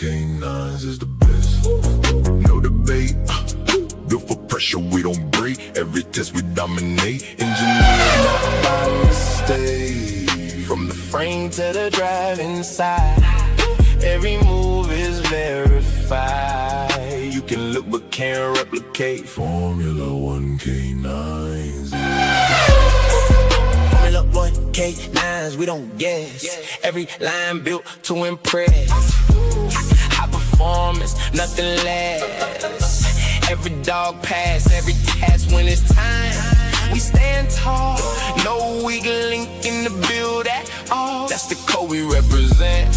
canines is the best. No debate. Built for pressure, we don't break. Every test we dominate. Engineered not by mistake. From the frame to the driving side, every move is verified. You can look but can't replicate. Formula 1 canines. Formula 1 canines, we don't guess. Every line built to impress. High performance, nothing less. Every dog pass, every test when it's time. We stand tall, no weak link in the build at all. That's the code we represent.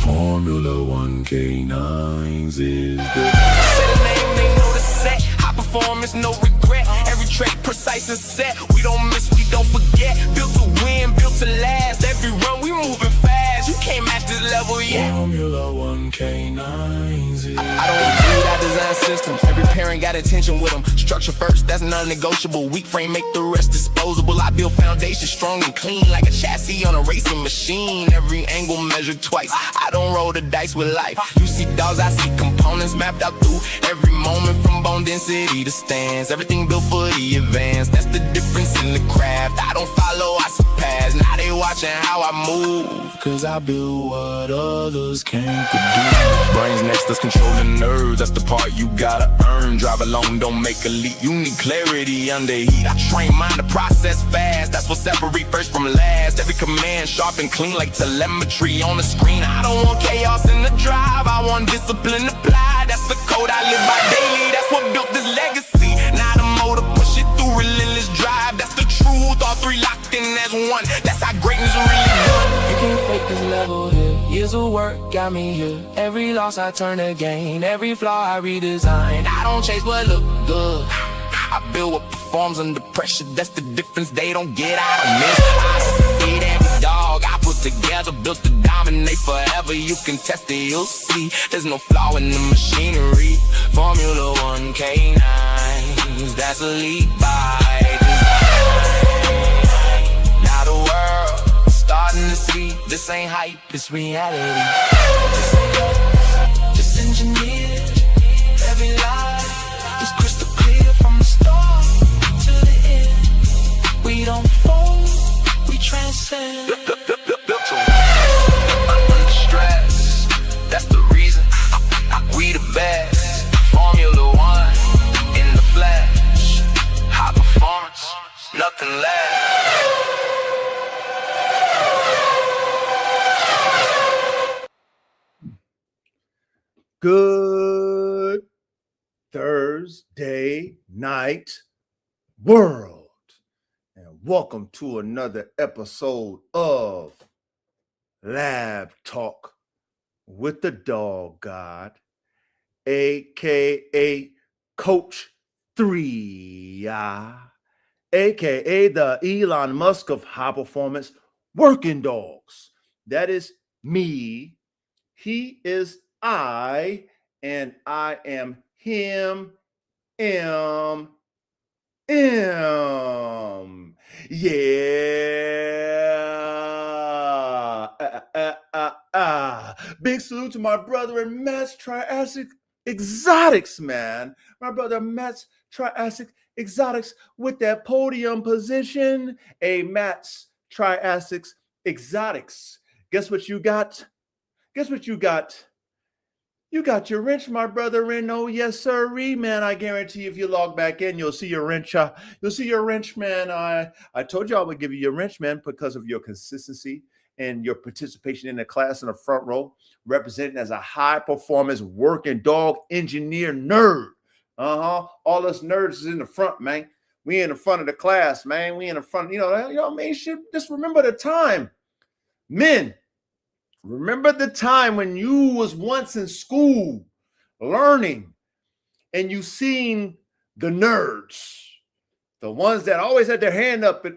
Formula 1 canines is the say the name, they know the set. High performance, no regret. Every track precise and set. We don't miss, we don't forget. Built to win, built to last. Every run we moving fast. You can't match this level yet. Formula 1 canines is I don't read our design systems. Every parent got attention with them. Structure first, that's non-negotiable. Weak frame make the rest disposable. I build foundation strong and clean like a chassis on a racing machine. Every angle measured twice. I don't roll the dice with life. You see dogs, I see components mapped out through every moment, from bone density to stance. Everything built for the advance. That's the difference in the craft. I don't follow, I surpass. Now they watching how I move, cause I build what others can't produce. Brains next, us controlling nerves. That's the part you gotta earn. Drive alone, don't make a leap. You need clarity under heat. I train mind to process fast. That's what separate first from last. Every command sharp and clean like telemetry on the screen. I don't want chaos in the drive. I want discipline applied. That's the code I live by daily. That's what built this legacy. Now the motor push it through relentless drive. That's the truth. All three locked in as one. That's how greatness really done. You can't fake this level here. Years of work got me here. Every loss I turn to gain. Every flaw I redesign. I don't chase what look good. I build what performs under pressure. That's the difference they don't get. I don't miss. I don't feed every dog I put together. Built to dominate forever. You can test it, you'll see. There's no flaw in the machinery. Formula 1 canines. That's elite by design. Now the world starting to see. This ain't hype, it's reality. Just engineered. Every line is crystal clear from the start to the end. We don't fold, we transcend. Built to under stress. That's the reason we the best. Formula 1 in the flesh. High performance, nothing less. Good Thursday night, world, and welcome to another episode of Lab Talk with the Dog God, aka Coach 3, aka the Elon Musk of high performance working dogs. That is me. He is I, and I am him, yeah. Big salute to my brother in Matt's Triassic Exotics, man. My brother Matt's Triassic Exotics with that podium position. A Matt's Triassic Exotics. Guess what you got? Guess what you got? You got your wrench, my brother in. Oh, yes, sirree, man. I guarantee if you log back in, you'll see your wrench. You'll see your wrench, man. I told you I would give you your wrench, man, because of your consistency and your participation in the class in the front row, representing as a high-performance working dog engineer nerd. All us nerds is in the front, man. We in the front of the class, man. We in the front. You know what I mean? Just remember the time. Men, remember the time when you was once in school learning and you seen the nerds, the ones that always had their hand up and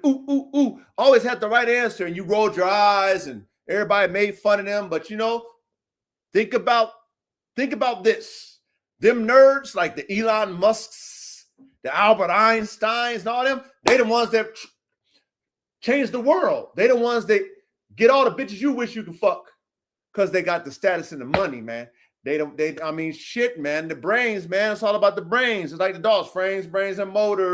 always had the right answer, and you rolled your eyes and everybody made fun of them. But think about this. Them nerds like the Elon Musks, the Albert Einsteins and all them, they the ones that changed the world. They the ones that get all the bitches you wish you could fuck. because they got the status and the money, man. I mean, shit, man. The brains, man. It's all about the brains. It's like the dogs, frames, brains, and motors.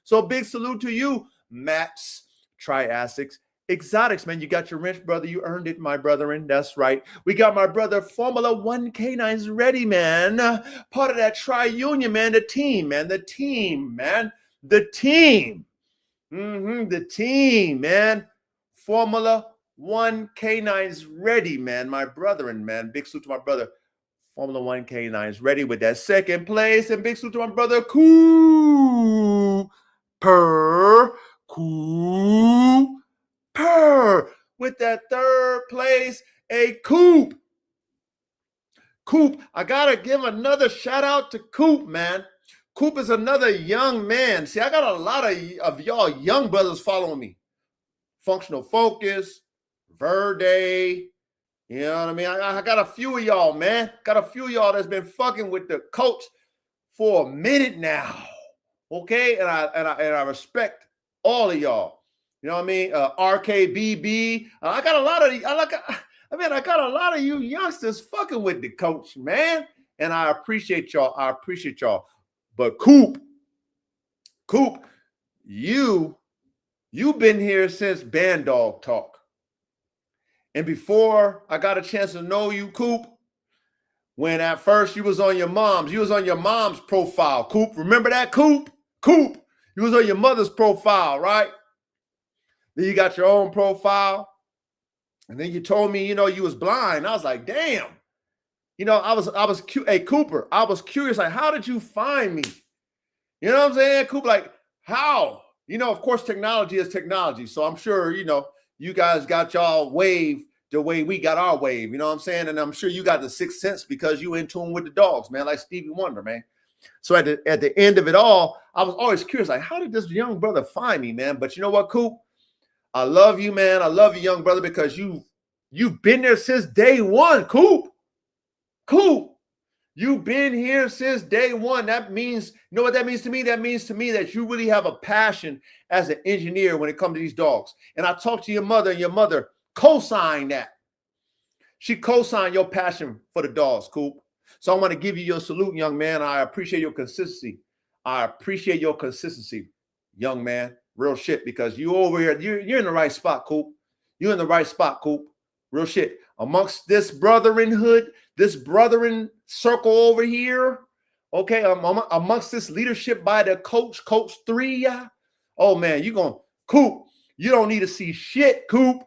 So big salute to you, Mats, Triassics, Exotics, man. You got your wrench, brother. You earned it, my brother. And that's right. We got my brother Formula One canines ready, man. Part of that tri-union, man. The team, man. The team, man. The team. The team, man. Formula One canines ready, man. My brother, and man. Big salute to my brother. Formula One canines ready with that second place. And big salute to my brother Cooper with that third place. A Coop. I gotta give another shout out to Coop, man. Coop is another young man. See, I got a lot of y'all young brothers following me. Functional Focus, Verde. You know what I mean? I got a few of y'all, man. Got a few of y'all that's been fucking with the coach for a minute now. Okay? And I respect all of y'all. You know what I mean? RKBB. I got a lot of you youngsters fucking with the coach, man. And I appreciate y'all. But Coop, you've been here since Band Dog Talk. And before I got a chance to know you, Coop, when at first you was on your mom's profile, Coop. Remember that, Coop? You was on your mother's profile, right? Then you got your own profile. And then you told me, you was blind. I was like, damn. Hey, Cooper, I was curious, like, how did you find me? You know what I'm saying, Cooper? Like, how? Of course, technology is technology. So I'm sure, you guys got y'all wave the way we got our wave. You know what I'm saying? And I'm sure you got the sixth sense because you in tune with the dogs, man, like Stevie Wonder, man. So at the end of it all, I was always curious, like, how did this young brother find me, man? But you know what, Coop? I love you, man. I love you, young brother, because you've been there since day one, Coop. You've been here since day one. That means, you know what that means to me? That means to me that you really have a passion as an engineer when it comes to these dogs. And I talked to your mother, and your mother co-signed that. She co-signed your passion for the dogs, Coop. So I want to give you your salute, young man. I appreciate your consistency. Young man. Real shit, because you over here, you're in the right spot, Coop. You're in the right spot, Coop. Real shit. Amongst this brotherinhood, this brothering circle over here, okay, amongst this leadership by the Coach 3, oh man, Coop, you don't need to see shit, Coop.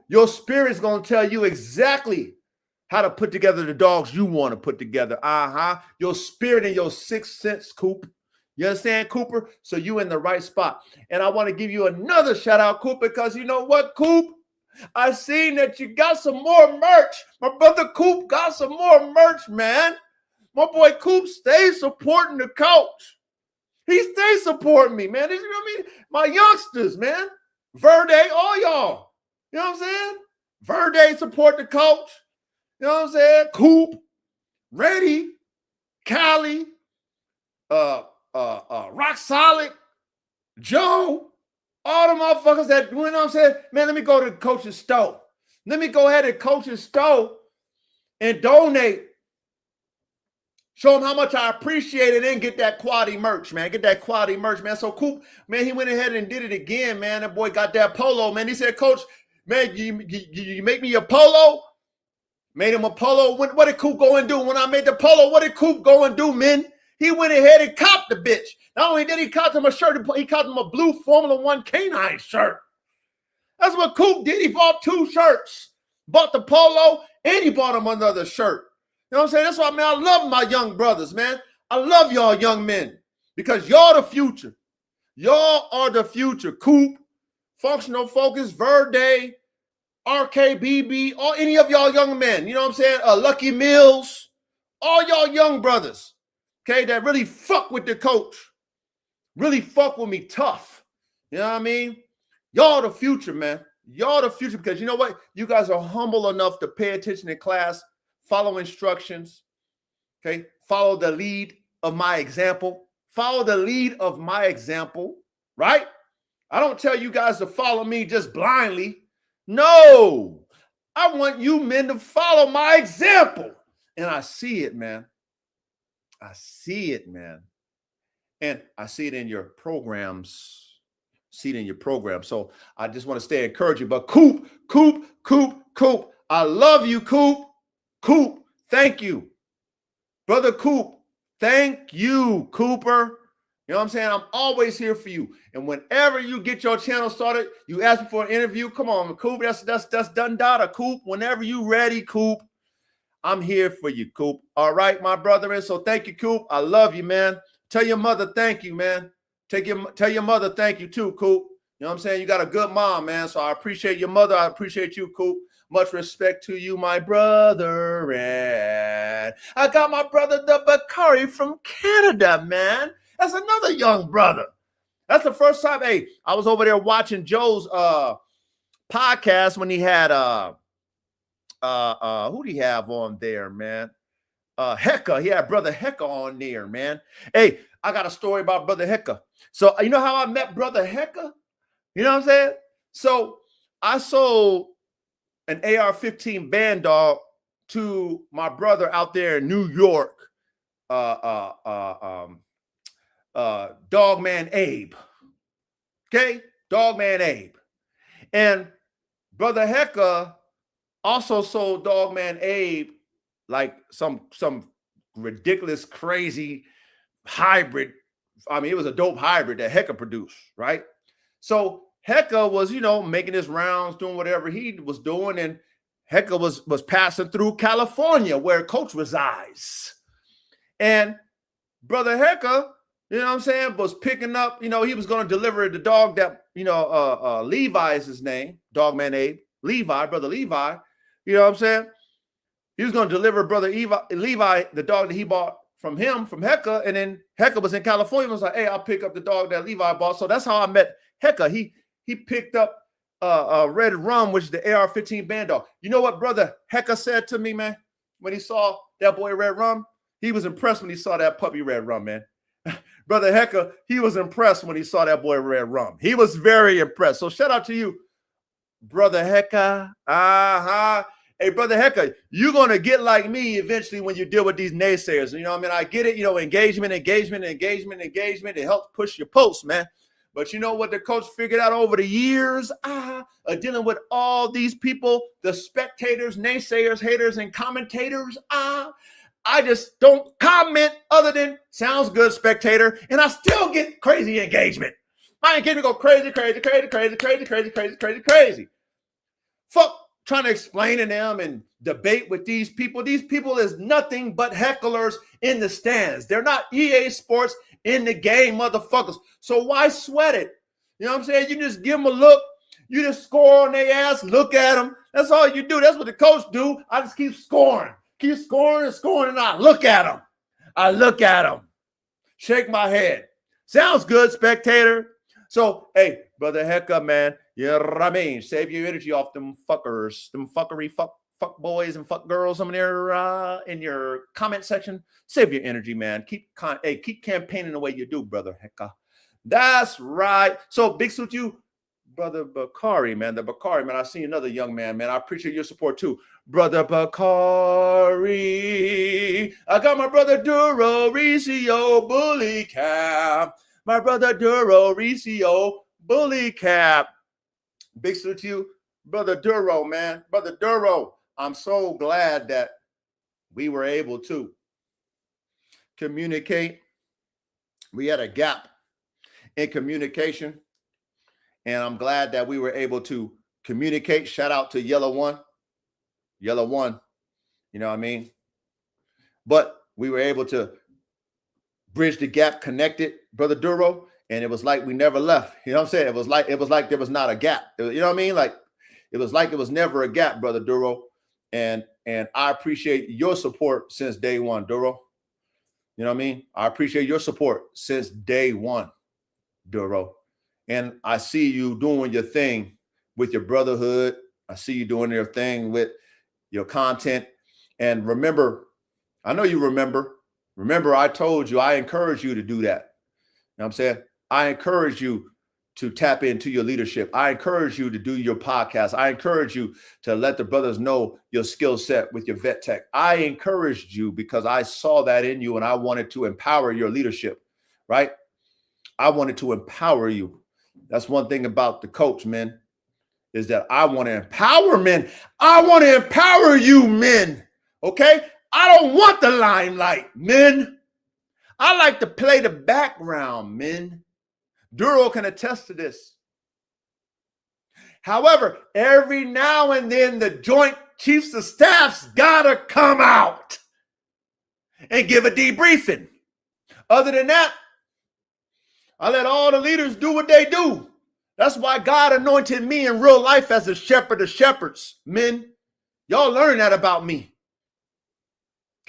Your spirit's gonna tell you exactly how to put together the dogs you want to put together. Your spirit and your sixth sense, Coop. You understand, Cooper? So you in the right spot. And I want to give you another shout out, Coop, because you know what, Coop? I seen that you got some more merch. My brother Coop got some more merch, man. My boy Coop stays supporting the coach. He stays supporting me, man. You know what I mean? My youngsters, man. Verde, all y'all. You know what I'm saying? Verde support the coach. You know what I'm saying? Coop, Ready, Cali, Rock Solid, Joe, all the motherfuckers that, you know what I'm saying? Man, let me go to the coach's store. Let me go ahead and coach's store and donate. Show them how much I appreciate it and get that quality merch, man. So Coop, man, he went ahead and did it again, man. That boy got that polo, man. He said, Coach, man, you make me a polo? Made him a polo. What did Coop go and do? When I made the polo, what did Coop go and do, man? He went ahead and copped the bitch. Not only did he cop him a shirt, he copped him a blue Formula One canine shirt. That's what Coop did. He bought 2 shirts. Bought the polo and he bought him another shirt. You know what I'm saying? That's why, man, I love my young brothers, man. I love y'all young men because y'all the future. Y'all are the future. Coop, Functional Focus, Verde, RKBB, or any of y'all young men. You know what I'm saying? Lucky Mills, all y'all young brothers, okay, that really fuck with the coach. Really fuck with me tough. You know what I mean? Y'all the future, man. Y'all the future because you know what? You guys are humble enough to pay attention in class, follow instructions, okay? Follow the lead of my example. Right? I don't tell you guys to follow me just blindly. No, I want you men to follow my example. And I see it, man. I see it, man. And I see it in your programs. See it in your program. So I just want to stay encouraging. But Coop, I love you, Coop. Coop, thank you. Brother Coop, thank you, Cooper. You know what I'm saying? I'm always here for you. And whenever you get your channel started, you ask me for an interview. Come on, Coop. That's done data, Coop. Whenever you ready, Coop, I'm here for you, Coop. All right, my brother. And so thank you, Coop. I love you, man. Tell your mother thank you, man. Tell your mother thank you too, Coop. You know what I'm saying? You got a good mom, man. So I appreciate your mother. I appreciate you, Coop. Much respect to you, my brother. And I got my brother, the Bakari from Canada, man. That's another young brother. That's the first time. Hey, I was over there watching Joe's podcast when he had who do he have on there, man? Hecka. He had Brother Hecka on there, man. Hey, I got a story about Brother Hecka. So you know how I met Brother Hecka? You know what I'm saying? So I sold an AR-15 band dog to my brother out there in New York, Dogman Abe. Okay? Dogman Abe. And Brother Hecka also sold Dogman Abe like some ridiculous, crazy hybrid. I mean, it was a dope hybrid that Hecka produced, right? So Hecka was, you know, making his rounds, doing whatever he was doing, and Hecka was passing through California, where Coach resides. And Brother Hecka, you know what I'm saying, was picking up, you know, he was going to deliver the dog that, you know, Levi is his name, Dogman Abe, Levi, Brother Levi, you know what I'm saying? He was going to deliver Brother Levi, the dog that he bought from him, from Hecka, and then Hecka was in California, was like, hey, I'll pick up the dog that Levi bought. So that's how I met Hecka. He picked up Red Rum, which is the AR-15 band dog. You know what Brother Hecka said to me, man, when he saw that boy Red Rum? He was impressed when he saw that puppy Red Rum, man. Brother Hecka, he was impressed when he saw that boy Red Rum. He was very impressed. So shout out to you, Brother Hecka. Hey, Brother Hecka, you're going to get like me eventually when you deal with these naysayers. You know what I mean? I get it. You know, engagement. It helps push your posts, man. But you know what the coach figured out over the years? Dealing with all these people, the spectators, naysayers, haters, and commentators. I just don't comment other than sounds good, spectator, and I still get crazy engagement. My engagement go crazy. Fuck trying to explain to them and debate with these people. These people is nothing but hecklers in the stands. They're not EA Sports in the game, motherfuckers. So why sweat it? You know what I'm saying? You just give them a look. You just score on their ass. Look at them. That's all you do. That's what the coach do. I just keep scoring. Keep scoring, and I look at them. Shake my head. Sounds good, spectator. So, hey, Brother Hecka, man, you know what I mean? Save your energy off them fuckers, them fuckery fuck boys and fuck girls in your comment section. Save your energy, man. Keep campaigning the way you do, Brother Hecka. That's right. So, big salute to you, Brother Bakari, man. The Bakari, man. I see another young man, man. I appreciate your support too. Brother Bakari. I got my brother Duro Ricio Bully Cap. My brother Duro Ricio Bully Cap. Big salute to you, Brother Duro, man. Brother Duro, I'm so glad that we were able to communicate. We had a gap in communication, and I'm glad that we were able to communicate. Shout out to Yellow One. You know what I mean? But we were able to bridge the gap, connected, Brother Duro, and it was like we never left. You know what I'm saying? It was like there was not a gap. You know what I mean? Like it was never a gap, Brother Duro. And I appreciate your support since day one, Duro. You know what I mean? I appreciate your support since day one, Duro. And I see you doing your thing with your brotherhood. I see you doing your thing with your content. And remember, I know you remember. Remember, I told you, I encourage you to do that. You know what I'm saying? I encourage you to tap into your leadership. I encourage you to do your podcast. I encourage you to let the brothers know your skill set with your vet tech. I encouraged you because I saw that in you and I wanted to empower your leadership, right? I wanted to empower you. That's one thing about the coach, men, is that I want to empower men. I want to empower you, men, okay? I don't want the limelight, men. I like to play the background, men. Duro can attest to this. However, every now and then the Joint Chiefs of Staff's gotta come out and give a debriefing. Other than that, I let all the leaders do what they do. That's why God anointed me in real life as a shepherd of shepherds, men. Y'all learn that about me.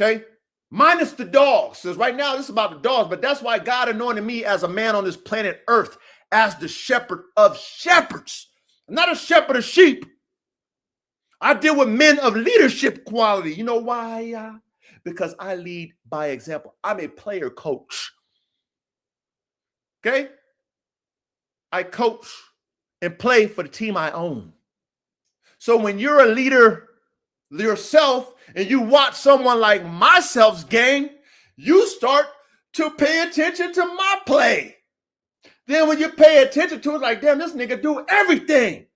Okay? Minus the dogs. Because right now this is about the dogs, but that's why God anointed me as a man on this planet Earth as the shepherd of shepherds. I'm not a shepherd of sheep. I deal with men of leadership quality. You know why? Because I lead by example. I'm a player coach. Okay? I coach and play for the team I own. So when you're a leader yourself and you watch someone like myself's game, you start to pay attention to my play. Then when you pay attention to it, like, damn, this nigga do everything.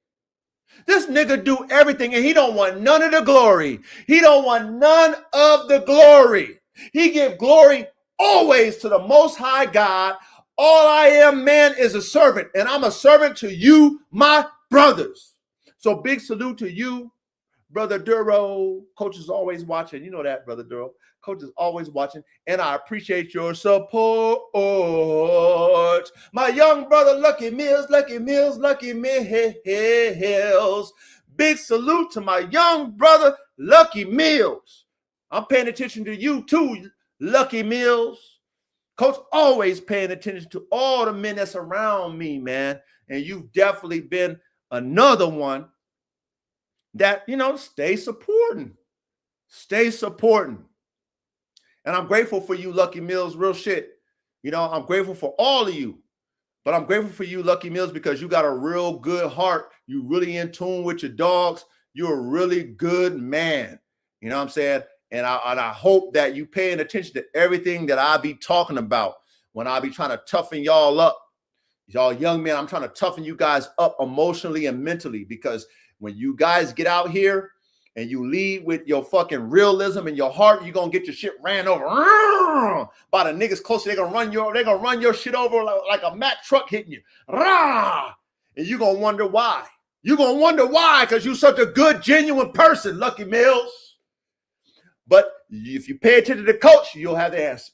This nigga do everything and he don't want none of the glory. He don't want none of the glory. He give glory always to the Most High God. All I am, man, is a servant, and I'm a servant to you, my brothers. So big salute to you, Brother Duro. Coach is always watching. You know that, Brother Duro. Coach is always watching, and I appreciate your support. My young brother, Lucky Mills, Lucky Mills, Lucky Mills. Big salute to my young brother, Lucky Mills. I'm paying attention to you too, Lucky Mills. Coach always paying attention to all the men that's around me, man. And you've definitely been another one that, you know, stay supporting. Stay supporting. And I'm grateful for you, Lucky Mills, real shit. You know, I'm grateful for all of you. But I'm grateful for you, Lucky Mills, because you got a real good heart. You really in tune with your dogs. You're a really good man. You know what I'm saying? And I hope that you paying attention to everything that I be talking about when I be trying to toughen y'all up. Y'all young men, I'm trying to toughen you guys up emotionally and mentally, because when you guys get out here and you lead with your fucking realism and your heart, you're going to get your shit ran over by the niggas closer. They're going to run your shit over like a Mack truck hitting you. And you're going to wonder why. You're going to wonder why, because you're such a good, genuine person, Lucky Mills. But if you pay attention to the coach, you'll have the answers.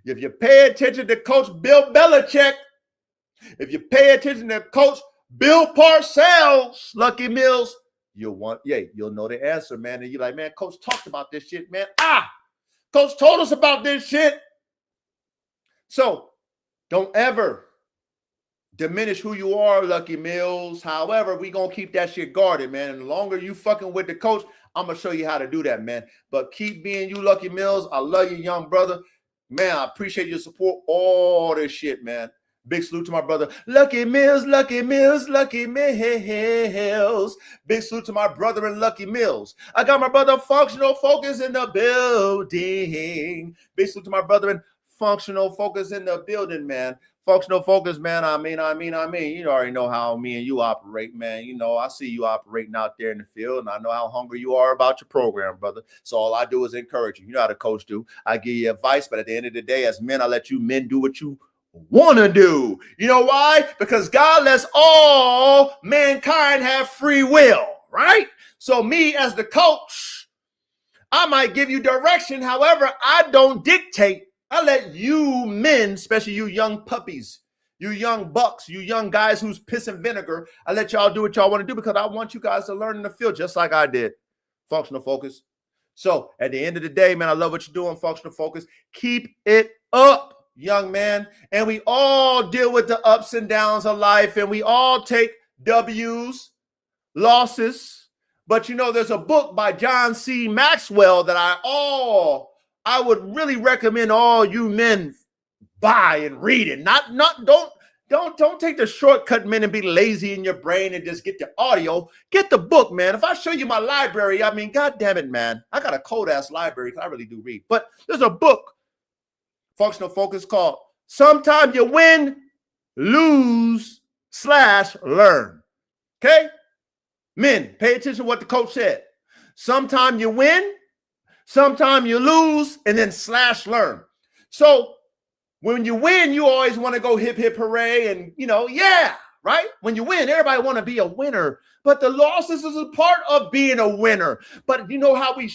If you pay attention to Coach Bill Belichick, if you pay attention to Coach Bill Parcells, Lucky Mills, you'll know the answer, man. And you're like, man, Coach talked about this shit, man. Coach told us about this shit. So don't ever diminish who you are, Lucky Mills. However, we gonna keep that shit guarded, man. And the longer you fucking with the coach, I'm going to show you how to do that, man. But keep being you, Lucky Mills. I love you, young brother. Man, I appreciate your support. All this shit, man. Big salute to my brother, Lucky Mills, Lucky Mills, Lucky Mills. Big salute to my brother in Lucky Mills. I got my brother Functional Focus in the building. Big salute to my brother in Functional Focus in the building, man. Functional Focus, man. I mean. You already know how me and you operate, man. You know, I see you operating out there in the field, and I know how hungry you are about your program, brother. So all I do is encourage you. You know how the coach do. I give you advice, but at the end of the day, as men, I let you men do what you want to do. You know why? Because God lets all mankind have free will, right? So me as the coach, I might give you direction. However, I don't dictate. I let you men, especially you young puppies, you young bucks, you young guys who's pissing vinegar, I let y'all do what y'all want to do because I want you guys to learn in the field just like I did. Functional Focus. So at the end of the day, man, I love what you're doing, Functional Focus. Keep it up, young man. And we all deal with the ups and downs of life, and we all take W's, losses. But you know, there's a book by John C. Maxwell that I would really recommend all you men buy and read it. Don't Don't take the shortcut, man, and be lazy in your brain and just get the audio. Get the book, man. If I show you my library, I mean, God damn it, man. I got a cold-ass library because I really do read. But there's a book, Functional Focus, called Sometimes You Win, Lose, / Learn. Okay? Men, pay attention to what the coach said. Sometimes you win, sometimes you lose, and then / learn. So when you win, you always want to go hip, hip, hooray, and, yeah, right? When you win, everybody want to be a winner. But the losses is a part of being a winner. But you know how we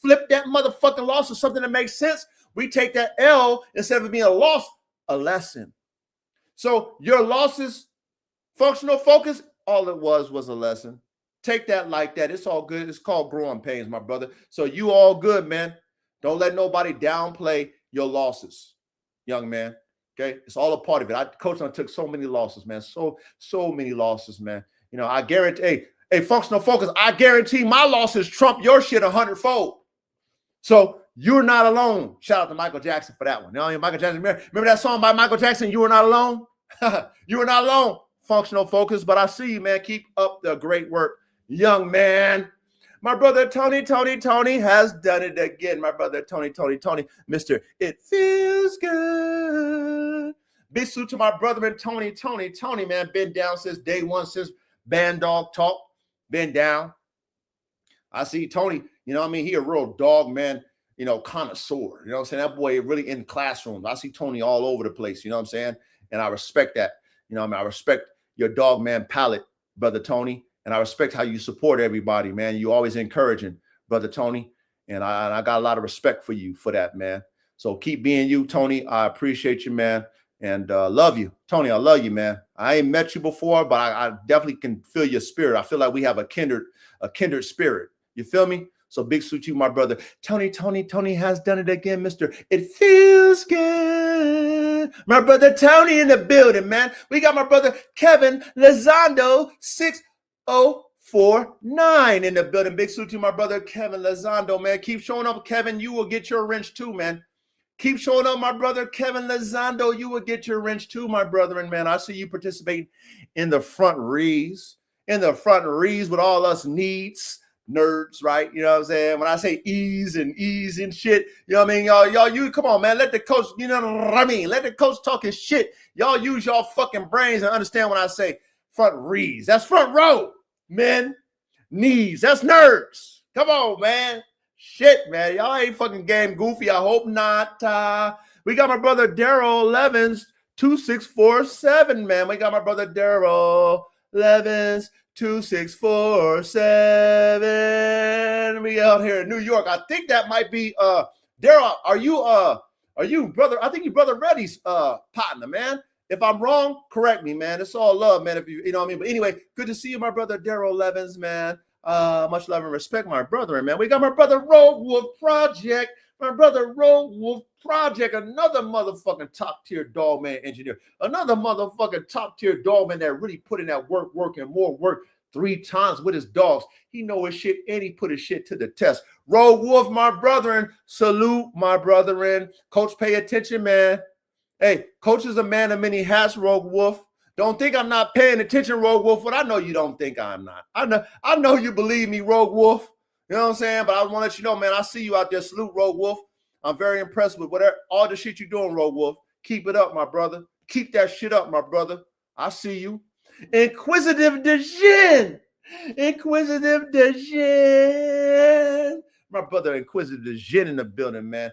flip that motherfucking loss to something that makes sense? We take that L, instead of it being a loss, a lesson. So your losses, functional focus, all it was a lesson. Take that like that. It's all good. It's called growing pains, my brother. So you all good, man. Don't let nobody downplay your losses, young man. Okay, it's all a part of it. Coach, I took so many losses, man. So many losses, man. I guarantee. Hey, functional focus. I guarantee my losses trump your shit 100-fold. So you're not alone. Shout out to Michael Jackson for that one. Michael Jackson. Remember that song by Michael Jackson? You were not alone. You were not alone. Functional focus. But I see you, man. Keep up the great work, young man. My brother Tony has done it again. My brother Tony, Mr. It Feels Good. Big salute to my brother and Tony, man. Been down since day one, since Band Dog Talk. Been down. I see Tony, he a real dog, man, connoisseur. You know what I'm saying? That boy really in classrooms. I see Tony all over the place, you know what I'm saying? And I respect that. I respect your dog man palate, brother Tony. And I respect how you support everybody, man. You always encouraging, brother Tony. And I got a lot of respect for you for that, man. So keep being you, Tony. I appreciate you, man. And love you. Tony, I love you, man. I ain't met you before, but I definitely can feel your spirit. I feel like we have a kindred spirit. You feel me? So big salute to you, my brother. Tony has done it again, Mr. It Feels Good. My brother Tony in the building, man. We got my brother Kevin Lozando, 6049 in the building. Big salute to my brother Kevin Lozando, man. Keep showing up, Kevin. You will get your wrench too, man. Keep showing up, my brother Kevin Lozando. You will get your wrench too, my brother. And man, I see you participating in the front rees. With all us needs, nerds, right? You know what I'm saying? When I say ease and shit, you know what I mean? Y'all, you come on, man. Let the coach, you know what I mean? Let the coach talk his shit. Y'all use y'all fucking brains and understand when I say front rees. That's front row, men. Knees, that's nerds. Come on, man. Shit, man. Y'all ain't fucking game goofy. I hope not. We got my brother Daryl Levins, 2647, man. We got my brother Daryl Levins, 2647. We out here in New York. I think that might be Daryl. Are you brother? I think you brother Reddy's partner, man. If I'm wrong, correct me, man. It's all love, man. If you know what I mean. But anyway, good to see you, my brother Daryl Levins, man. Much love and respect, my brother, man. We got my brother Rogue Wolf Project. My brother Rogue Wolf Project, another motherfucking top-tier dog man engineer. Another motherfucking top-tier dog man that really put in that work and more work 3 times with his dogs. He know his shit and he put his shit to the test. Rogue Wolf, my brethren. Salute, my brethren. Coach, pay attention, man. Hey, coach is a man of many hats, Rogue Wolf. Don't think I'm not paying attention, Rogue Wolf. But I know you don't think I'm not. I know you believe me, Rogue Wolf. You know what I'm saying? But I want to let you know, man, I see you out there. Salute, Rogue Wolf. I'm very impressed with all the shit you're doing, Rogue Wolf. Keep it up, my brother. Keep that shit up, my brother. I see you. Inquisitive Dejin. My brother Inquisitive Dejin in the building, man.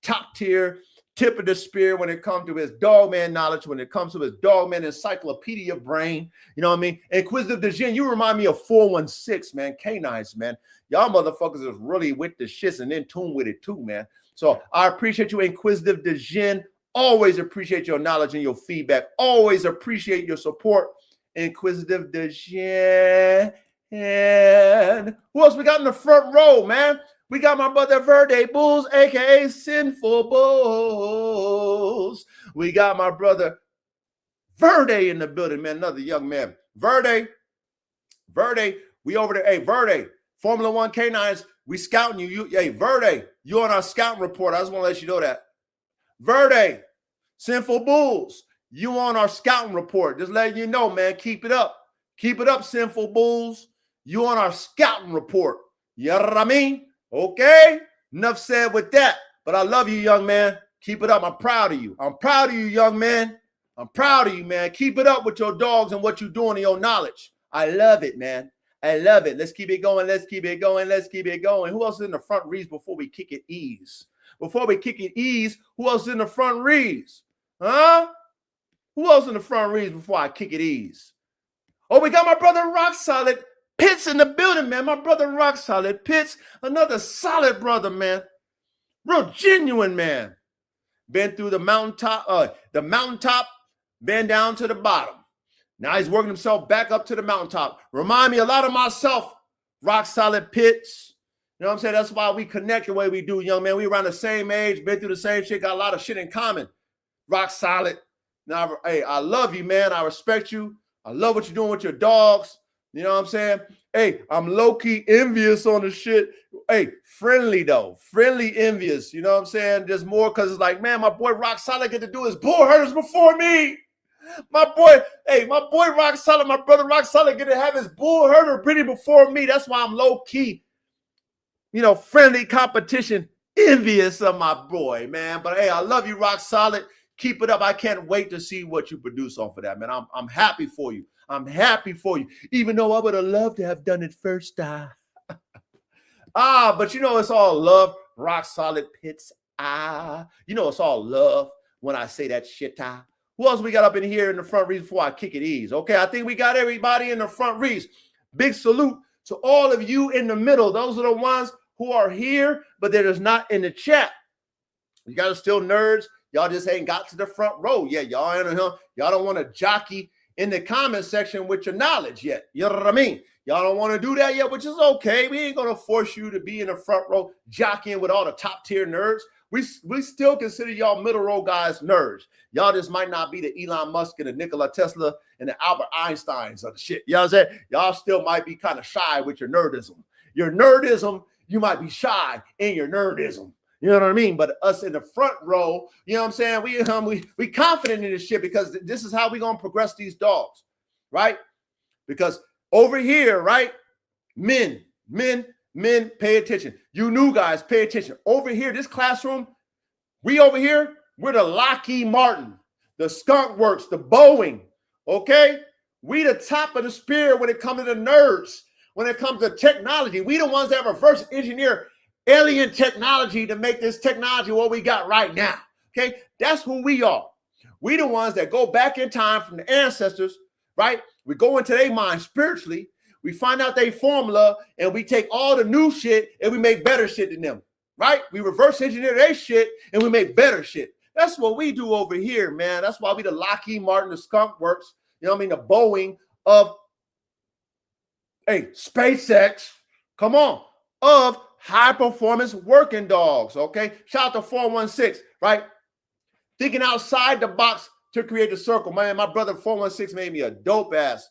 Top tier. Tip of the spear when it comes to his dogman knowledge, when it comes to his dogman encyclopedia brain. You know what I mean? Inquisitive Dejin, you remind me of 416, man. Canines, man. Y'all motherfuckers is really with the shits and in tune with it too, man. So I appreciate you, Inquisitive Dejin. Always appreciate your knowledge and your feedback. Always appreciate your support, Inquisitive Dejin. And who else we got in the front row, man? We got my brother Verde Bulls, a.k.a. Sinful Bulls. We got my brother Verde in the building, man. Another young man. Verde, we over there. Hey, Verde, Formula One Canines, we scouting you. Hey, Verde, you on our scouting report. I just want to let you know that. Verde, Sinful Bulls, You on our scouting report. Just letting you know, man. Keep it up. Keep it up, sinful bulls. You on our scouting report. You know what I mean? Okay? Enough said with that. But I love you, young man. Keep it up. I'm proud of you. I'm proud of you, young man. I'm proud of you, man. Keep it up with your dogs and what you're doing and your knowledge. I love it, man. I love it. Let's keep it going. Let's keep it going. Let's keep it going. Who else is in the front reads before we kick it ease? Before we kick it ease, who else is in the front reads? Huh? Who else in the front reads before I kick it ease? Oh, we got my brother Rock Solid Pitts in the building, man. My brother Rock Solid Pitts, another solid brother, man. Real genuine, man. Been through the mountaintop, been down to the bottom. Now he's working himself back up to the mountaintop. Remind me a lot of myself, Rock Solid Pitts. You know what I'm saying? That's why we connect the way we do, young man. We around the same age, been through the same shit, got a lot of shit in common. Rock Solid. Now, hey, I love you, man. I respect you. I love what you're doing with your dogs. You know what I'm saying? Hey, I'm low-key envious on the shit. Hey, friendly, though. Friendly envious. You know what I'm saying? Just more because it's like, man, my boy Rock Solid get to do his bull herders before me. My boy Rock Solid, my brother Rock Solid get to have his bull herder pretty before me. That's why I'm low-key, friendly competition, envious of my boy, man. But, hey, I love you, Rock Solid. Keep it up. I can't wait to see what you produce off of that, man. I'm happy for you. I'm happy for you, even though I would have loved to have done it first. But it's all love. Rock Solid Pitts. It's all love when I say that shit. Who else we got up in here in the front reads before I kick it ease? Okay, I think we got everybody in the front reads. Big salute to all of you in the middle. Those are the ones who are here, but they're just not in the chat. You guys are still nerds. Y'all just ain't got to the front row yet. Y'all don't want to jockey in the comment section with your knowledge yet. You know what I mean? Y'all don't want to do that yet, which is okay. We ain't going to force you to be in the front row jockeying with all the top tier nerds. We still consider y'all middle row guys nerds. Y'all just might not be the Elon Musk and the Nikola Tesla and the Albert Einsteins of the shit. You know what I'm saying? Y'all still might be kind of shy with your nerdism. Your nerdism, you might be shy in your nerdism. You know what I mean? But us in the front row, you know what I'm saying? We confident in this shit because this is how we going to progress these dogs, right? Because over here, right? Men, pay attention. You new guys, pay attention. Over here, this classroom, we're the Lockheed Martin, the Skunk Works, the Boeing, okay? We the top of the spear when it comes to the nerds, when it comes to technology. We the ones that reverse engineer alien technology to make this technology what we got right now, okay? That's who we are. We the ones that go back in time from the ancestors, right? We go into their mind spiritually. We find out their formula, and we take all the new shit, and we make better shit than them, right? We reverse engineer their shit, and we make better shit. That's what we do over here, man. That's why we the Lockheed Martin, the Skunk Works, you know what I mean, the Boeing of, SpaceX, come on, of high-performance working dogs, okay? Shout out to 416, right? Thinking outside the box to create the circle. Man, my brother 416 made me a dope-ass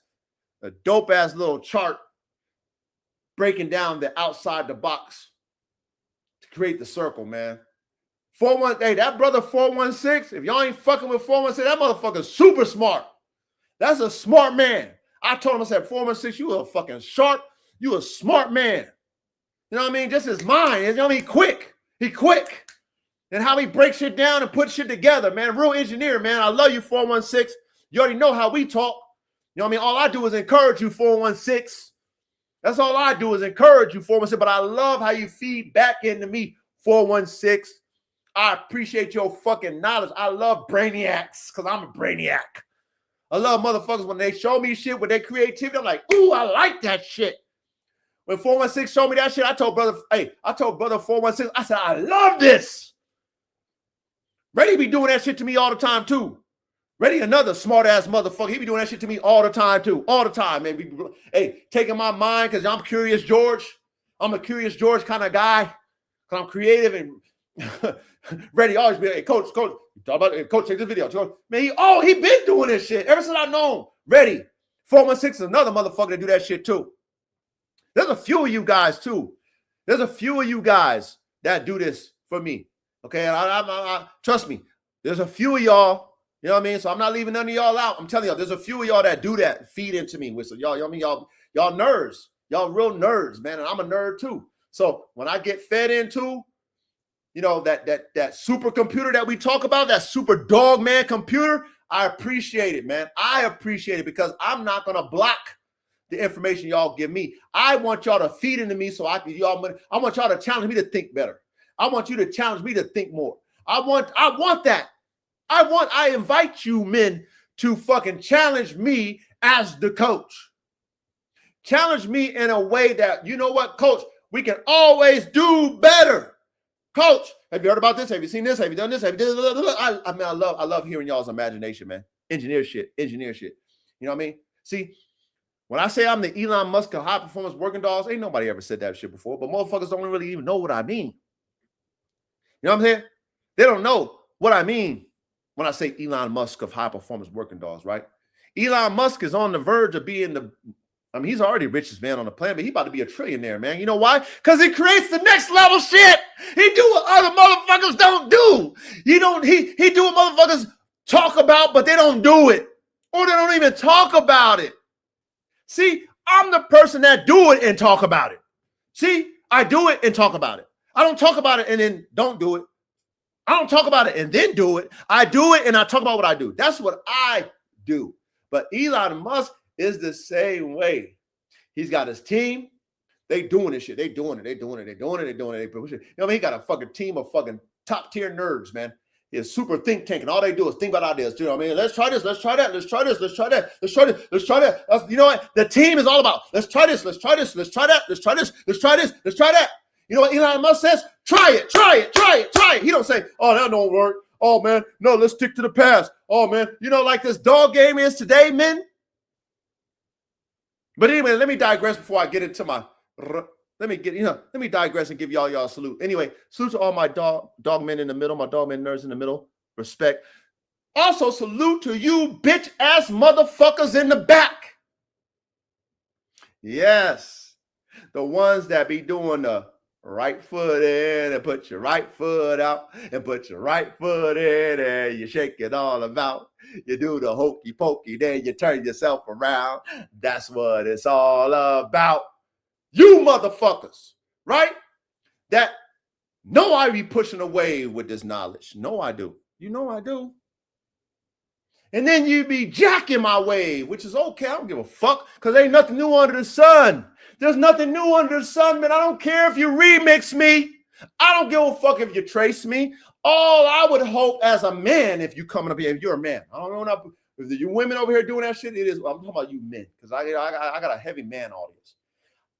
little chart breaking down the outside the box to create the circle, man. That brother 416, if y'all ain't fucking with 416, that motherfucker's super smart. That's a smart man. I told him, I said, 416, you a fucking sharp, you a smart man. You know what I mean? Just his mind. You know what I mean? He quick. And how he breaks shit down and put shit together, man. Real engineer, man. I love you, 416. You already know how we talk. You know what I mean? All I do is encourage you, 416. That's all I do is encourage you, 416. But I love how you feed back into me, 416. I appreciate your fucking knowledge. I love brainiacs because I'm a brainiac. I love motherfuckers when they show me shit with their creativity. I'm like, ooh, I like that shit. When 416 showed me that shit, I told brother 416, I said, I love this. Reddy be doing that shit to me all the time, too. Reddy, another smart-ass motherfucker. He be doing that shit to me all the time, too. All the time, man. Taking my mind because I'm Curious George. I'm a Curious George kind of guy because I'm creative and Reddy always be, hey, coach, talk about it. Coach, check this video. Man, he been doing this shit ever since I know him. Reddy, 416 is another motherfucker that do that shit, too. There's a few of you guys, too. There's a few of you guys that do this for me. Okay, I trust me. There's a few of y'all You know what I mean? So I'm not leaving none of y'all out. I'm telling y'all, there's a few of y'all that do that, feed into me. So y'all, you know what I mean? Y'all nerds. Y'all real nerds, man. And I'm a nerd too. So when I get fed into, you know, that supercomputer that we talk about, that super dog man computer, I appreciate it, man. I appreciate it because I'm not going to block the information y'all give me. I want y'all to feed into me so I want y'all to challenge me to think better. I want you to challenge me to think more. I want that. I invite you men to fucking challenge me as the coach. Challenge me in a way that, you know what, coach, we can always do better. Coach, have you heard about this? Have you seen this? Have you done this? Have you done this? I mean, I love hearing y'all's imagination, man. Engineer shit. You know what I mean? See, when I say I'm the Elon Musk of high performance working dogs, ain't nobody ever said that shit before, but motherfuckers don't really even know what I mean. You know what I'm saying? They don't know what I mean when I say Elon Musk of high performance working dogs, right? Elon Musk is on the verge of being he's already the richest man on the planet, but he about to be a trillionaire, man. You know why? Because he creates the next level shit. He do what other motherfuckers don't do. He do what motherfuckers talk about, but they don't do it. Or they don't even talk about it. See, I'm the person that do it and talk about it. See, I do it and talk about it. I don't talk about it and then don't do it. I don't talk about it and then do it. I do it and I talk about what I do. That's what I do. But Elon Musk is the same way. He's got his team. They doing this shit. They doing it. They pushing it. You know what I mean? He got a fucking team of fucking top tier nerds, man. He's super think tank, and all they do is think about ideas. You know what I mean? Let's try this. Let's try that. Let's try this. Let's try that. Let's try this. Let's try that. You know what? The team is all about. Let's try this. Let's try this. Let's try that. Let's try this. Let's try this. Let's try that. You know what Elon Musk says? Try it. Try it. Try it. Try it. He don't say, "Oh, that don't work. Oh man, no. Let's stick to the past. Oh man, you know, like this dog game is today, men." But anyway, let me digress before I get into my. Let me digress and give y'all a salute. Anyway, salute to all my dog men in the middle, my dog men nerds in the middle. Respect. Also, salute to you bitch ass motherfuckers in the back. Yes, the ones that be doing the right foot in and put your right foot out and put your right foot in and you shake it all about. You do the hokey pokey, then you turn yourself around. That's what it's all about. You motherfuckers, right? That know I be pushing away with this knowledge. No, I do. You know I do. And then you be jacking my way, which is okay. I don't give a fuck because ain't nothing new under the sun. There's nothing new under the sun, man. I don't care if you remix me. I don't give a fuck if you trace me. All I would hope as a man, if you coming up here, if you're a man, I don't know if you women over here doing that shit, it is. I'm talking about you men because I got a heavy man audience.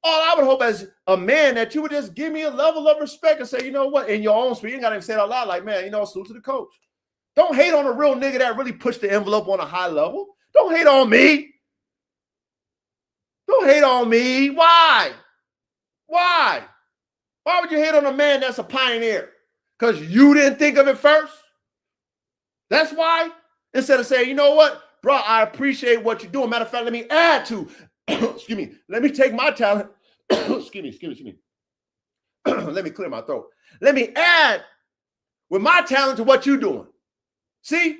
All I would hope as a man that you would just give me a level of respect and say, you know what, in your own speech, you ain't got to even say it out loud, like, man, you know, salute to the coach. Don't hate on a real nigga that really pushed the envelope on a high level. Don't hate on me. Don't hate on me. Why? Why? Why would you hate on a man that's a pioneer? Because you didn't think of it first? That's why? Instead of saying, you know what, bro, I appreciate what you're doing. Matter of fact, let me add to excuse me. Let me take my talent. excuse me. Let me clear my throat. Let me add with my talent to what you're doing. See?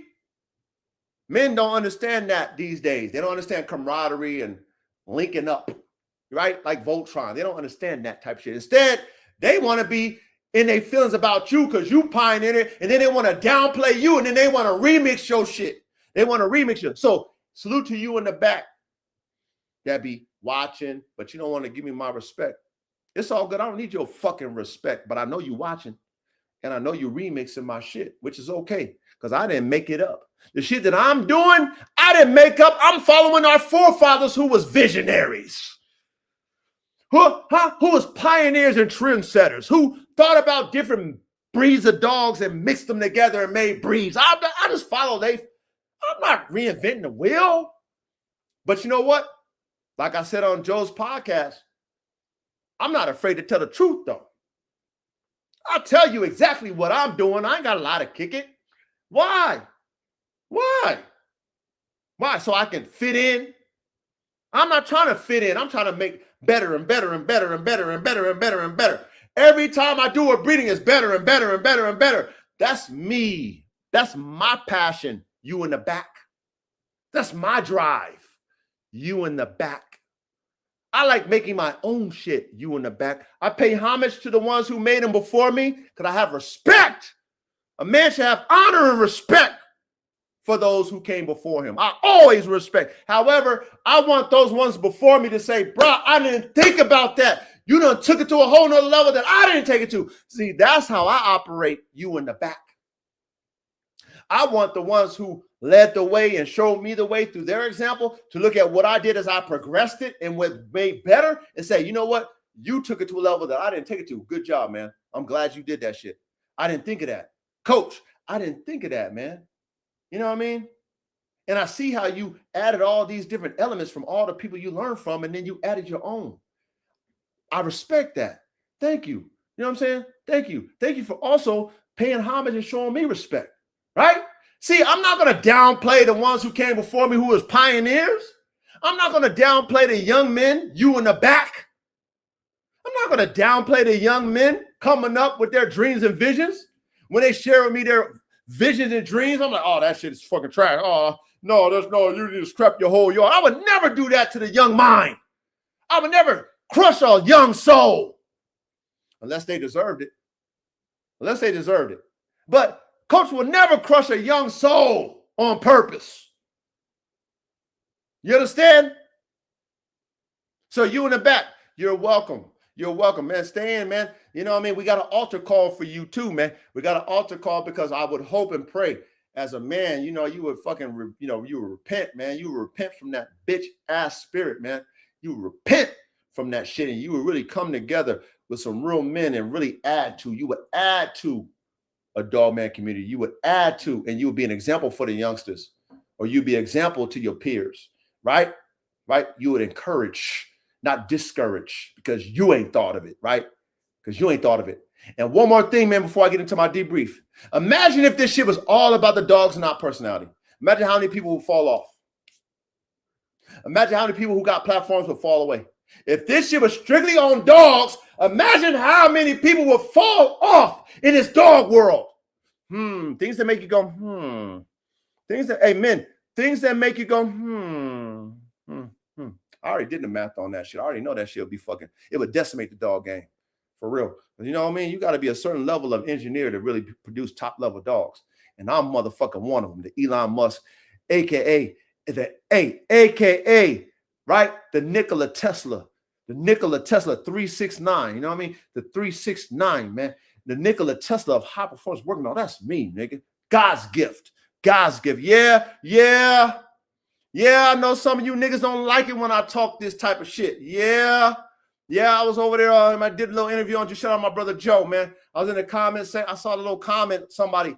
Men don't understand that these days. They don't understand camaraderie and linking up, right? Like Voltron. They don't understand that type of shit. Instead, they want to be in their feelings about you because you pioneered it, and then they want to downplay you, and then they want to remix your shit. They want to remix you. So salute to you in the back that be watching, but you don't want to give me my respect. It's all good. I don't need your fucking respect, but I know you watching, and I know you remixing my shit, which is okay because I didn't make it up. The shit that I'm doing, I didn't make up. I'm following our forefathers who was visionaries, who was pioneers and trendsetters, who thought about different breeds of dogs and mixed them together and made breeds. I just follow I'm not reinventing the wheel. But you know what? Like I said on Joe's podcast, I'm not afraid to tell the truth, though. I'll tell you exactly what I'm doing. I ain't got a lot to kick it. Why? Why? So I can fit in? I'm not trying to fit in. I'm trying to make better and better and better and better and better and better and better. Every time I do a breeding, it's better and better and better and better. That's me. That's my passion. you in the back. That's my drive. You in the back. I like making my own shit. You in the back. I pay homage to the ones who made them before me because I have respect. A man should have honor and respect for those who came before him. I always respect. However, I want those ones before me to say, bro, I didn't think about that. You done took it to a whole nother level that I didn't take it to. See, that's how I operate. You in the back. I want the ones who led the way and showed me the way through their example to look at what I did as I progressed it and what made better and say, you know what? You took it to a level that I didn't take it to. Good job, man. I'm glad you did that shit. I didn't think of that. Coach, I didn't think of that, man. You know what I mean? And I see how you added all these different elements from all the people you learned from, and then you added your own. I respect that. Thank you. You know what I'm saying? Thank you. Thank you for also paying homage and showing me respect, right? See, I'm not going to downplay the ones who came before me who was pioneers. I'm not going to downplay the young men, you in the back. I'm not going to downplay the young men coming up with their dreams and visions. When they share with me their visions and dreams, I'm like, oh, that shit is fucking trash. Oh, no, you need to scrap your whole yard. I would never do that to the young mind. I would never crush a young soul unless they deserved it. Unless they deserved it. But coach will never crush a young soul on purpose. You understand? So you in the back, you're welcome. You're welcome, man. Stay in, man. You know what I mean? We got an altar call for you too, man. We got an altar call because I would hope and pray as a man, you know, you would fucking, you would repent, man. You would repent from that bitch ass spirit, man. You would repent from that shit and you would really come together with some real men and really you would add to a dog man community. You would add to, and you would be an example for the youngsters, or you'd be an example to your peers, right? Right? You would encourage, not discourage, because you ain't thought of it, right? Because you ain't thought of it. And one more thing, man, before I get into my debrief. Imagine if this shit was all about the dogs and not personality. Imagine how many people would fall off. Imagine how many people who got platforms would fall away. If this shit was strictly on dogs, imagine how many people would fall off in this dog world. Things that make you go, Things that, amen. Things that make you go, I already did the math on that shit. I already know that shit would be fucking, it would decimate the dog game. For real. You know what I mean? You got to be a certain level of engineer to really produce top level dogs. And I'm motherfucking one of them, the Elon Musk, AKA, right? The Nikola Tesla 369. You know what I mean? The 369, man. The Nikola Tesla of high performance working on. That's me, nigga. God's gift. God's gift. Yeah. I know some of you niggas don't like it when I talk this type of shit. Yeah, I was over there. I did a little interview on, just shout out my brother Joe, man. I was in the comments saying, I saw the little comment. Somebody, you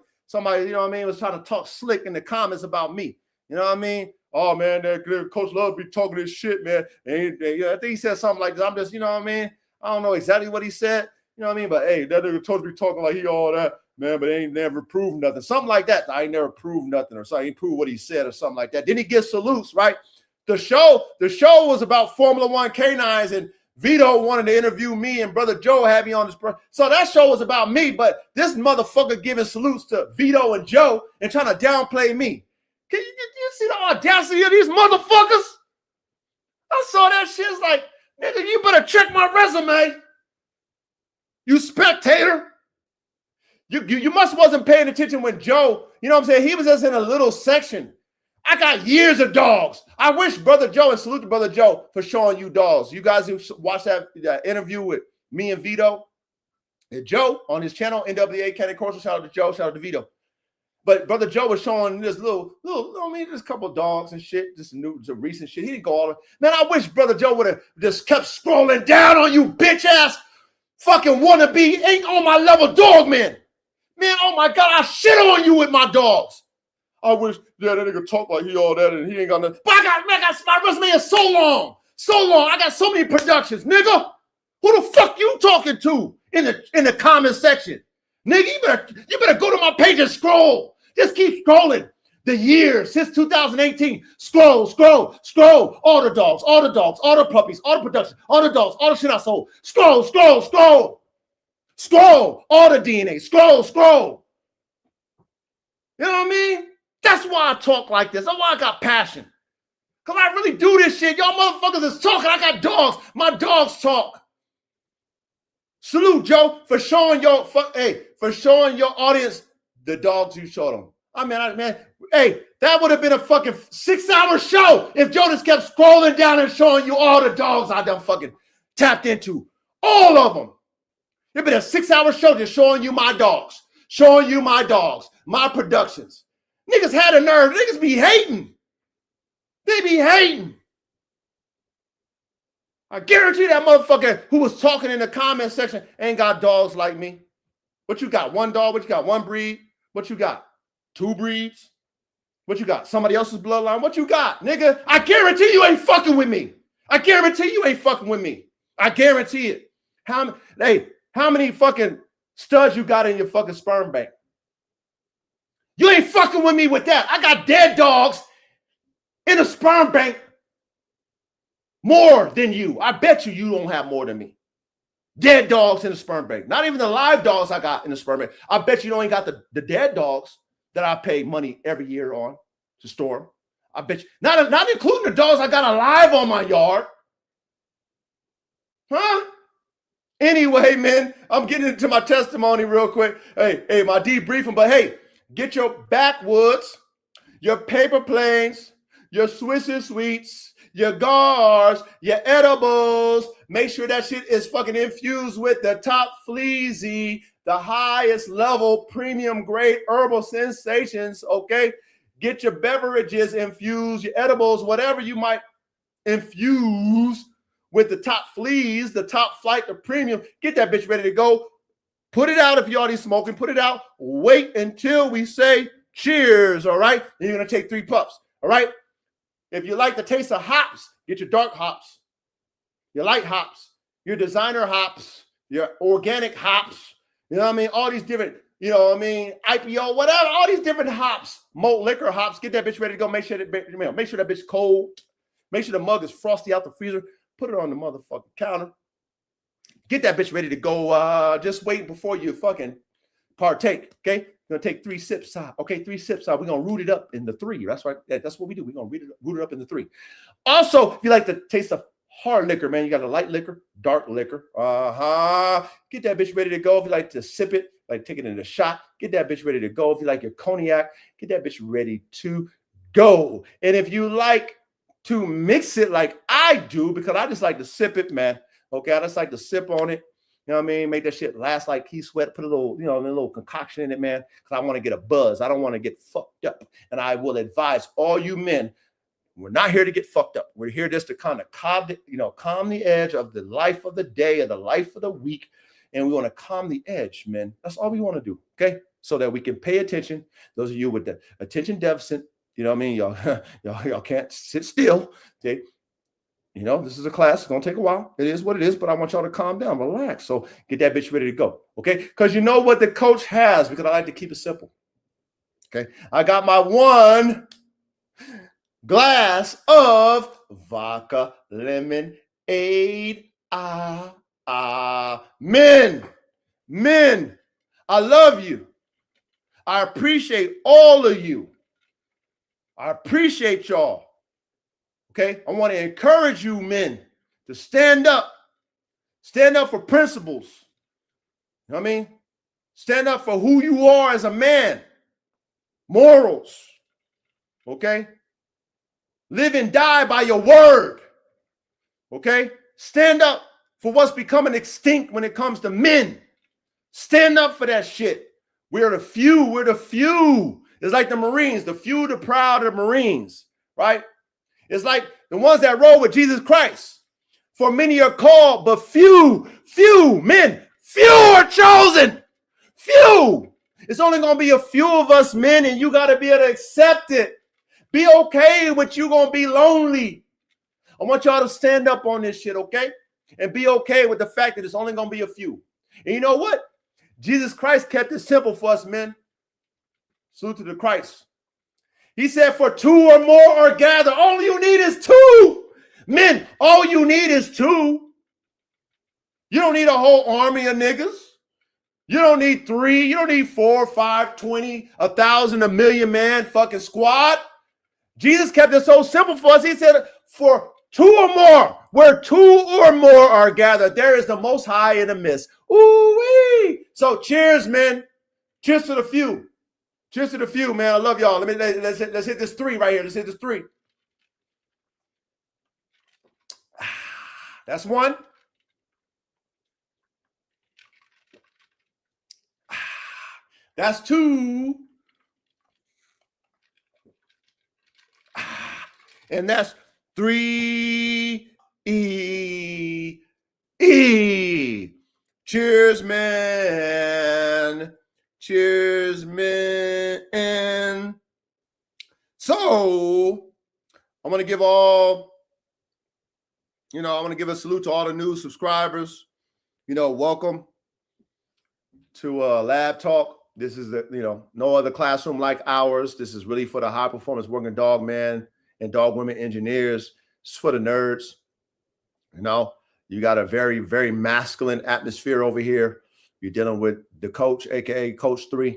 know what I mean, was trying to talk slick in the comments about me. You know what I mean? Oh, man, that Coach Love be talking this shit, man. And I think he said something like this. I'm just, you know what I mean? I don't know exactly what he said. You know what I mean? But, hey, that nigga Coach be talking like he all that, man, but ain't never proved nothing. Something like that. I ain't never proved nothing or something. He proved what he said or something like that. Then he gets salutes, right? The show was about Formula One canines, and Vito wanted to interview me, and Brother Joe had me on this. So that show was about me, but this motherfucker giving salutes to Vito and Joe and trying to downplay me. Can you see the audacity of these motherfuckers? I saw that shit. It's like, nigga, you better check my resume. You spectator. You must wasn't paying attention when Joe, you know what I'm saying? He was just in a little section. I got years of dogs. I wish Brother Joe, and salute to Brother Joe for showing you dogs. You guys who watched that interview with me and Vito, and Joe on his channel, NWA Canine Course. Shout out to Joe, shout out to Vito. But Brother Joe was showing this little, I mean, just a couple of dogs and shit, just some recent shit. He didn't go all the, man, I wish Brother Joe would have just kept scrolling down on you bitch ass fucking wannabe, ain't on my level dog, man. Man, oh my God, I shit on you with my dogs. I wish, that nigga talk like he all that and he ain't got nothing. But I got my resume is so long. I got so many productions, nigga. Who the fuck you talking to in the comment section? Nigga, you better go to my page and scroll. Just keep scrolling. The years since 2018. Scroll. All the dogs, all the puppies, all the production, all the dogs, all the shit I sold. Scroll. All the DNA. Scroll. You know what I mean? That's why I talk like this. That's why I got passion. Because I really do this shit. Y'all motherfuckers is talking. I got dogs. My dogs talk. Salute, Joe, for showing your audience the dogs you showed them. Hey, that would have been a fucking 6-hour show if Joe just kept scrolling down and showing you all the dogs I done fucking tapped into. All of them. It'd been a 6-hour show just showing you my dogs, my productions. Niggas had a nerve. Niggas be hating. They be hating. I guarantee that motherfucker who was talking in the comment section ain't got dogs like me. What you got? One dog? What you got? One breed? What you got? 2 breeds? What you got? Somebody else's bloodline? What you got, nigga? I guarantee you ain't fucking with me. I guarantee you ain't fucking with me. I guarantee it. How many fucking studs you got in your fucking sperm bank? You ain't fucking with me with that. I got dead dogs in a sperm bank more than you. I bet you don't have more than me. Dead dogs in the sperm bank. Not even the live dogs I got in the sperm bank. I bet you ain't got the dead dogs that I pay money every year on to store. I bet you, not including the dogs I got alive on my yard. Huh? Anyway, man, I'm getting into my testimony real quick. Hey, my debriefing, but hey, get your backwoods, your paper planes, your Swiss sweets, your gars, your edibles. Make sure that shit is fucking infused with the top fleazy, the highest level premium grade herbal sensations, okay? Get your beverages infused, your edibles, whatever you might infuse with the top fleas, the top flight, the premium. Get that bitch ready to go. Put it out if you're already smoking. Put it out. Wait until we say cheers, all right? Then you're going to take 3 puffs, all right? If you like the taste of hops, get your dark hops, your light hops, your designer hops, your organic hops. You know what I mean? All these different, you know what I mean? IPO, whatever, all these different hops, malt liquor hops. Get that bitch ready to go. Make sure that bitch cold. Make sure the mug is frosty out the freezer. Put it on the motherfucking counter. Get that bitch ready to go. Just wait before you fucking partake, okay? You're going to take 3 sips out. Okay, 3 sips out. We're going to root it up in the 3. That's right. That's what we do. We're going to root it up in the 3. Also, if you like the taste of hard liquor, man, you got a light liquor, dark liquor. Get that bitch ready to go. If you like to sip it, like take it in a shot, get that bitch ready to go. If you like your cognac, get that bitch ready to go. And if you like to mix it like I do, because I just like to sip it, man. Okay, I just like to sip on it. You know what I mean? Make that shit last like key sweat. Put a little, a little concoction in it, man. Because I want to get a buzz. I don't want to get fucked up. And I will advise all you men, we're not here to get fucked up. We're here just to kind of calm the edge of the life of the day or the life of the week. And we want to calm the edge, man. That's all we want to do. Okay, so that we can pay attention. Those of you with the attention deficit, you know what I mean? Y'all can't sit still. Okay. This is a class. It's going to take a while. It is what it is, but I want y'all to calm down, relax. So get that bitch ready to go, okay? Because you know what the coach has, because I like to keep it simple, okay? I got my 1 glass of vodka lemonade. Men, I love you. I appreciate all of you. I appreciate y'all. Okay, I want to encourage you men to stand up for principles. You know what I mean? Stand up for who you are as a man, morals. Okay, live and die by your word. Okay, stand up for what's becoming extinct when it comes to men. Stand up for that shit. We're the few. It's like the Marines, the few, the proud of the Marines, right? It's like the ones that roll with Jesus Christ. For many are called, but few men, few are chosen. Few. It's only going to be a few of us men, and you got to be able to accept it. Be okay with you going to be lonely. I want y'all to stand up on this shit, okay? And be okay with the fact that it's only going to be a few. And you know what? Jesus Christ kept it simple for us, men. Salute to the Christ. He said, for 2 or more are gathered. All you need is 2. Men, all you need is 2. You don't need a whole army of niggas. You don't need 3. You don't need 4, 5, 20, 1,000, 1,000,000 man fucking squad. Jesus kept it so simple for us. He said, for 2 or more, where 2 or more are gathered, there is the Most High in the midst. Ooh-wee. So cheers, man. Cheers to the few. Cheers to the few, man. I love y'all. Let's hit this 3 right here. Let's hit this 3. That's 1. That's 2. And that's 3. Cheers, man. Cheers, man. So I'm going to give I want to give a salute to all the new subscribers. Welcome to Lab Talk. This is no other classroom like ours. This is really for the high performance working dog man and dog women engineers. It's for the nerds. You got a very, very masculine atmosphere over here. You're dealing with the coach, aka Coach 3.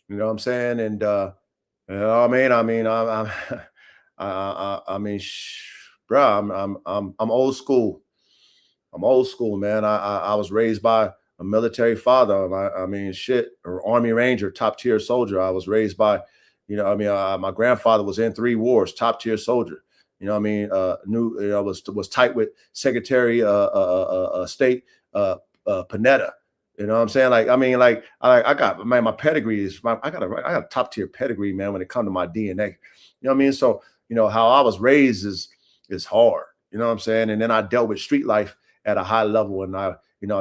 You know what I'm saying? And bro, I'm old school. I'm old school, man. I was raised by a military father. Or Army Ranger, top tier soldier. I was raised by, my grandfather was in 3 wars, top tier soldier. Was tight with Secretary State Panetta. You know what I'm saying? I got my pedigree is I got a top tier pedigree, man, when it comes to my DNA. You know what I mean? So, how I was raised is hard. You know what I'm saying? And then I dealt with street life at a high level, and I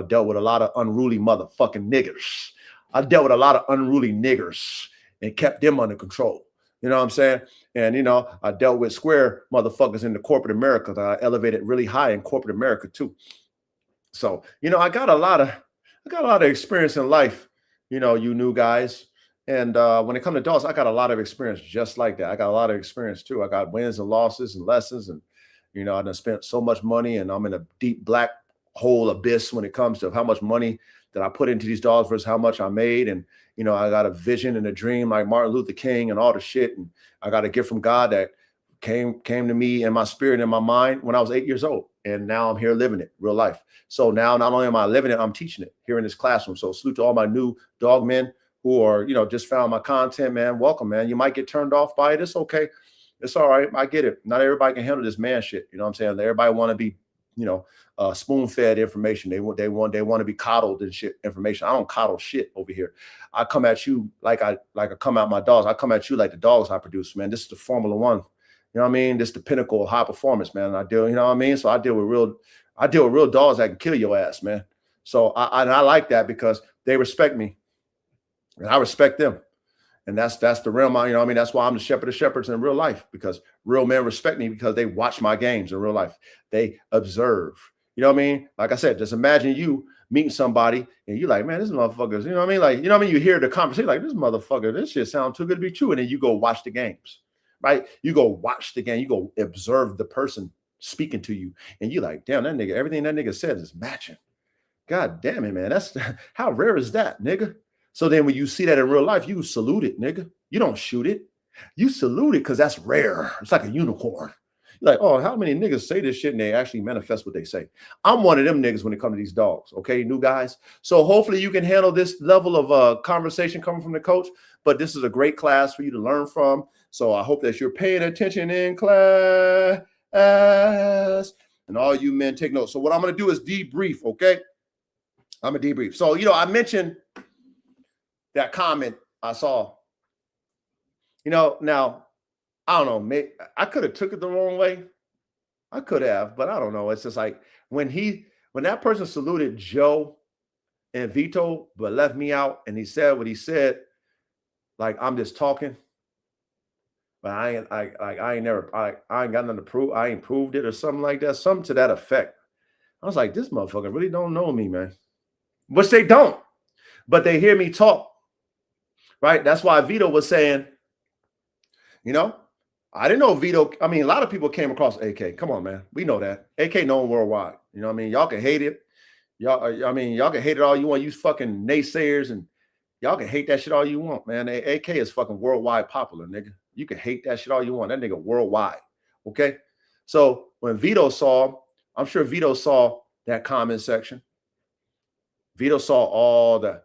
dealt with a lot of unruly motherfucking niggers. I dealt with a lot of unruly niggers and kept them under control. You know what I'm saying? And, I dealt with square motherfuckers in the corporate America that I elevated really high in corporate America too. So, I got a lot of experience in life, you new guys. And when it comes to dogs, I got a lot of experience just like that. I got a lot of experience too. I got wins and losses and lessons. And, I done spent so much money, and I'm in a deep black hole abyss when it comes to how much money that I put into these dogs versus how much I made. And, I got a vision and a dream like Martin Luther King and all the shit. And I got a gift from God that came to me in my spirit and my mind when I was 8 years old. And now I'm here living it, real life. So now not only am I living it, I'm teaching it here in this classroom. So salute to all my new dog men who are, just found my content, man. Welcome, man. You might get turned off by it. It's okay. It's all right. I get it. Not everybody can handle this man shit. You know what I'm saying? Everybody want to be, spoon-fed information. They want to be coddled and shit information. I don't coddle shit over here. I come at you like I come at my dogs. I come at you like the dogs I produce, man. This is the Formula One. You know what I mean? This is the pinnacle of high performance, man. And I deal, you know what I mean? So I deal with real dogs that can kill your ass, man. So I like that because they respect me and I respect them. And that's the realm. That's why I'm the shepherd of shepherds in real life, because real men respect me because they watch my games in real life. They observe. You know what I mean? Like I said, just imagine you meeting somebody and you're like, man, this motherfucker's, you know what I mean? You hear the conversation like, this motherfucker, this shit sounds too good to be true. And then you go watch the games, right? You go watch the game. You go observe the person speaking to you. And you're like, damn, that nigga, everything that nigga says is matching. God damn it, man. That's how rare is that, nigga? So then when you see that in real life, you salute it, nigga. You don't shoot it. You salute it because that's rare. It's like a unicorn. You're like, oh, how many niggas say this shit and they actually manifest what they say? I'm one of them niggas when it comes to these dogs, okay, new guys. So hopefully you can handle this level of conversation coming from the coach. But this is a great class for you to learn from. So I hope that you're paying attention in class. And all you men take notes. So what I'm going to do is debrief, okay? I'm going to debrief. So, I mentioned that comment I saw, now, I don't know, maybe I could have took it the wrong way. I could have, but I don't know. It's just like when that person saluted Joe and Vito, but left me out, and he said what he said, like, I'm just talking, but I ain't got nothing to prove. I ain't proved it or something like that, something to that effect. I was like, this motherfucker really don't know me, man. Which they don't, but they hear me talk. Right. That's why Vito was saying, I didn't know Vito. A lot of people came across AK. Come on, man. We know that. AK known worldwide. You know what I mean? Y'all can hate it. Y'all, I mean, y'all can hate it all you want. You fucking naysayers, and y'all can hate that shit all you want, man. AK is fucking worldwide popular, nigga. You can hate that shit all you want. That nigga worldwide. Okay. So when Vito saw, I'm sure Vito saw that comment section. Vito saw all the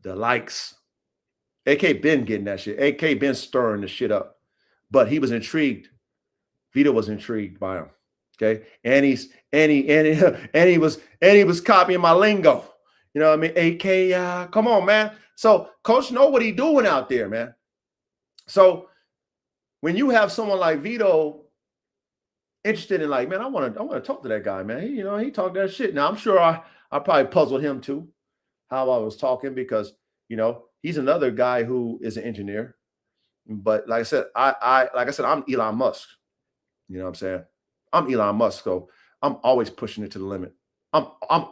likes. AK been getting that shit. AK been stirring the shit up, but he was intrigued. Vito was intrigued by him. Okay, and he was copying my lingo. You know what I mean? AK, come on, man. So coach know what he doing out there, man. So when you have someone like Vito interested in, like, man, I want to talk to that guy, man. He talked that shit. Now I'm sure I probably puzzled him too, how I was talking, because he's another guy who is an engineer. But like I said, I'm Elon Musk. You know what I'm saying? I'm Elon Musk, so I'm always pushing it to the limit. I'm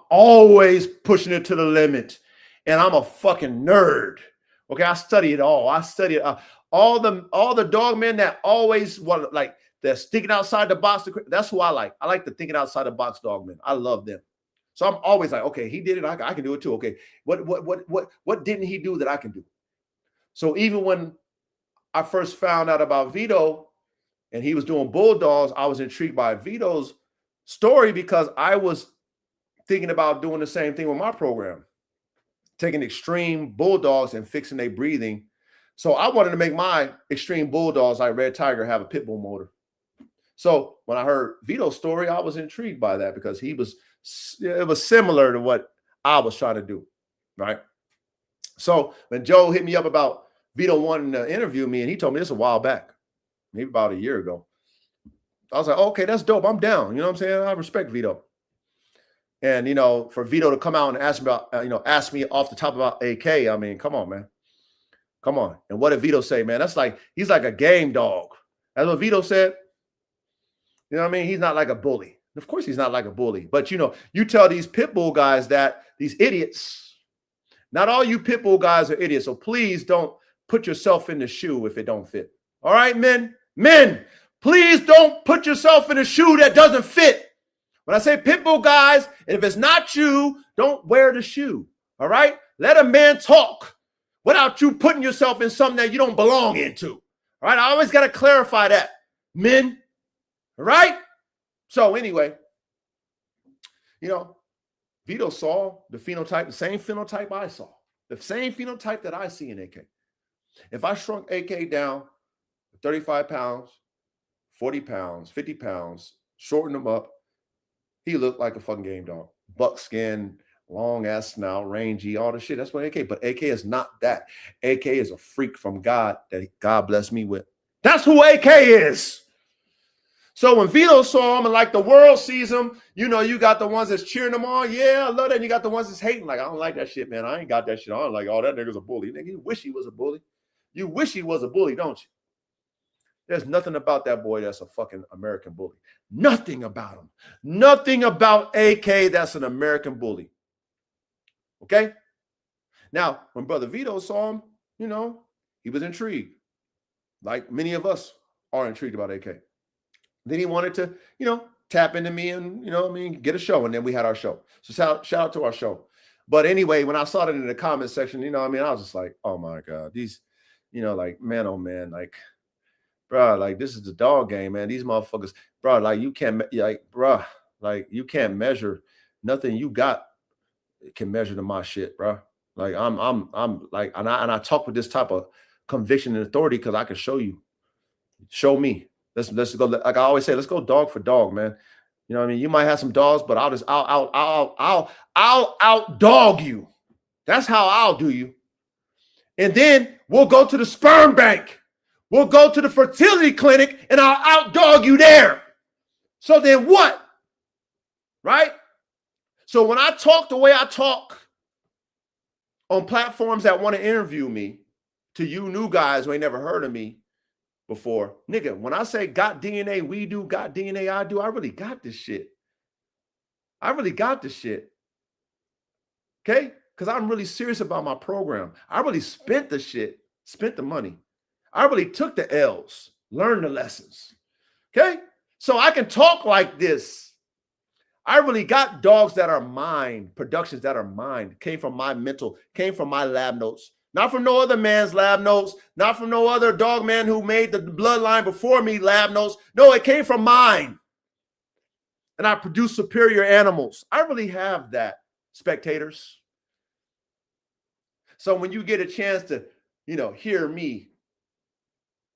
always pushing it to the limit, and I'm a fucking nerd. Okay, I study it all. I study all the dog men that always want, like, they're thinking outside the box. That's who I like. I like the thinking outside the box dog men. I love them. So I'm always like, okay, he did it. I can do it too. Okay, what didn't he do that I can do? So even when I first found out about Vito, and he was doing bulldogs, I was intrigued by Vito's story, because I was thinking about doing the same thing with my program, taking extreme bulldogs and fixing their breathing. So I wanted to make my extreme bulldogs like Red Tiger have a pit bull motor. So when I heard Vito's story, I was intrigued by that, because it was similar to what I was trying to do, right? So when Joe hit me up about Vito wanting to interview me, and he told me this a while back, maybe about a year ago, I was like, okay, that's dope. I'm down. You know what I'm saying? I respect Vito. And, for Vito to come out and ask me off the top about AK, I mean, come on, man. Come on. And what did Vito say, man? That's like, he's like a game dog. That's what Vito said. You know what I mean? He's not like a bully. Of course he's not like a bully. But, you tell these pit bull guys that, these idiots, not all you pit bull guys are idiots. So please don't put yourself in the shoe if it don't fit. All right, men? Men, please don't put yourself in a shoe that doesn't fit. When I say pit bull guys, if it's not you, don't wear the shoe. All right? Let a man talk without you putting yourself in something that you don't belong into. All right? I always got to clarify that. Men. All right? So anyway, Vito saw the phenotype, the same phenotype I saw. The same phenotype that I see in AK. If I shrunk AK down 35 pounds, 40 pounds, 50 pounds, shorten him up, he looked like a fucking game dog. Buckskin, long ass snout, rangy, all the shit. That's what AK, but AK is not that. AK is a freak from God that God blessed me with. That's who AK is. So when Vito saw him, and like the world sees him, you got the ones that's cheering him on. Yeah, I love that. And you got the ones that's hating. Like, I don't like that shit, man. I ain't got that shit on. Like, oh, that nigga's a bully. Nigga, you wish he was a bully. You wish he was a bully, don't you? There's nothing about that boy that's a fucking American bully. Nothing about him. Nothing about AK that's an American bully. Okay? Now, when Brother Vito saw him, he was intrigued. Like many of us are intrigued about AK. Then he wanted to, tap into me and, get a show. And then we had our show. So shout out to our show. But anyway, when I saw it in the comment section, I was just like, oh my God, these, like, man, oh man, like, bro, like, this is the dog game, man. These motherfuckers, bro, like, you can't, like, bro, like, you can't measure nothing you got can measure to my shit, bro. Like, I'm like, and I talk with this type of conviction and authority because I can show you. Show me. Let's go. Like I always say, let's go dog for dog, man. You know what I mean? You might have some dogs, but I'll out dog you. That's how I'll do you. And then we'll go to the sperm bank. We'll go to the fertility clinic and I'll out dog you there. So then what? Right? So when I talk the way I talk on platforms that want to interview me, to you new guys who ain't never heard of me before, nigga, when I say got DNA, we do, got DNA, I do, I really got this shit. I really got this shit. Okay? Because I'm really serious about my program. I really spent the shit, spent the money. I really took the L's, learned the lessons. Okay? So I can talk like this. I really got dogs that are mine, productions that are mine, came from my mental, came from my lab notes, not from no other man's lab notes, not from no other dog man who made the bloodline before me lab notes. No, it came from mine. And I produce superior animals. I really have that, spectators. So when you get a chance to, hear me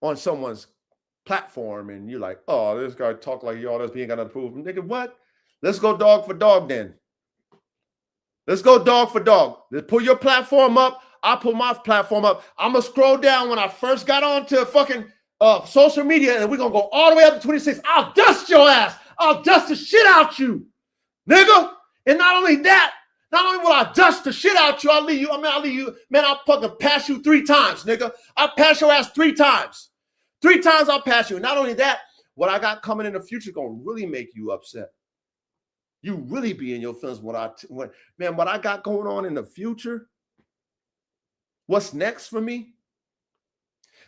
on someone's platform and you're like, oh, this guy talk like y'all, he ain't got nothing to prove. Nigga, what? Let's go dog for dog then. Let's go dog for dog. Let's pull your platform up. I'll pull my platform up. I'm going to scroll down when I first got onto fucking social media, and we're going to go all the way up to 26. I'll dust your ass. I'll dust the shit out you, nigga. And not only that, not only will I dust the shit out you, I'll leave you, man, I'll fucking pass you 3 times, nigga. I'll pass your ass 3 times. 3 times I'll pass you. Not only that, what I got coming in the future is going to really make you upset. You really be in your feelings what I got going on in the future. What's next for me?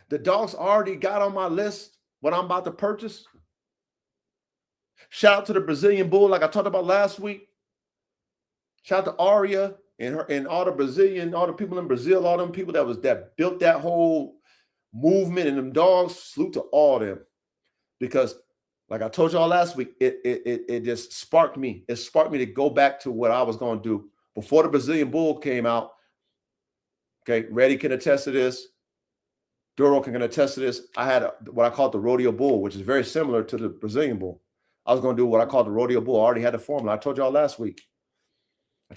The dogs already got on my list what I'm about to purchase. Shout out to the Brazilian bull, like I talked about last week. Shout out to Aria and all the people in Brazil, all them people that built that whole movement and them dogs. Salute to all them, because like I told y'all last week, it just sparked me. It sparked me to go back to what I was going to do before the Brazilian bull came out. Okay, Reddy can attest to this. Duro can attest to this. I had what I call the rodeo bull, which is very similar to the Brazilian bull. I was going to do what I call the rodeo bull. I already had the formula. I told y'all last week. I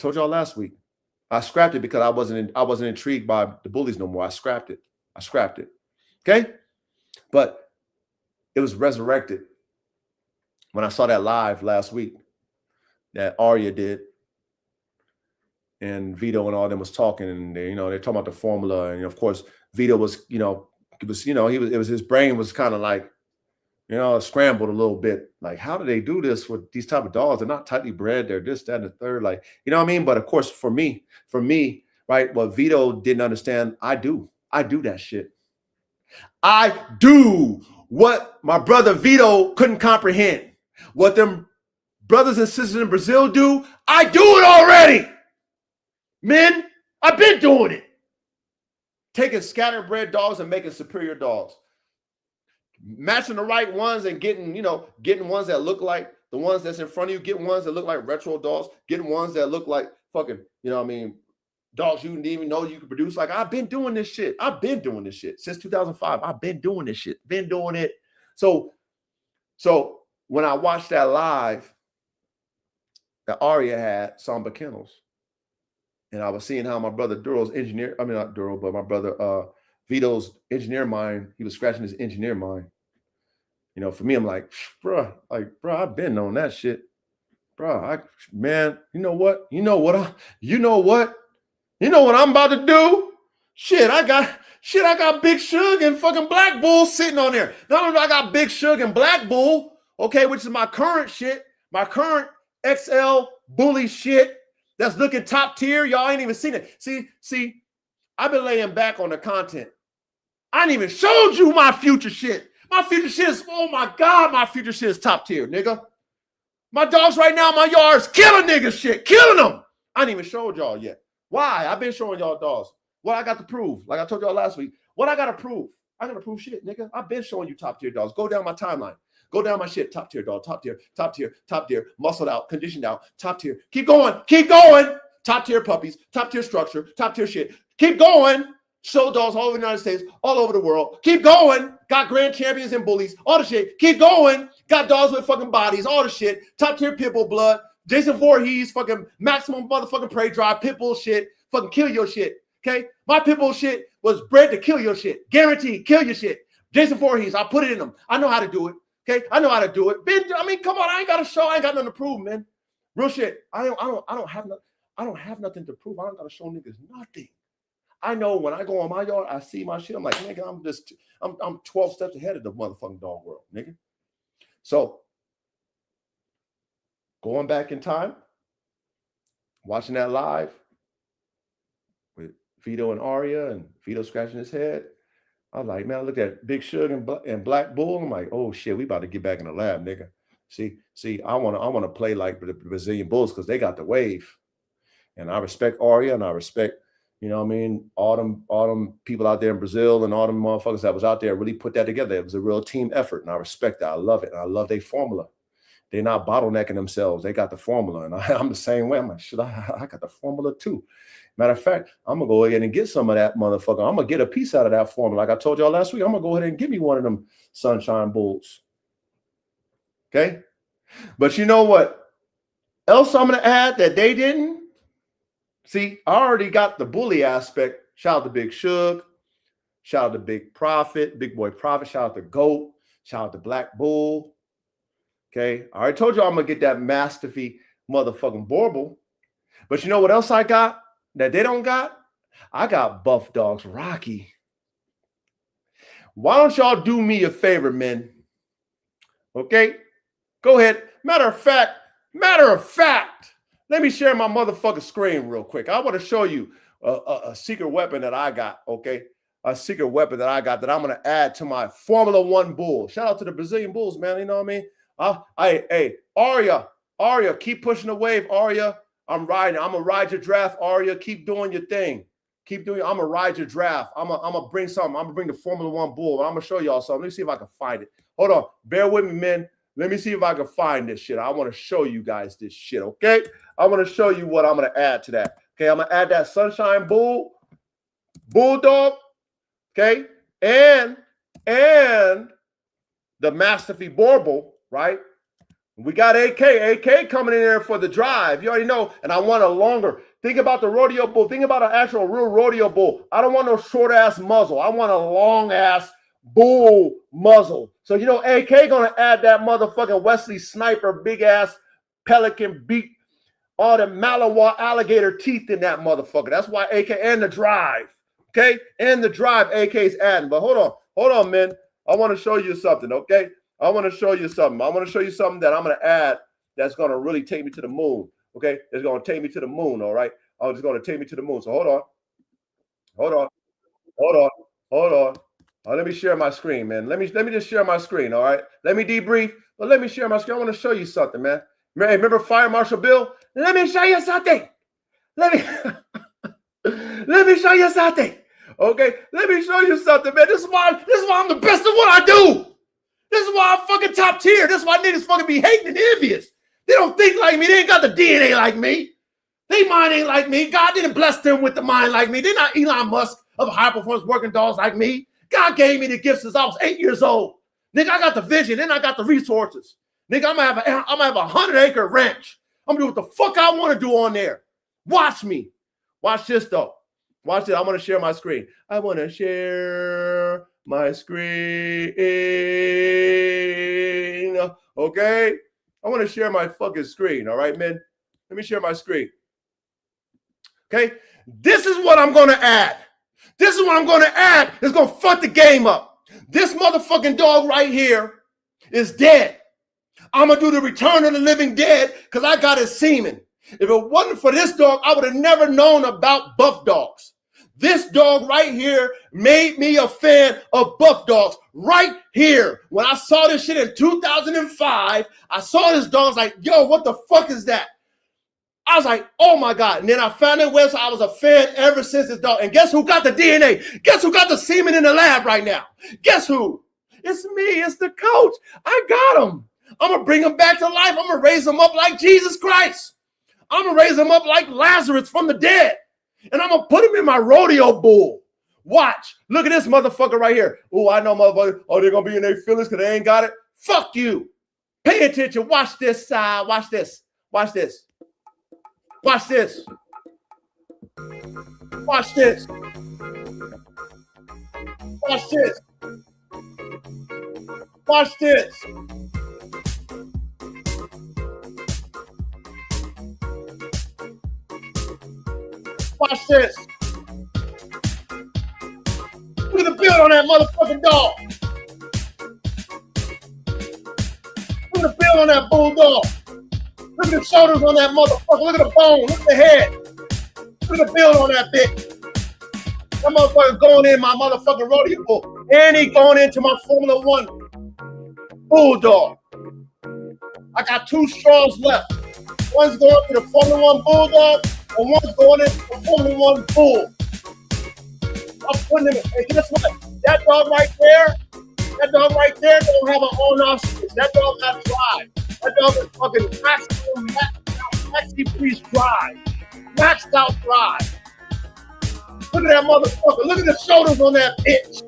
scrapped it because I wasn't intrigued by the bullies no more. I scrapped it. Okay, but it was resurrected when I saw that live last week that Arya did, and Vito and all them was talking, and they're talking about the formula, and of course Vito was, his brain was kind of like, scrambled a little bit. Like, how do they do this with these type of dogs? They're not tightly bred. They're this, that, and the third. Like, you know what I mean? But of course, for me, right, what Vito didn't understand, I do that shit. I do what my brother Vito couldn't comprehend. What them brothers and sisters in Brazil do, I do it already. Men, I've been doing it. Taking scatterbred dogs and making superior dogs. Matching the right ones and getting ones that look like the ones that's in front of you, getting ones that look like retro dogs, getting ones that look like fucking, dogs you didn't even know you could produce. Like, I've been doing this shit. Since 2005. I've been doing this shit. Been doing it. So when I watched that live that Aria had, Samba Kennels, and I was seeing how my brother my brother Vito's engineer mind, he was scratching his engineer mind. For me, I'm like, bro, I've been on that shit. Bro, you know what I'm about to do? Shit, I got Big Shug and fucking Black Bull sitting on there. Not only do I got Big Shug and Black Bull, okay, which is my current shit, my current XL bully shit that's looking top tier. Y'all ain't even seen it. See, I've been laying back on the content. I ain't even showed you my future shit. My future shit is, oh my God, my future shit is top tier, nigga. My dogs right now in my yard is killing niggas shit, killing them. I ain't even showed y'all yet. Why? I've been showing y'all dogs. What I got to prove, like I told y'all last week. What I got to prove? I got to prove shit, nigga. I've been showing you top tier dogs. Go down my timeline. Go down my shit. Top tier dog, top tier, muscled out, conditioned out, top tier. Keep going. Top tier puppies, top tier structure, top tier shit. Keep going. Show dogs all over the United States, all over the world. Keep going. Got grand champions and bullies, all the shit. Keep going. Got dogs with fucking bodies, all the shit. Top tier pit bull blood. Jason Voorhees, fucking maximum motherfucking prey drive, pit bull shit. Fucking kill your shit. Okay? My pit bull shit was bred to kill your shit. Guaranteed, kill your shit. Jason Voorhees, I put it in them. I know how to do it. Okay? I know how to do it. Come on, I ain't got to show. I ain't got nothing to prove, man. Real shit. I don't have nothing to prove. I don't got to show niggas nothing. I know when I go on my yard, I see my shit. I'm like, nigga, I'm 12 steps ahead of the motherfucking dog world, nigga. So going back in time, watching that live with Vito and Aria, and Vito scratching his head, I was like, man, I look at Big Shug and Black Bull. I'm like, oh shit, we about to get back in the lab, nigga. See, I want to play like the Brazilian Bulls because they got the wave. And I respect Arya, and I respect, you know what I mean, all them people out there in Brazil and all them motherfuckers that was out there really put that together. It was a real team effort, and I respect that. I love it. And I love their formula. They're not bottlenecking themselves. They got the formula. And I'm the same way. I'm like, shit, I got the formula too. Matter of fact, I'm going to go ahead and get some of that motherfucker. I'm going to get a piece out of that formula. Like I told y'all last week, I'm going to go ahead and give me one of them Sunshine Bulls. Okay? But you know what else I'm going to add that they didn't? See, I already got the bully aspect. Shout out to Big Suge. Shout out to Big Prophet, Big Boy Prophet. Shout out to GOAT. Shout out to Black Bull. Okay? I already told you I'm going to get that Masterfy motherfucking Bauble. But you know what else I got that they don't got? I got Buff Dogs Rocky. Why don't y'all do me a favor, men? Okay? Go ahead. Matter of fact, let me share my motherfucking screen real quick. I want to show you a secret weapon that I got, okay? A secret weapon that I got that I'm going to add to my Formula One bull. Shout out to the Brazilian Bulls, man. You know what I mean? Hey, Arya, keep pushing the wave, Arya. I'm riding. I'm going to ride your draft, Arya. Keep doing your thing. I'm going to ride your draft. I'm going to bring something. I'm going to bring the Formula One bull. I'm going to show y'all something. Let me see if I can find it. Hold on. Bear with me, man. Let me see if I can find this shit. I want to show you guys this shit, okay? I want to show you what I'm going to add to that. Okay, I'm going to add that Sunshine Bulldog, okay? And the Masterfy Bauble, right? We got AK coming in there for the drive. You already know. And I want a longer. Think about the rodeo bull. Think about an actual real rodeo bull. I don't want no short-ass muzzle. I want a long-ass bull muzzle. So, you know, AK going to add that motherfucking Wesley Sniper, big-ass pelican beak, all the Malinois alligator teeth in that motherfucker. That's why AK and the drive, okay? And the drive AK's adding. But hold on, man. I want to show you something, okay? I want to show you something that I'm going to add that's going to really take me to the moon, okay? It's going to take me to the moon, all right? It's going to take me to the moon. So hold on. Let me share my screen, man. Let me just share my screen, all right? Let me debrief, but let me share my screen. I want to show you something, man. Remember Fire Marshal Bill? Let me show you something. Let me show you something. Okay? Let me show you something, man. This is why I'm the best at what I do. This is why I'm fucking top tier. This is why niggas fucking be hating and envious. They don't think like me. They ain't got the DNA like me. They mind ain't like me. God didn't bless them with the mind like me. They're not Elon Musk of high performance working dogs like me. God gave me the gifts since I was 8 years old. Nigga, I got the vision and I got the resources. Nigga, I'm gonna have a 100-acre ranch. I'm gonna do what the fuck I want to do on there. Watch me. Watch this though. Watch this. I want to share my screen. I want to share my screen. Okay? I want to share my fucking screen. All right, man? Let me share my screen. Okay? This is what I'm going to add. This is what I'm going to add. It's going to fuck the game up. This motherfucking dog right here is dead. I'm going to do the Return of the Living Dead because I got his semen. If it wasn't for this dog, I would have never known about buff dogs. This dog right here made me a fan of buff dogs right here. When I saw this shit in 2005, I saw this dog. I was like, yo, what the fuck is that? I was like, oh my God. And then I found that website. I was a fan ever since this dog. And guess who got the DNA? Guess who got the semen in the lab right now? Guess who? It's me. It's the coach. I got him. I'm going to bring him back to life. I'm going to raise him up like Jesus Christ. I'm going to raise him up like Lazarus from the dead. And I'm going to put him in my rodeo bull. Watch. Look at this motherfucker right here. Oh, I know motherfucker. Oh, they're going to be in their feelings because they ain't got it. Fuck you. Pay attention. Watch this. Watch this. Watch this. Watch this. Watch this. Watch this. Watch this. Watch this. Look at the build on that motherfucking dog. Look at the build on that bulldog. Look at the shoulders on that motherfucker. Look at the bone. Look at the head. Look at the build on that bitch. That motherfucker going in my motherfucking rodeo bull. And he going into my Formula One Bulldog. I got 2 straws left. One's going to the Formula One Bulldog, and one's going into the Formula One Bull. I'm putting them in. And guess what? That dog right there don't have an on-off switch. That dog got drive. That dog is fucking maxi freeze drive. Maxed out drive. Look at that motherfucker. Look at the shoulders on that bitch.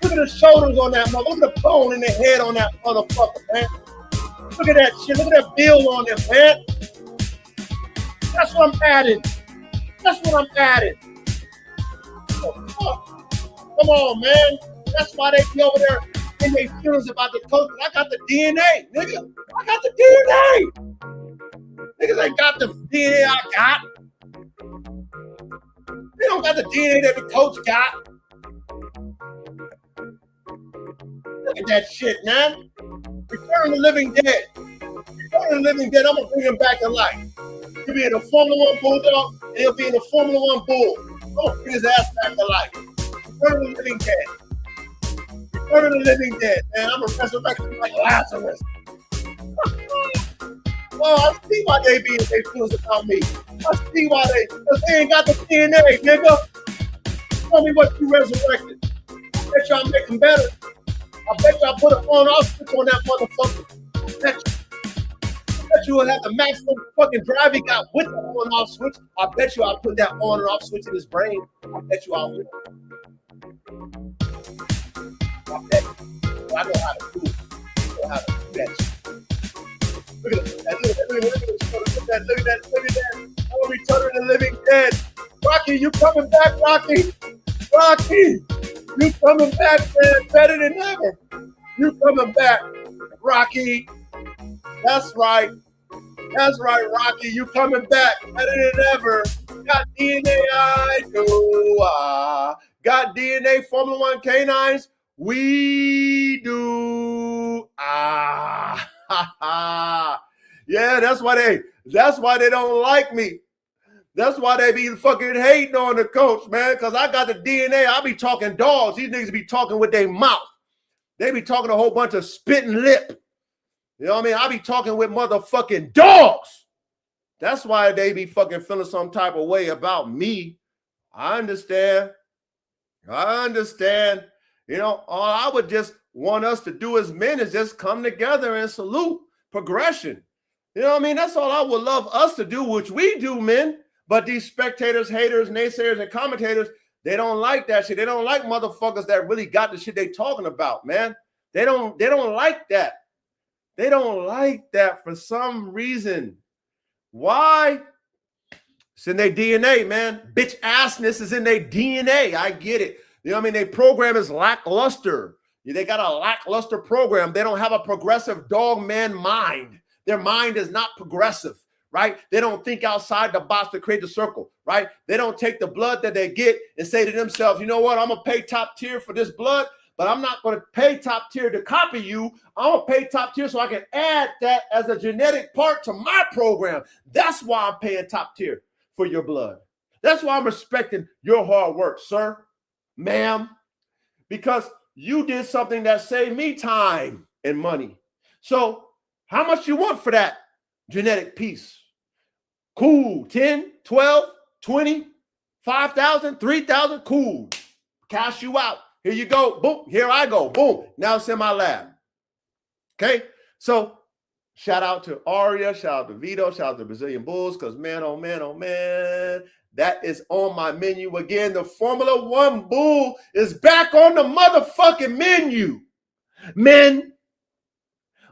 Look at the shoulders on that motherfucker. Look at the bone in the head on that motherfucker, man. Look at that shit. Look at that build on him, man. That's what I'm adding. Oh, fuck. Come on, man. That's why they be over there in their feelings about the coach. I got the DNA, nigga. I got the DNA. Niggas ain't got the DNA I got. They don't got the DNA that the coach got. Look at that shit, man. Return the Living Dead. Return the Living Dead. I'm gonna bring him back to life. He'll be in the Formula One Bulldog, and he'll be in the Formula One Bull. I'm gonna bring his ass back to life. Return the Living Dead. Return the Living Dead, man. I'm a resurrection like Lazarus. Well, I see why they be in their feelings about me. I see why because they ain't got the DNA, nigga. Tell me what you resurrected. I bet y'all make them better. I bet y'all put an on-off switch on that motherfucker. I bet you will have the maximum fucking drive he got with the on-off switch. I bet you I'll put that on and off switch in his brain. I bet you I will. I bet you. I know how to do it. I know how to do that shit. Look at that. Look at that. I'm returning the Living Dead. Rocky, you coming back, Rocky? Rocky, you coming back, man, better than ever. You coming back, Rocky. That's right, Rocky. You coming back better than ever. Got DNA, I do. Got DNA, Formula One canines. We do. Yeah, that's why they don't like me. That's why they be fucking hating on the coach, man, because I got the DNA. I be talking dogs. These niggas be talking with their mouth. They be talking a whole bunch of spitting lip. You know what I mean? I be talking with motherfucking dogs. That's why they be fucking feeling some type of way about me. I understand. You know, all I would just want us to do as men is just come together and salute progression. You know what I mean? That's all I would love us to do, which we do, men. But these spectators, haters, naysayers, and commentators, they don't like that shit. They don't like motherfuckers that really got the shit they talking about, man. They don't like that. They don't like that for some reason. Why? It's in their DNA, man. Bitch assness is in their DNA. I get it. You know what I mean? Their program is lackluster. They got a lackluster program. They don't have a progressive dog man mind. Their mind is not progressive, right? They don't think outside the box to create the circle, right? They don't take the blood that they get and say to themselves, you know what? I'm going to pay top tier for this blood, but I'm not going to pay top tier to copy you. I'm going to pay top tier so I can add that as a genetic part to my program. That's why I'm paying top tier for your blood. That's why I'm respecting your hard work, sir, ma'am, because you did something that saved me time and money. So how much you want for that genetic piece? Cool. 10, 12, 20, 5,000, 3,000. Cool. Cash you out. Here you go. Boom. Here I go. Boom. Now it's in my lab. Okay. So shout out to Aria. Shout out to Vito. Shout out to Brazilian Bulls. Because man, oh man, that is on my menu again. The Formula One Bull is back on the motherfucking menu. Men.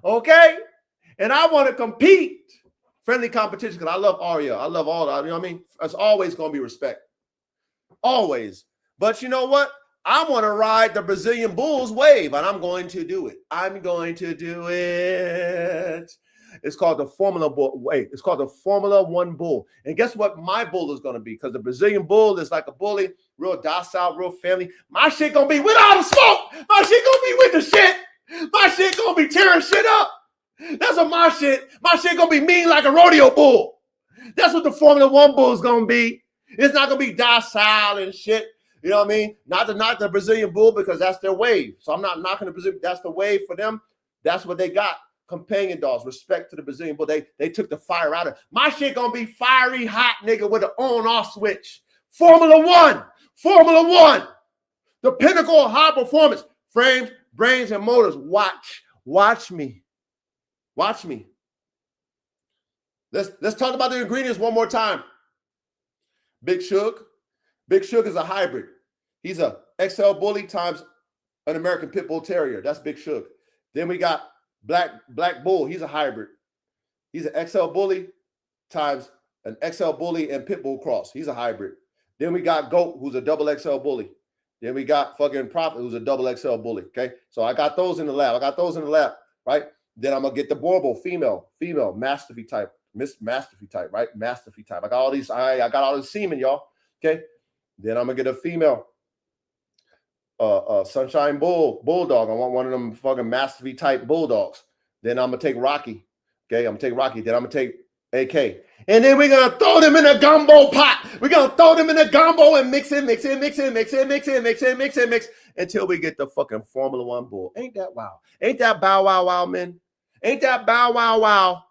Okay. And I want to compete. Friendly competition, because I love Aria. I love all that. You know what I mean? It's always going to be respect. Always. But you know what? I want to ride the Brazilian Bulls wave, and I'm going to do it. I'm going to do it. It's called the Formula Bull. Wait, it's called the Formula One Bull. And guess what my bull is going to be? Because the Brazilian Bull is like a bully, real docile, real family. My shit going to be with all the smoke. My shit going to be with the shit. My shit going to be tearing shit up. That's what my shit gonna be mean like a rodeo bull. That's what the Formula One Bull is gonna be. It's not gonna be docile and shit. You know what I mean? Not the Brazilian Bull because that's their wave. So I'm not knocking the Brazilian. That's the wave for them. That's what they got. companion dogs. Respect to the Brazilian bull. They took the fire out of it. My shit gonna be fiery hot, nigga, with an on-off switch. Formula One. The pinnacle of high performance. Frames, brains, and motors. Watch me. Let's talk about the ingredients one more time. Big Shug. Big Shug is a hybrid. He's a XL Bully times an American Pit Bull Terrier. That's Big Shug. Then we got Black Bull. He's a hybrid. He's an XL Bully times an XL Bully and Pit Bull cross. He's a hybrid. Then we got Goat, who's a double XL Bully. Then we got fucking Prophet, who's a double XL Bully. Okay, so I got those in the lab. Right? Then I'm gonna get the Borbal, female, Mastiffy type, Mastiffy type, right? Mastiffy type. I got all these. I got all this semen, y'all. Okay. Then I'm gonna get a female, Sunshine Bulldog. I want one of them fucking Mastiffy type bulldogs. Then I'm gonna take Rocky. Okay, I'm gonna take Rocky. Then I'm gonna take AK. And then we're gonna throw them in a gumbo pot. We're gonna throw them in a gumbo and mix it until we get the fucking Formula One bull. Ain't that wow? Ain't that bow wow, man? Ain't that bow wow?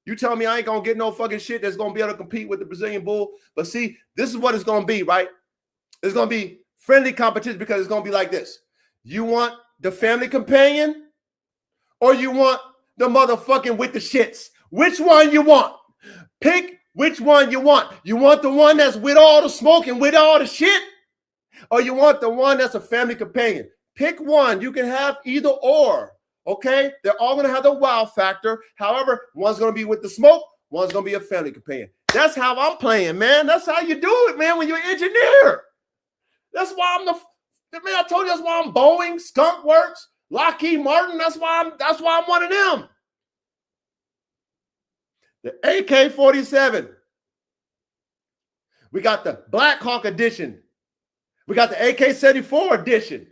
You tell me I ain't gonna get no fucking shit that's gonna be able to compete with the Brazilian bull. But see, this is what it's gonna be, right? It's gonna be friendly competition because it's gonna be like this. You want the family companion or you want the motherfucking with the shits? Which one you want? Pick which one you want. You want the one that's with all the smoke and with all the shit? Or you want the one that's a family companion? Pick one. You can have either or. Okay? They're all going to have the wow factor. However, one's going to be with the smoke. One's going to be a family companion. That's how I'm playing, man. That's how you do it, man, when you're an engineer. That's why I'm man, I told you that's why I'm Boeing, Skunk Works, Lockheed Martin. That's why I'm one of them. The AK-47. We got the Black Hawk edition. We got the AK-74 edition.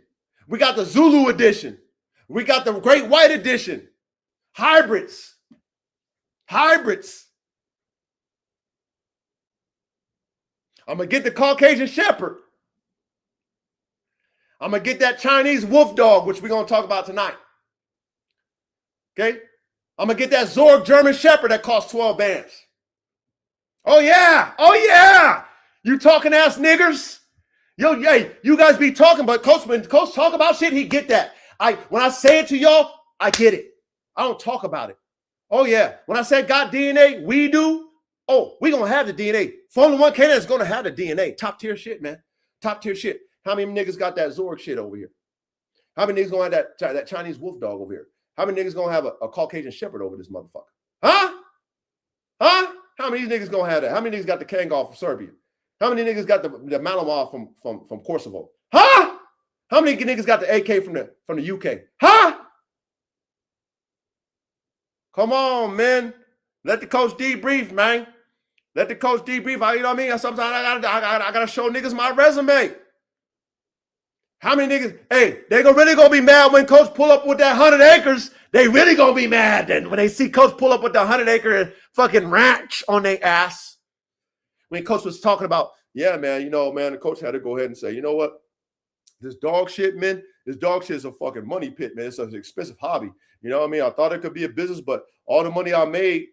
We got the Zulu edition. We got the Great White edition. Hybrids. I'm going to get the Caucasian Shepherd. I'm going to get that Chinese Wolfdog, which we're going to talk about tonight. Okay? I'm going to get that Zorg German Shepherd that costs 12 bands. Oh, yeah. You talking ass niggers. Yo, you guys be talking, but when Coach talk about shit, he get that. When I say it to y'all, I get it. I don't talk about it. Oh, yeah. When I say got DNA, we do. Oh, we going to have the DNA. Formula One canine is going to have the DNA. Top tier shit, man. Top tier shit. How many niggas got that Zorg shit over here? How many niggas going to have that Chinese Wolfdog over here? How many niggas going to have a Caucasian Shepherd over this motherfucker? Huh? How many niggas going to have that? How many niggas got the Kangol from Serbia? How many niggas got the Malamute from Kosovo? Huh? How many niggas got the AK from the UK? Huh? Come on, man. Let the coach debrief, man. Let the coach debrief. You know what I mean? Sometimes I gotta show niggas my resume. How many niggas? Hey, they really gonna be mad when coach pull up with that 100 acres. They really gonna be mad then when they see coach pull up with the 100-acre fucking ranch on their ass. When coach was talking about, yeah, man, the coach had to go ahead and say, you know what? This dog shit, man, this dog shit is a fucking money pit, man. It's an expensive hobby. You know what I mean? I thought it could be a business, but all the money I made,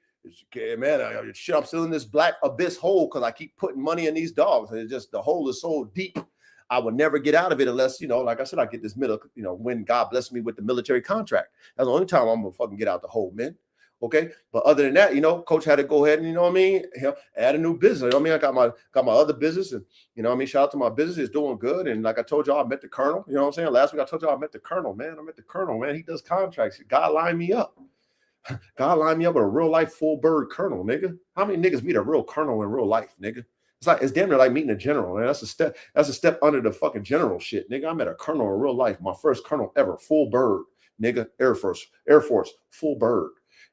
man, I'm still in this black abyss hole because I keep putting money in these dogs. And it's just, the hole is so deep. I would never get out of it unless, like I said, I get this when God blesses me with the military contract. That's the only time I'm going to fucking get out the hole, man. Okay. But other than that, coach had to go ahead and, add a new business. I got my other business and, shout out to my business. It's doing good. And like I told y'all, I met the colonel, you know what I'm saying? Last week I told y'all I met the colonel, man. He does contracts. God lined me up. God lined me up with a real life full bird colonel, nigga. How many niggas meet a real colonel in real life, nigga? It's damn near like meeting a general, man. That's a step under the fucking general shit, nigga. I met a colonel in real life. My first colonel ever, full bird, nigga. Air Force, full bird.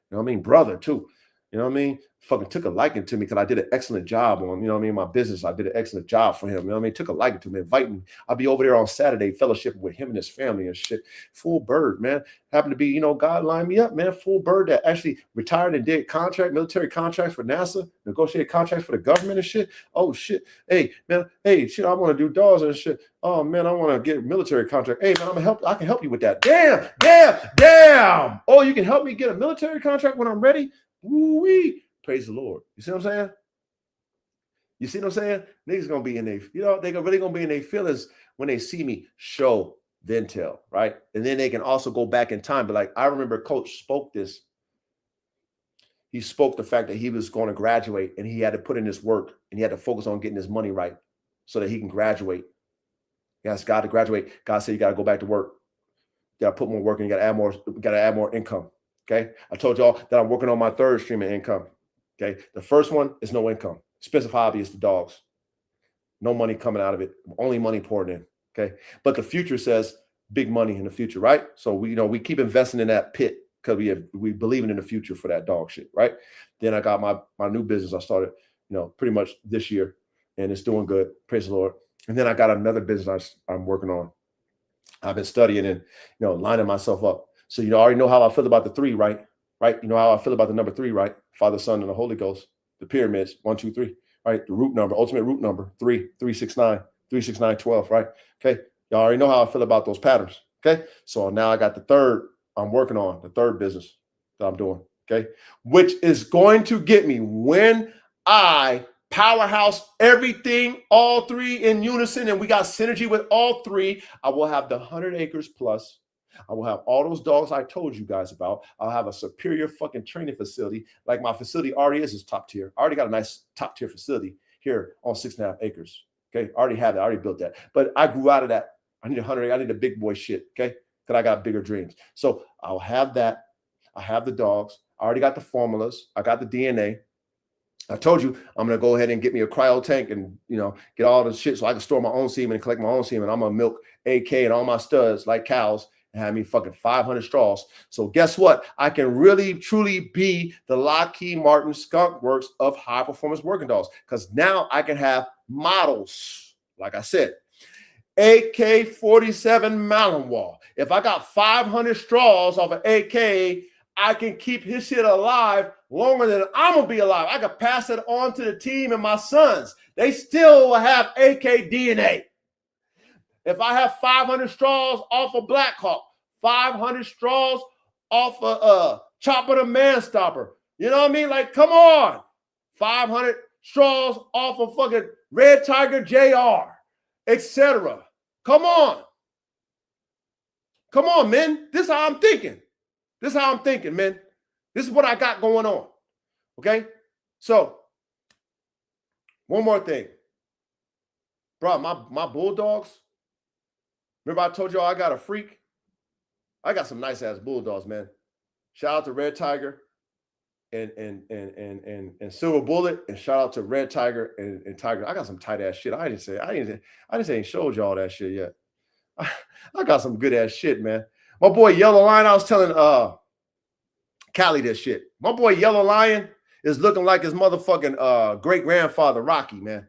You know what I mean? Brother, too. You You know what I mean? Fucking took a liking to me because I did an excellent job on, you know what I mean, my business. I did an excellent job for him. You know what I mean? Took a liking to me, invite me. I'll be over there on Saturday, fellowship with him and his family and shit. Full bird, man. Happened to be, you know, God lined me up, man. Full bird that actually retired and did military contracts for NASA, negotiated contracts for the government and shit. Oh shit. Hey, man. Hey, shit, I want to do dogs and shit. Oh man, I want to get a military contract. Hey man, I can help you with that. Damn. Oh, you can help me get a military contract when I'm ready? Woo-wee. Praise the Lord. You see what I'm saying? You see what I'm saying? Niggas gonna be in their, you know, they really gonna be in their feelings when they see me show, then tell, right? And then they can also go back in time. But like, I remember Coach spoke this. He spoke the fact that he was going to graduate and he had to put in his work and he had to focus on getting his money right so that he can graduate. He asked God to graduate. God said, you got to go back to work. You got to put more work and you got to add more income. Okay. I told y'all that I'm working on my third stream of income. Okay. The first one is no income. Expensive hobby is the dogs. No money coming out of it. Only money poured in. Okay. But the future says big money in the future, right? So we keep investing in that pit because we believing in the future for that dog shit, right? Then I got my new business. I started, pretty much this year, and it's doing good. Praise the Lord. And then I got another business I'm working on. I've been studying and lining myself up. So I already know how I feel about the three, right? Right? You know how I feel about the number three, right? Father, Son, and the Holy Ghost. The pyramids, 1, 2, 3, right? The root number, ultimate root number, 3, 3, 6, 9, 3, 6, 9, 12, right? Okay. Y'all already know how I feel about those patterns. Okay. So now I got the third I'm working on, the third business that I'm doing. Okay. Which is going to get me when I powerhouse everything, all three in unison, and we got synergy with all three. I will have the 100 acres plus. I will have all those dogs I told you guys about. I'll have a superior fucking training facility. Like my facility already is top tier. I already got a nice top tier facility here on 6.5 acres. Okay. I already have that. I already built that. But I grew out of that. I need 100. I need a big boy shit. Okay. Because I got bigger dreams. So I'll have that. I have the dogs. I already got the formulas. I got the DNA. I told you I'm going to go ahead and get me a cryo tank and, get all the shit so I can store my own semen and collect my own semen. I'm going to milk AK and all my studs like cows and have me fucking 500 straws. So guess what? I can really, truly be the Lockheed Martin Skunk Works of high performance working dogs because now I can have models. Like I said, AK-47 Malinois. If I got 500 straws off an AK, I can keep his shit alive longer than I'm going to be alive. I can pass it on to the team and my sons. They still will have AK DNA. If I have 500 straws off a Black Hawk, 500 straws off a Chopper the Man Stopper, you know what I mean? Like, come on. 500 straws off a fucking Red Tiger JR, etc. Come on. Come on, man. This is how I'm thinking. This is how I'm thinking, man. This is what I got going on. Okay? So, one more thing. Bro, my bulldogs, remember I told y'all I got a freak? I got some nice-ass bulldogs, man. Shout out to Red Tiger and Silver Bullet, and shout out to Red Tiger and Tiger. I got some tight-ass shit. I just ain't showed y'all that shit yet. I got some good-ass shit, man. My boy Yellow Lion, I was telling Callie this shit. My boy Yellow Lion is looking like his motherfucking great-grandfather Rocky, man.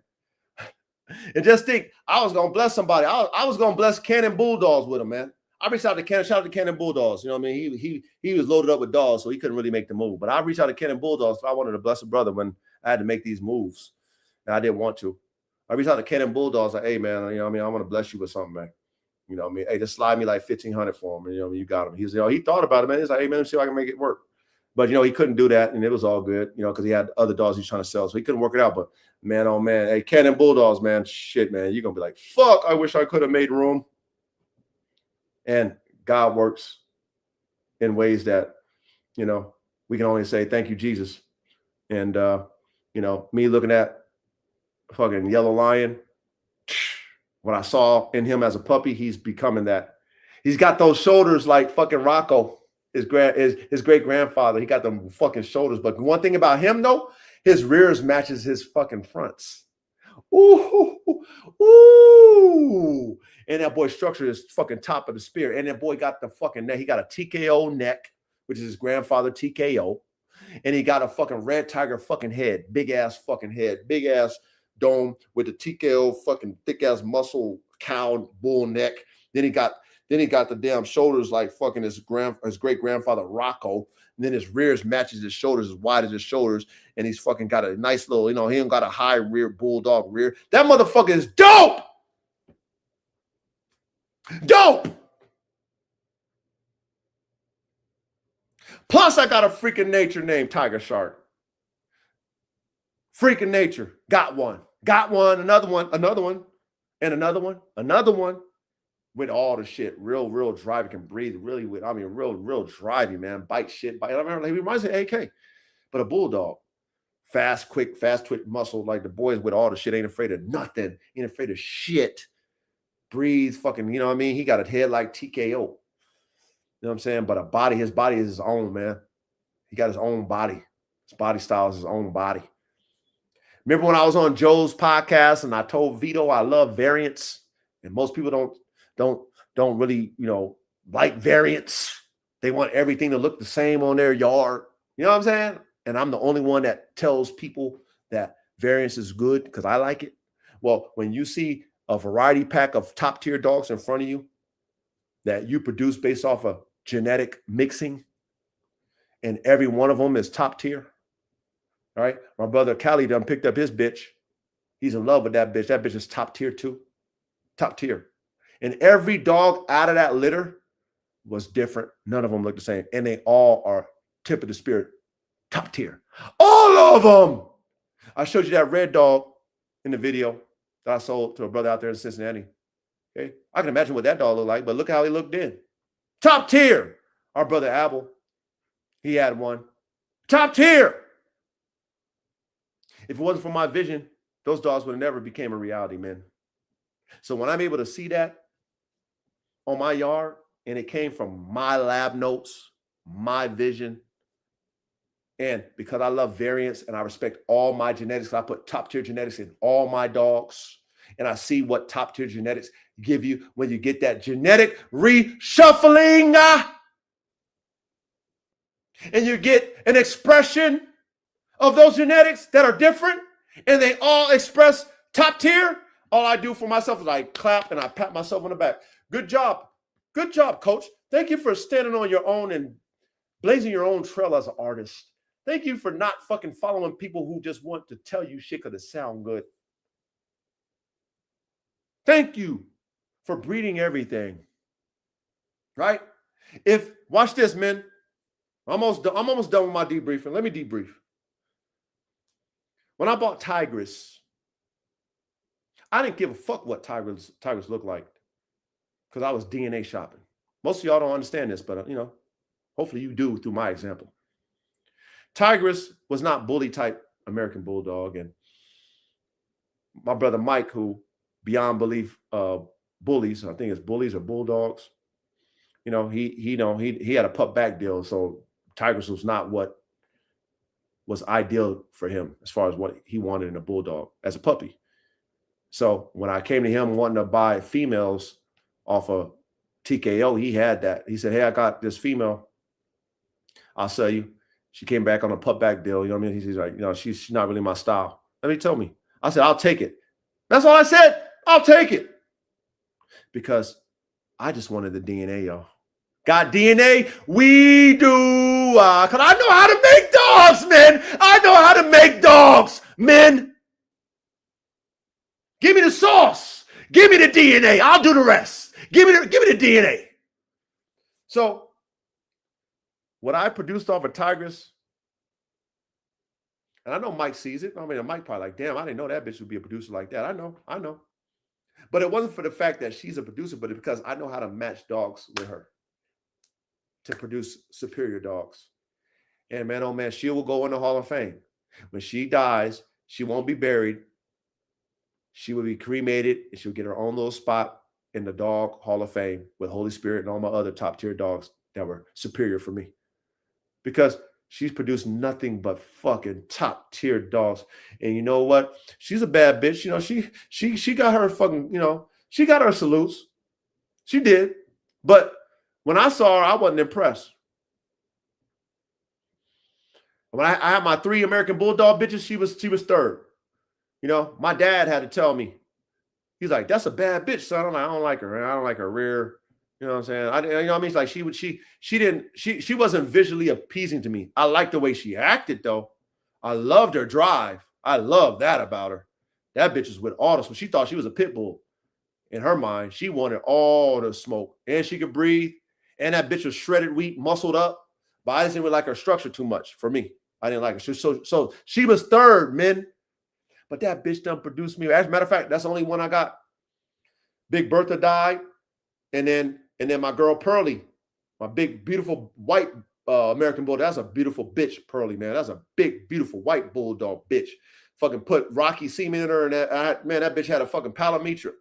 And just think, I was going to bless somebody. I was going to bless Cannon Bulldogs with him, man. I reached out to Cannon. Shout out to Cannon Bulldogs. You know what I mean? He was loaded up with dogs, so he couldn't really make the move. But I reached out to Cannon Bulldogs. So I wanted to bless a brother when I had to make these moves. And I didn't want to. I reached out to Cannon Bulldogs. Like, hey, man, you know what I mean? I want to bless you with something, man. You know what I mean? Hey, just slide me like 1,500 for him. And, you know what I mean? You got him. He was, he thought about it, man. He's like, hey, man, let me see if I can make it work. But, he couldn't do that. And it was all good, because he had other dogs he's trying to sell. So he couldn't work it out. But, man, oh, man. Hey, Cannon Bulldogs, man. Shit, man. You're going to be like, fuck, I wish I could have made room. And God works in ways that, we can only say, thank you, Jesus. And, me looking at fucking Yellow Lion, what I saw in him as a puppy, he's becoming that. He's got those shoulders like fucking Rocco, his great grandfather. He got them fucking shoulders. But one thing about him though, his rears matches his fucking fronts. Ooh, ooh. And that boy structure is fucking top of the spear. And that boy got the fucking neck. He got a TKO neck, which is his grandfather TKO. And he got a fucking red tiger fucking head, big ass fucking head, big ass dome with the TKO fucking thick ass muscle cow bull neck. Then he got the damn shoulders like fucking his great grandfather Rocco. And then his rears matches his shoulders as wide as his shoulders. And he's fucking got a nice little, he ain't got a high rear bulldog rear. That motherfucker is dope. Dope. Plus, I got a freaking nature named Tiger Shark. Freaking nature. Got one, another one, and another one. With all the shit, real drivey, can breathe really with, real drivey, man. Bite shit. I remember, he reminds me of AK, but a bulldog. Fast, quick, fast twitch muscle, like the boys with all the shit, ain't afraid of nothing, ain't afraid of shit. Breathe, fucking, you know what I mean? He got a head like TKO. You know what I'm saying? But his body is his own, man. He got his own body. His body style is his own body. Remember when I was on Joe's podcast and I told Vito I love variants, and most people don't really, like variants. They want everything to look the same on their yard. You know what I'm saying? And I'm the only one that tells people that variance is good because I like it. Well, when you see a variety pack of top tier dogs in front of you that you produce based off of genetic mixing, and every one of them is top tier. All right. My brother Callie done picked up his bitch. He's in love with that bitch. That bitch is top tier too. Top tier. And every dog out of that litter was different. None of them look the same. And they all are tip of the spirit. Top tier. All of them. I showed you that red dog in the video that I sold to a brother out there in Cincinnati. Okay. I can imagine what that dog looked like, but look how he looked then. Top tier. Our brother Abel, he had one. Top tier. If it wasn't for my vision, those dogs would have never became a reality, man. So when I'm able to see that on my yard, and it came from my lab notes, my vision, and because I love variants and I respect all my genetics, I put top tier genetics in all my dogs, and I see what top tier genetics give you when you get that genetic reshuffling, and you get an expression of those genetics that are different, and they all express top tier. All I do for myself is I clap and I pat myself on the back. Good job. Good job, coach. Thank you for standing on your own and blazing your own trail as an artist. Thank you for not fucking following people who just want to tell you shit because it sound good. Thank you for breeding everything. Right? Watch this, man. I'm almost done with my debriefing. Let me debrief. When I bought Tigress, I didn't give a fuck what Tigress looked like because I was DNA shopping. Most of y'all don't understand this, but hopefully you do through my example. Tigress was not bully type American Bulldog, and my brother Mike, who beyond belief bullies, I think it's bullies or bulldogs. He had a pup back deal, so Tigress was not what was ideal for him as far as what he wanted in a bulldog as a puppy. So when I came to him wanting to buy females off of TKO, he had that. He said, "Hey, I got this female. I'll sell you." She came back on a pup back deal. You know what I mean? He's like, she's not really my style. Let me tell me. I said, "I'll take it." That's all I said. I'll take it. Because I just wanted the DNA, y'all. Got DNA? We do. Because I know how to make dogs, men. I know how to make dogs, men. Give me the sauce. Give me the DNA. I'll do the rest. Give me the DNA. So, what I produced off of Tigress, and I know Mike sees it. I mean, Mike probably like, damn, I didn't know that bitch would be a producer like that. I know. But it wasn't for the fact that she's a producer, but because I know how to match dogs with her to produce superior dogs. And man, oh man, she will go in the Hall of Fame. When she dies, she won't be buried. She will be cremated, and she'll get her own little spot in the Dog Hall of Fame with Holy Spirit and all my other top tier dogs that were superior for me. Because she's produced nothing but fucking top tier dogs. And you know what? She's a bad bitch. She got her fucking, she got her salutes. She did. But when I saw her, I wasn't impressed. When I had my 3 American Bulldog bitches, she was 3rd. You know, my dad had to tell me. He's like, that's a bad bitch, son. I'm like, I don't like her. I don't like her rear. You know what I'm saying? You know what I mean? It's like she wasn't visually appeasing to me. I liked the way she acted though. I loved her drive. I love that about her. That bitch was with all the smoke. She thought she was a pit bull. In her mind, she wanted all the smoke. And she could breathe. And that bitch was shredded wheat, muscled up. But I didn't really like her structure too much for me. I didn't like her. So she was 3rd, men. But that bitch done produced me. As a matter of fact, that's the only one I got. Big Bertha died. And then my girl Pearly, my big, beautiful white American Bulldog. That's a beautiful bitch, Pearly, man. That's a big, beautiful white Bulldog bitch. Fucking put Rocky semen in her. And that bitch had a fucking Palamitra.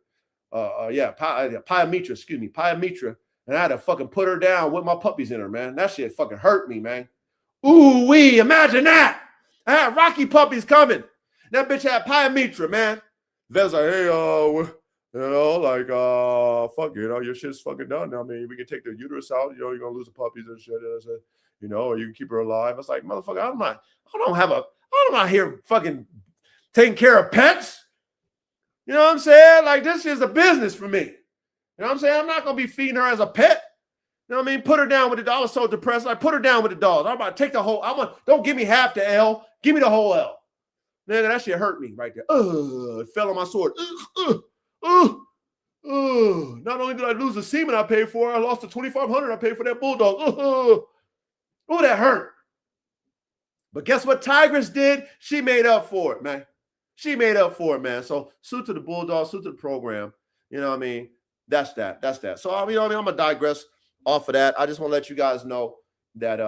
Pyometra, excuse me, Pyometra. And I had to fucking put her down with my puppies in her, man. That shit fucking hurt me, man. Ooh wee, imagine that. I had Rocky puppies coming. That bitch had Pyometra, man. Vez like, hey, fuck, your shit's fucking done. I mean, we can take the uterus out, you're gonna lose the puppies and shit. And I said, or you can keep her alive. I was like, motherfucker, I'm not here fucking taking care of pets. You know what I'm saying? Like, this is a business for me. You know what I'm saying? I'm not going to be feeding her as a pet. You know what I mean? Put her down with the dog. I was so depressed. I put her down with the dogs. I'm about to take the whole, don't give me half the L. Give me the whole L. Nigga, that shit hurt me right there. It fell on my sword. Not only did I lose the semen I paid for, I lost the $2,500 I paid for that bulldog. Oh, that hurt. But guess what Tigress did? She made up for it, man. She made up for it, man. So salute to the Bulldog, salute to the program. You know what I mean? That's that. So, I'm going to digress off of that. I just want to let you guys know that,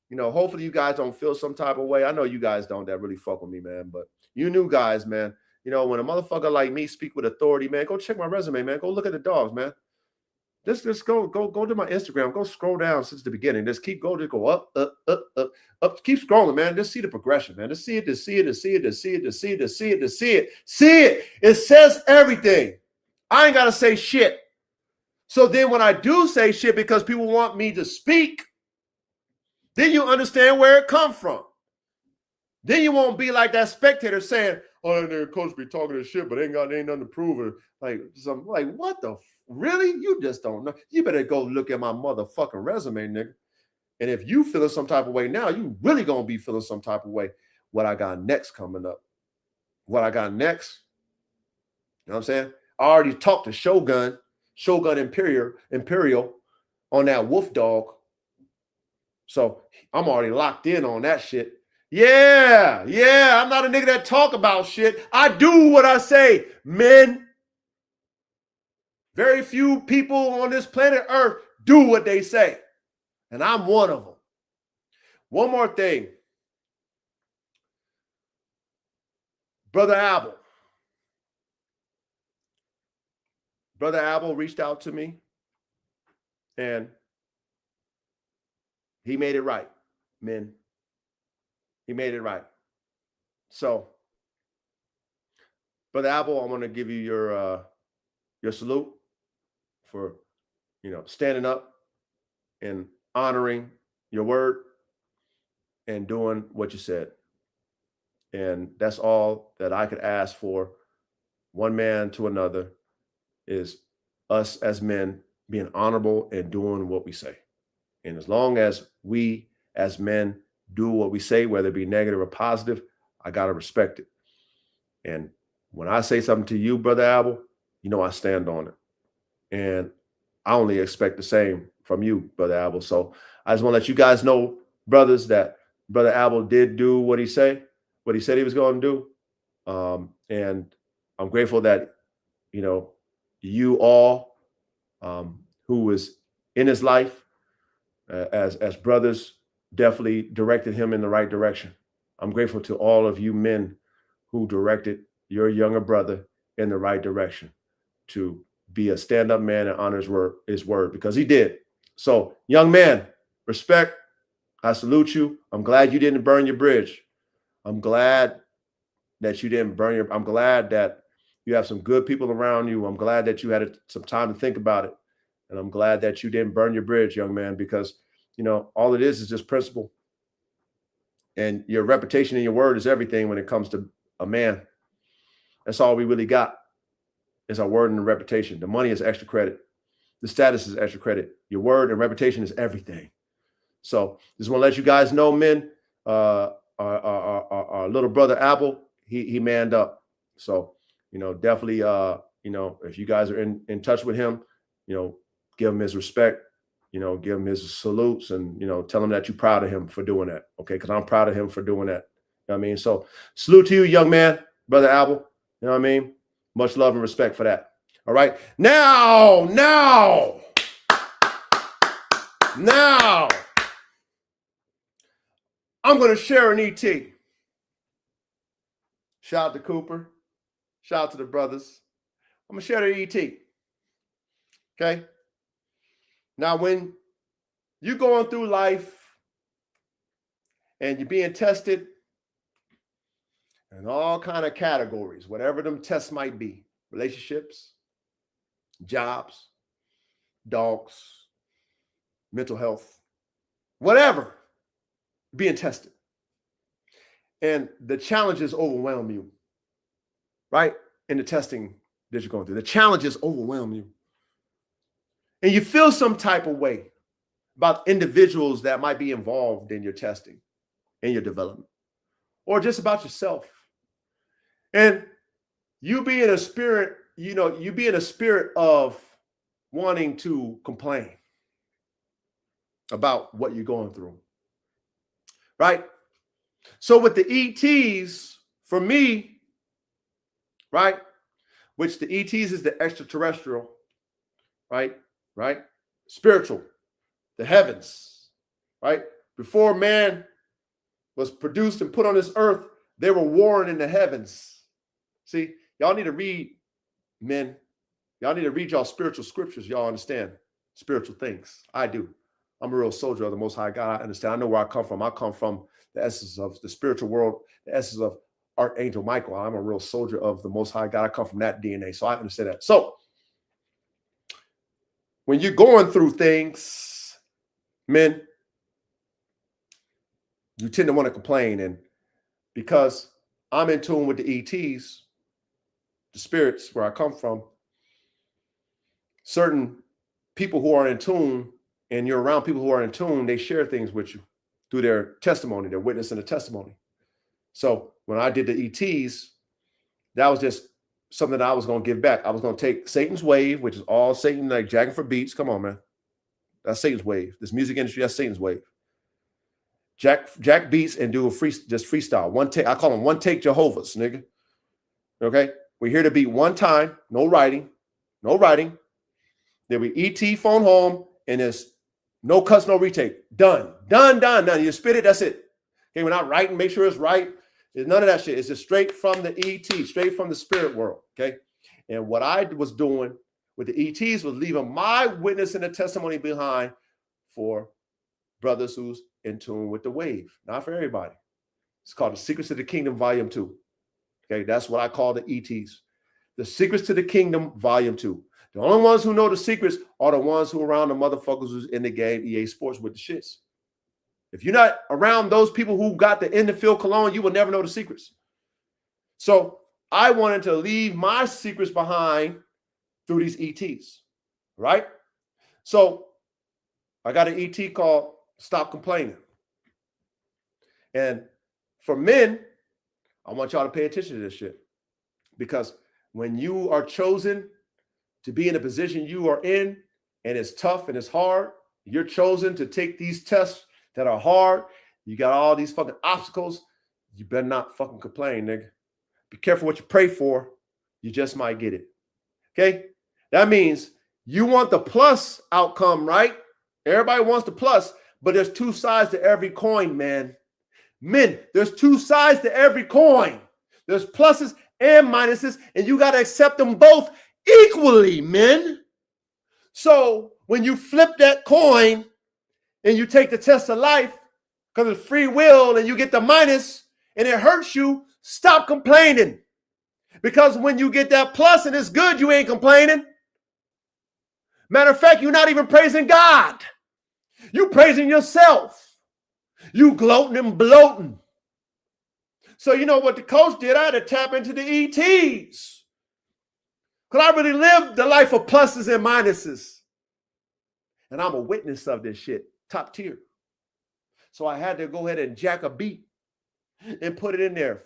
hopefully you guys don't feel some type of way. I know you guys don't that really fuck with me, man. But you new guys, man, when a motherfucker like me speak with authority, man, go check my resume, man. Go look at the dogs, man. Just go to my Instagram. Go scroll down since the beginning. Just go up. Keep scrolling, man. Just see the progression, man. Just see it. See it. It says everything. I ain't got to say shit. So then when I do say shit because people want me to speak, then you understand where it come from. Then you won't be like that spectator saying, oh, that nigga coach be talking this shit, but ain't nothing to prove it. Like what the really? You just don't know. You better go look at my motherfucking resume, nigga. And if you feeling some type of way now, you really gonna be feeling some type of way. What I got next coming up. What I got next. You know what I'm saying? I already talked to Shogun Imperial on that Wolfdog. So I'm already locked in on that shit. Yeah. I'm not a nigga that talk about shit. I do what I say, men. Very few people on this planet Earth do what they say. And I'm one of them. One more thing. Brother Abel reached out to me and he made it right, men. He made it right. So, Brother Abel, I'm going to give you your salute for, standing up and honoring your word and doing what you said. And that's all that I could ask for. One man to another is us as men being honorable and doing what we say. And as long as we as men do what we say, whether it be negative or positive, I got to respect it. And when I say something to you, Brother Abel, I stand on it. And I only expect the same from you, Brother Abel. So I just want to let you guys know, brothers, that Brother Abel did do what he said he was going to do. And I'm grateful that, you all who was in his life as brothers definitely directed him in the right direction. I'm grateful to all of you men who directed your younger brother in the right direction to be a stand-up man and honor his word, because he did. So, young man, respect. I salute you. I'm glad you didn't burn your bridge. I'm glad that you didn't burn I'm glad that you have some good people around you. I'm glad that you had some time to think about it. And I'm glad that you didn't burn your bridge, young man, because, all it is just principle. And your reputation and your word is everything when it comes to a man. That's all we really got is our word and the reputation. The money is extra credit. The status is extra credit. Your word and reputation is everything. So just want to let you guys know, men, our little brother Apple, he manned up. So, definitely, if you guys are in touch with him, give him his respect, give him his salutes and, tell him that you're proud of him for doing that. Okay. Because I'm proud of him for doing that. You know what I mean? So salute to you, young man, brother Apple. You know what I mean? Much love and respect for that. All right. Now, I'm going to share an ET. Shout out to Cooper. Shout out to the brothers. I'm going to share the ET. Okay. Now, when you're going through life and you're being tested in all kind of categories, whatever them tests might be, relationships, jobs, dogs, mental health, whatever, being tested. And the challenges overwhelm you, right? In the testing that you're going through, the challenges overwhelm you. And you feel some type of way about individuals that might be involved in your testing, in your development, or just about yourself. And you be in a spirit, you be in a spirit of wanting to complain about what you're going through, right? So with the ETs, for me, right, which the ETs is the extraterrestrial, right, spiritual, the heavens, right? Before man was produced and put on this earth, they were warring in the heavens. See, y'all need to read, men. Y'all need to read y'all spiritual scriptures. Y'all understand spiritual things. I do. I'm a real soldier of the Most High God. I understand. I know where I come from. I come from the essence of the spiritual world, the essence of Archangel Michael. I'm a real soldier of the Most High God. I come from that DNA. So I understand that. So when you're going through things, men, you tend to want to complain. And because I'm in tune with the ETs, the spirits where I come from, certain people who are in tune, and you're around people who are in tune, they share things with you through their testimony, their witness and a testimony. So when I did the ETs, that was just something that I was going to give back. I was going to take Satan's wave, which is all Satan, like jacking for beats. Come on, man. That's Satan's wave. This music industry, that's Satan's wave. Jack beats and do just freestyle. One take. I call them one take Jehovah's, nigga. Okay. We're here to beat one time. No writing. Then we ET phone home and there's no cuts, no retake. Done. You spit it. That's it. Okay. We're not writing. Make sure it's right. There's none of that shit. It's just straight from the ET, straight from the spirit world. Okay. And what I was doing with the ETs was leaving my witness and the testimony behind for brothers who's in tune with the wave. Not for everybody. It's called The Secrets of the Kingdom, Volume 2. Okay, that's what I call the ETs. The Secrets to the Kingdom, Volume 2. The only ones who know the secrets are the ones who are around the motherfuckers who's in the game, EA Sports, with the shits. If you're not around those people who got the in the field cologne, you will never know the secrets. So I wanted to leave my secrets behind through these ETs, right? So I got an ET called Stop Complaining. And for men, I want y'all to pay attention to this shit, because when you are chosen to be in a position you are in, and it's tough and it's hard, you're chosen to take these tests that are hard, you got all these fucking obstacles, you better not fucking complain, nigga. Be careful what you pray for. You just might get it. Okay? That means you want the plus outcome, right? Everybody wants the plus, but there's two sides to every coin, man. Men, there's two sides to every coin. There's pluses and minuses, and you got to accept them both equally, men. So when you flip that coin and you take the test of life, because it's free will, and you get the minus and it hurts you, stop complaining. Because when you get that plus and it's good, you ain't complaining. Matter of fact, you're not even praising God. You praising yourself. You gloating and bloating. So you know what the coach did? I had to tap into the ETs. Because I really lived the life of pluses and minuses. And I'm a witness of this shit, top tier. So I had to go ahead and jack a beat and put it in there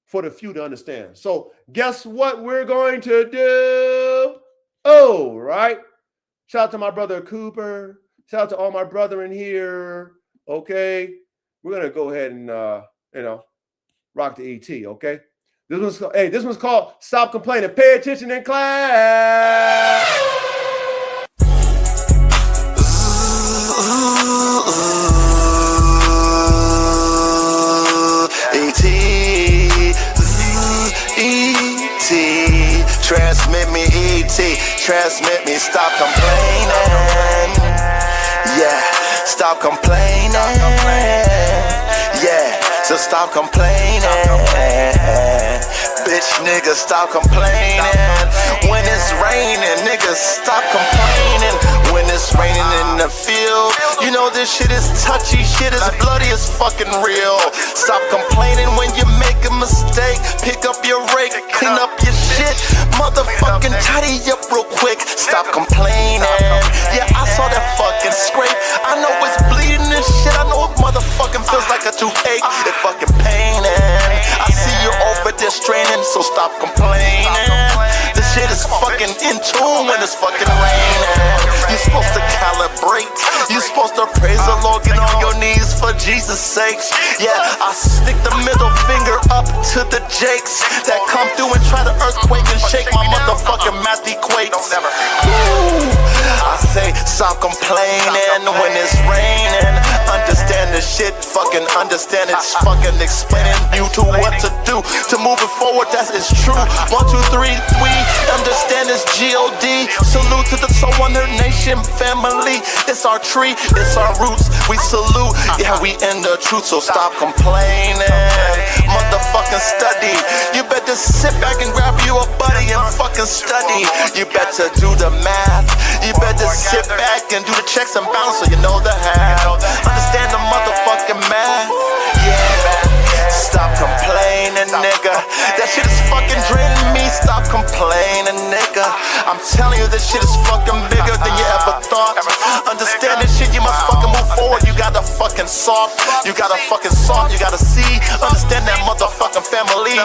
for the few to understand. So guess what we're going to do? Oh, right. Shout out to my brother Cooper. Shout out to all my brethren here. Okay. We're going to go ahead and, rock the ET, okay? This one's called Stop Complaining. Pay attention in class. ET, transmit me, ET, transmit me, stop complaining. Yeah, stop complaining. Yeah, so stop complaining. Bitch, nigga, stop complaining. When it's raining, niggas, stop complaining. When it's raining in the field, you know this shit is touchy, shit is bloody as fucking real. Stop complaining when you make a mistake. Pick up your rake, clean up your shit. Motherfucking tidy up real quick. Stop complaining. Yeah, I saw that fucking scrape. I know it's bleeding and shit. I know it motherfucking feels like a toothache. It fucking paining. I see you over there straining, so stop complaining. This shit is fucking in tune when it's fucking raining. You're supposed to calibrate. You're supposed to praise the Lord, get on your knees for Jesus' sakes. Yeah, I stick the middle finger up to the jakes that come through and try to earthquake and shake my motherfucking math equates. I say stop complaining when it's raining. Understand the shit, fucking understand it's fucking explaining you to what to do to move it forward. That is true. 1, 2, 3, we understand it's G-O-D. Salute to the Soul Wonder Nation family. It's our tree, it's our roots. We salute, yeah, we in the truth. So stop complaining, motherfucking study. You better sit back and grab you a buddy and fucking study. You better do the math. You better sit back and do the checks and balance so you know the half. Understand the motherfucking math. Yeah. Stop complaining, nigga. That shit is fucking draining me. Stop complaining, nigga. I'm telling you, this shit is fucking bigger than you ever thought. Understand this shit, you must fucking move forward. You gotta fucking salt. You gotta fucking salt. You gotta see. Understand that motherfucking family.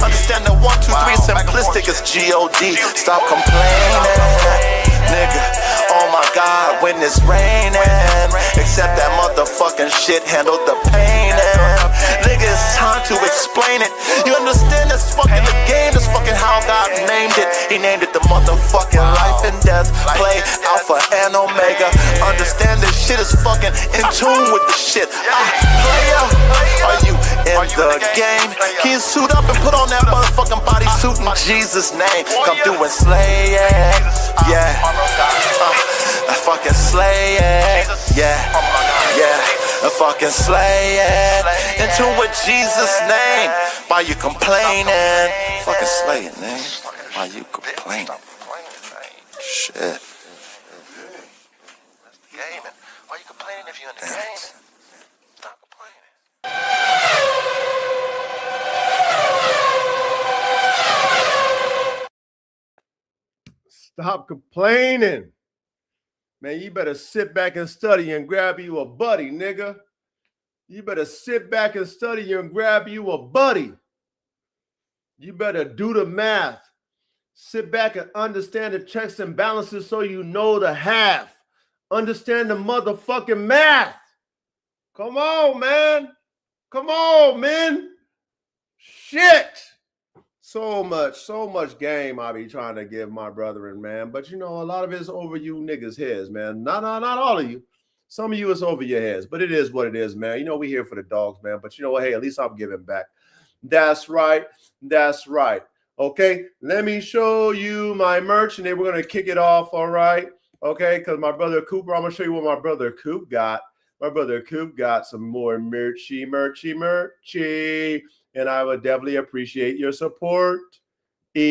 Understand that 1, 2, 3 simplistic is G-O-D. Stop complaining, nigga. Oh my God, when it's raining, accept that motherfucking shit, handle the pain. Nigga, it's time to explain it. You understand that's fucking the game, that's fucking how God named it. He named it the motherfucking life and death play, Alpha and Omega. Understand this shit is fucking in tune with the shit. Player, are you in the game? Can you suit up and put on that motherfucking bodysuit in Jesus' name? Come through and slay it, yeah. I fucking slay it, yeah, yeah, I fucking slay it. Into with Jesus' name. Why you complaining? Fucking slay it, man. Why you complaining? Shit. Why you complaining if you're in the game? Stop complaining. Stop complaining. Man, you better sit back and study and grab you a buddy, nigga. You better sit back and study and grab you a buddy. You better do the math. Sit back and understand the checks and balances so you know the half. Understand the motherfucking math. Come on, man. Come on, man. Shit. So much game I be trying to give my brethren, man. But you know, a lot of it's over you niggas' heads, man. Not all of you. Some of you is over your heads, but it is what it is, man. You know, we here for the dogs, man. But you know what? Hey, at least I'm giving back. That's right. That's right. Okay, let me show you my merch, and then we're gonna kick it off. All right. Okay, because my brother Cooper, I'm gonna show you what my brother Coop got. My brother Coop got some more merchy. And I would definitely appreciate your support. So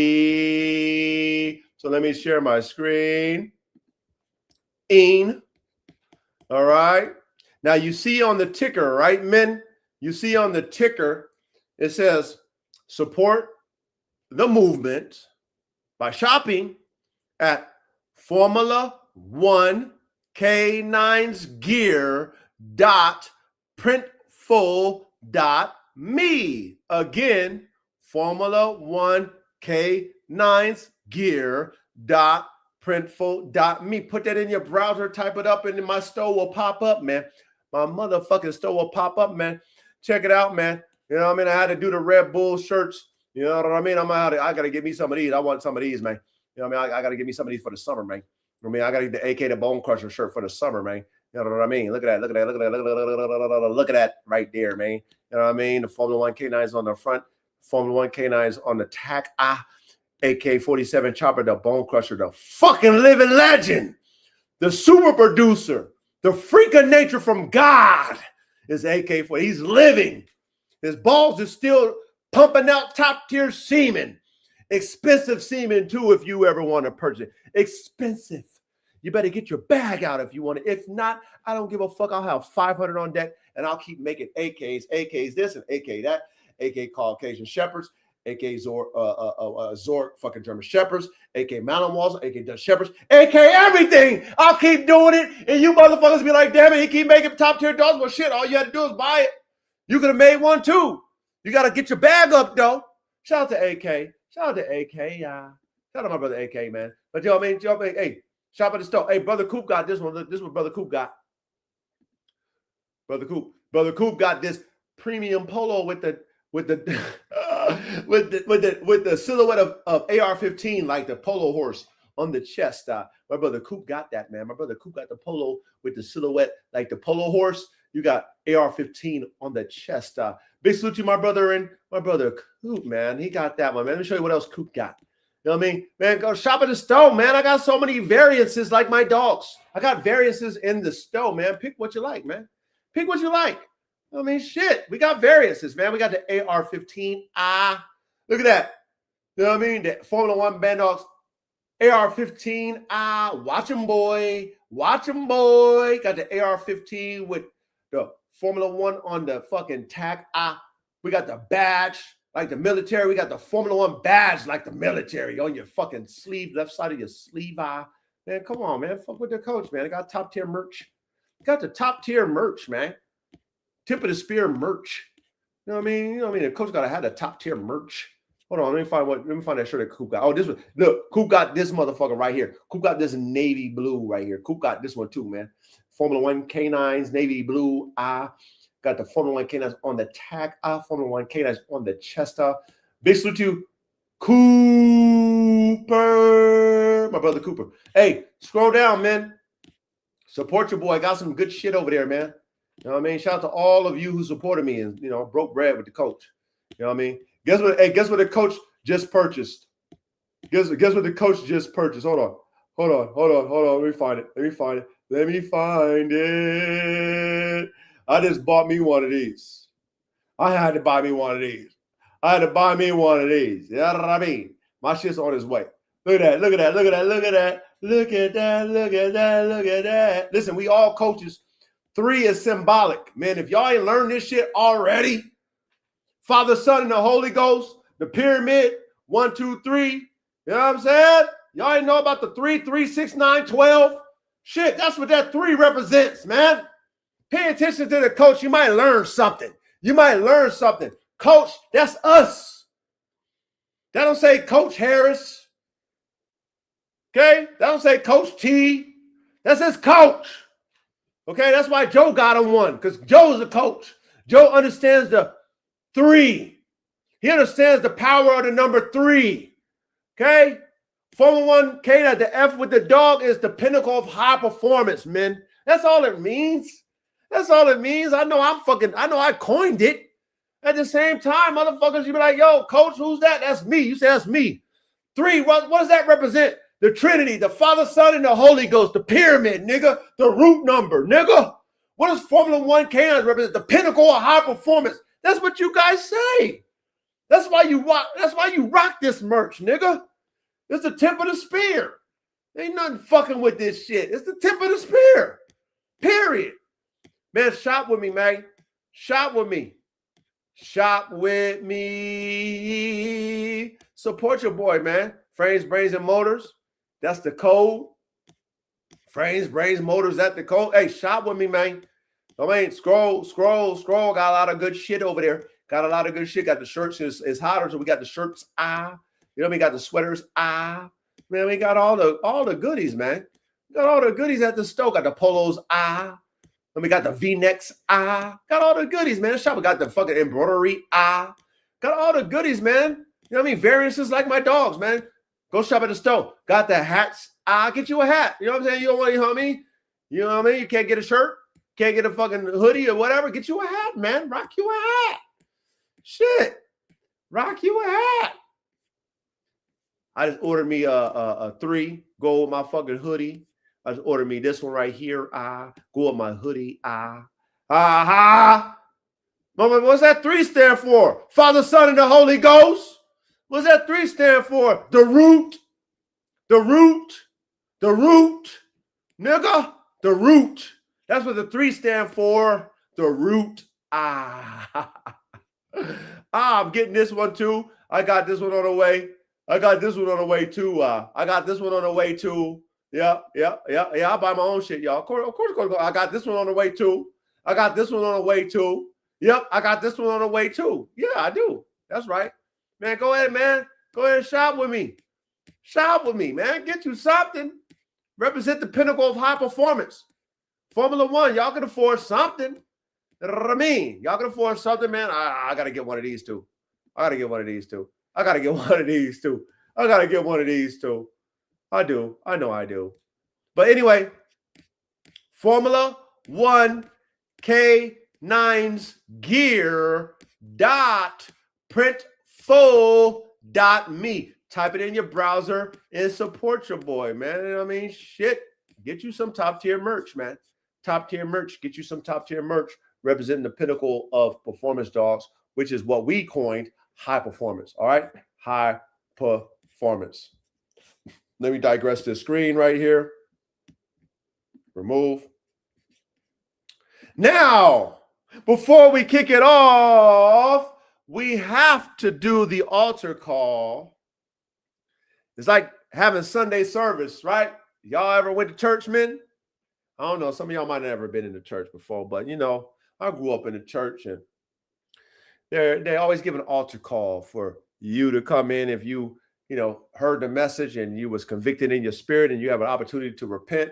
let me share my screen. All right. Now you see on the ticker, right, men? you see on the ticker, it says support the movement by shopping at Formula One Canines Gear.printful.me. Again, Formula One Canines Gear.printful.me. Put that in your browser, type it up, and my store will pop up, man. My motherfucking store will pop up, man. Check it out, man. You know what I mean? I had to do the Red Bull shirts. You know what I mean? I got to get me some of these. I want some of these, man. You know what I mean? I got to get me some of these for the summer, man. I mean, I got to get the AK, the Bone Crusher shirt for the summer, man. You know what I mean? Look at that. Look at that. Look at that. Look at that right there, man. You know what I mean? The Formula One Canines on the front. Formula One Canines on the tack. AK-47 chopper, the Bone Crusher, the fucking living legend, the super producer, the freak of nature from God is AK-47. He's living. His balls is still pumping out top-tier semen. Expensive semen, too, if you ever want to purchase it. Expensive. You better get your bag out if you want it. If not, I don't give a fuck. I'll have 500 on deck, and I'll keep making AKs this and AK that, AK Caucasian Shepherds, AK Zork fucking German Shepherds, AK Malinois, AK Dutch Shepherds, AK everything. I'll keep doing it, and you motherfuckers be like, damn it, he keep making top-tier dogs. Well, shit, all you had to do is buy it. You could have made one, too. You got to get your bag up, though. Shout out to AK. Shout out to AK, yeah. Shout out to my brother AK, man. But you know what I mean? Hey, shop at the store. Hey, Brother Coop got this one. This is what Brother Coop got. Brother Coop got this premium polo with the silhouette of AR-15, like the polo horse on the chest. My brother Coop got that, man. My brother Coop got the polo with the silhouette like the polo horse. You got AR-15 on the chest. Big salute to my brother Coop, man. He got that one, man. Let me show you what else Coop got. You know what I mean? Man, go shop at the store, man. I got so many variances like my dogs. I got variances in the store, man. Pick what you like, man. Pick what you like. I mean, shit. We got variances, man. We got the AR-15. Look at that. You know what I mean? The Formula One band dogs. AR-15. Watch them, boy. Watch them, boy. Got the AR-15 with the Formula One on the fucking tack. We got the badge like the military. We got the Formula One badge like the military on your fucking sleeve, left side of your sleeve. Man, come on, man. Fuck with the coach, man. I got top tier merch. Got the top tier merch, man. Tip of the spear merch. You know what I mean? You know what I mean? The coach gotta have the top tier merch. Hold on, let me find that shirt that Coop got. Oh, this one. Look, Coop got this motherfucker right here. Coop got this navy blue right here. Coop got this one too, man. Formula One Canines, navy blue. Got the Formula One Canines on the tack. Formula One Canines on the chest. Big salute to Cooper, my brother Cooper. Hey, scroll down, man. Support your boy. I got some good shit over there, man. You know what I mean? Shout out to all of you who supported me and, you know, broke bread with the coach. You know what I mean? Guess what? Hey, guess what the coach just purchased? Guess what the coach just purchased? Hold on. Let me find it. I just bought me one of these. I had to buy me one of these. You know what I mean? My shit's on its way. Look at that. Listen, we all coaches. 3 is symbolic. Man, if y'all ain't learned this shit already, Father, Son, and the Holy Ghost, the pyramid, 1, 2, 3. You know what I'm saying? Y'all ain't know about the 3, 3, 6, 9, 12. Shit, that's what that 3 represents, man. Pay attention to the coach. You might learn something. Coach, that's us. That don't say Coach Harris. Okay? That don't say Coach T. That says coach. Okay? That's why Joe got him one, because Joe's a coach. Joe understands the 3. He understands the power of the number 3. Okay? Formula One K, the F with the dog is the pinnacle of high performance, man. That's all it means. I know I coined it. At the same time, motherfuckers, you be like, yo, coach, who's that? That's me. You say that's me. 3, what does that represent? The Trinity, the Father, Son, and the Holy Ghost, the pyramid, nigga, the root number, nigga. What does Formula One Canines represent? The pinnacle of high performance. That's what you guys say. That's why you rock this merch, nigga. It's the tip of the spear. Ain't nothing fucking with this shit. It's the tip of the spear. Period. Man, shop with me, man. Shop with me. Shop with me. Support your boy, man. Frames, Brains, and Motors. That's the code. Frames, Brains, Motors, that's the code. Hey, shop with me, man. I mean, scroll. Got a lot of good shit over there. Got a lot of good shit. Got the shirts. It's hotter, so we got the shirts. You know, we got the sweaters. Man, we got all the goodies, man. We got all the goodies at the store. Got the polos. Then we got the V-necks. Got all the goodies, man. The shop. We got the fucking embroidery. Got all the goodies, man. You know what I mean? Variances like my dogs, man. Go shop at the store. Got the hats. Get you a hat. You know what I'm saying? You don't want, you know what I mean? You know what I mean? You can't get a shirt. Can't get a fucking hoodie or whatever. Get you a hat, man. Rock you a hat. Shit. Rock you a hat. I just ordered me a 3. Go with my fucking hoodie. I just ordered me this one right here. Go with my hoodie. What's that 3 stand for? Father, Son, and the Holy Ghost. What's that 3 stand for? The root. The root. The root. Nigga. The root. That's what the 3 stand for. The root. I'm getting this one too. I got this one on the way. I got this one on the way too. I got this one on the way too. Yeah. I buy my own shit, y'all. Of course. I got this one on the way too. I got this one on the way too. Yep, I got this one on the way too. Yeah, I do. That's right. Man, go ahead, man. Go ahead and shop with me. Shop with me, man. Get you something. Represent the pinnacle of high performance. Formula One, y'all can afford something. You know what I mean? Y'all can afford something, man. I got to get one of these too. I got to get one of these too. I got to get one of these too. I got to get one of these too. I do. I know I do. But anyway, Formula One Canines Gear .printful.me. Type it in your browser and support your boy, man. You know what I mean? Shit. Get you some top tier merch, man. Top tier merch. Get you some top tier merch representing the pinnacle of performance dogs, which is what we coined high performance. All right? High performance. Let me digress this screen right here. Remove. Now, before we kick it off, we have to do the altar call. It's like having Sunday service, right? Y'all ever went to church, men? I don't know. Some of y'all might have never been in the church before, but, you know, I grew up in the church, and they always give an altar call for you to come in if you heard the message and you was convicted in your spirit and you have an opportunity to repent,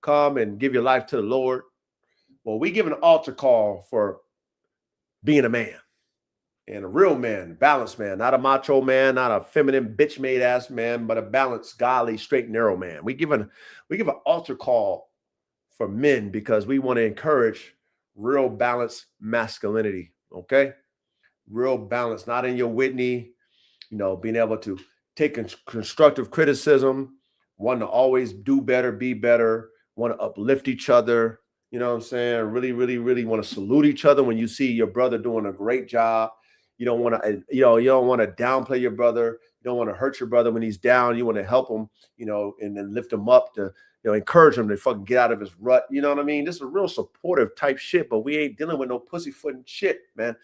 come and give your life to the Lord. Well, we give an altar call for being a man, and a real man, balanced man, not a macho man, not a feminine bitch made ass man, but a balanced, godly, straight, narrow man. We give an altar call for men because we want to encourage real balanced masculinity. Okay, real balance, not in your Whitney. Being able to take constructive criticism, want to always do better, be better, want to uplift each other. You know what I'm saying? Really, really, really want to salute each other when you see your brother doing a great job. You don't want to, you don't want to downplay your brother. You don't want to hurt your brother when he's down. You want to help him, and then lift him up to, encourage him to fucking get out of his rut. You know what I mean? This is a real supportive type shit, but we ain't dealing with no pussyfooting shit, man.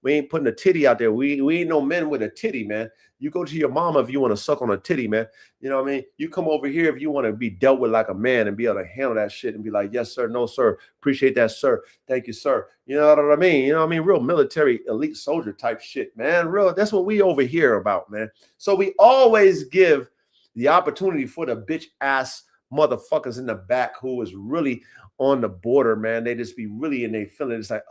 We ain't putting a titty out there. We ain't no men with a titty, man. You go to your mama if you want to suck on a titty, man. You know what I mean? You come over here if you want to be dealt with like a man and be able to handle that shit and be like, yes, sir, no, sir. Appreciate that, sir. Thank you, sir. You know what I mean? You know what I mean? Real military elite soldier type shit, man. Real. That's what we over here about, man. So we always give the opportunity for the bitch ass motherfuckers in the back who is really on the border, man. They just be really in their feeling. It's like,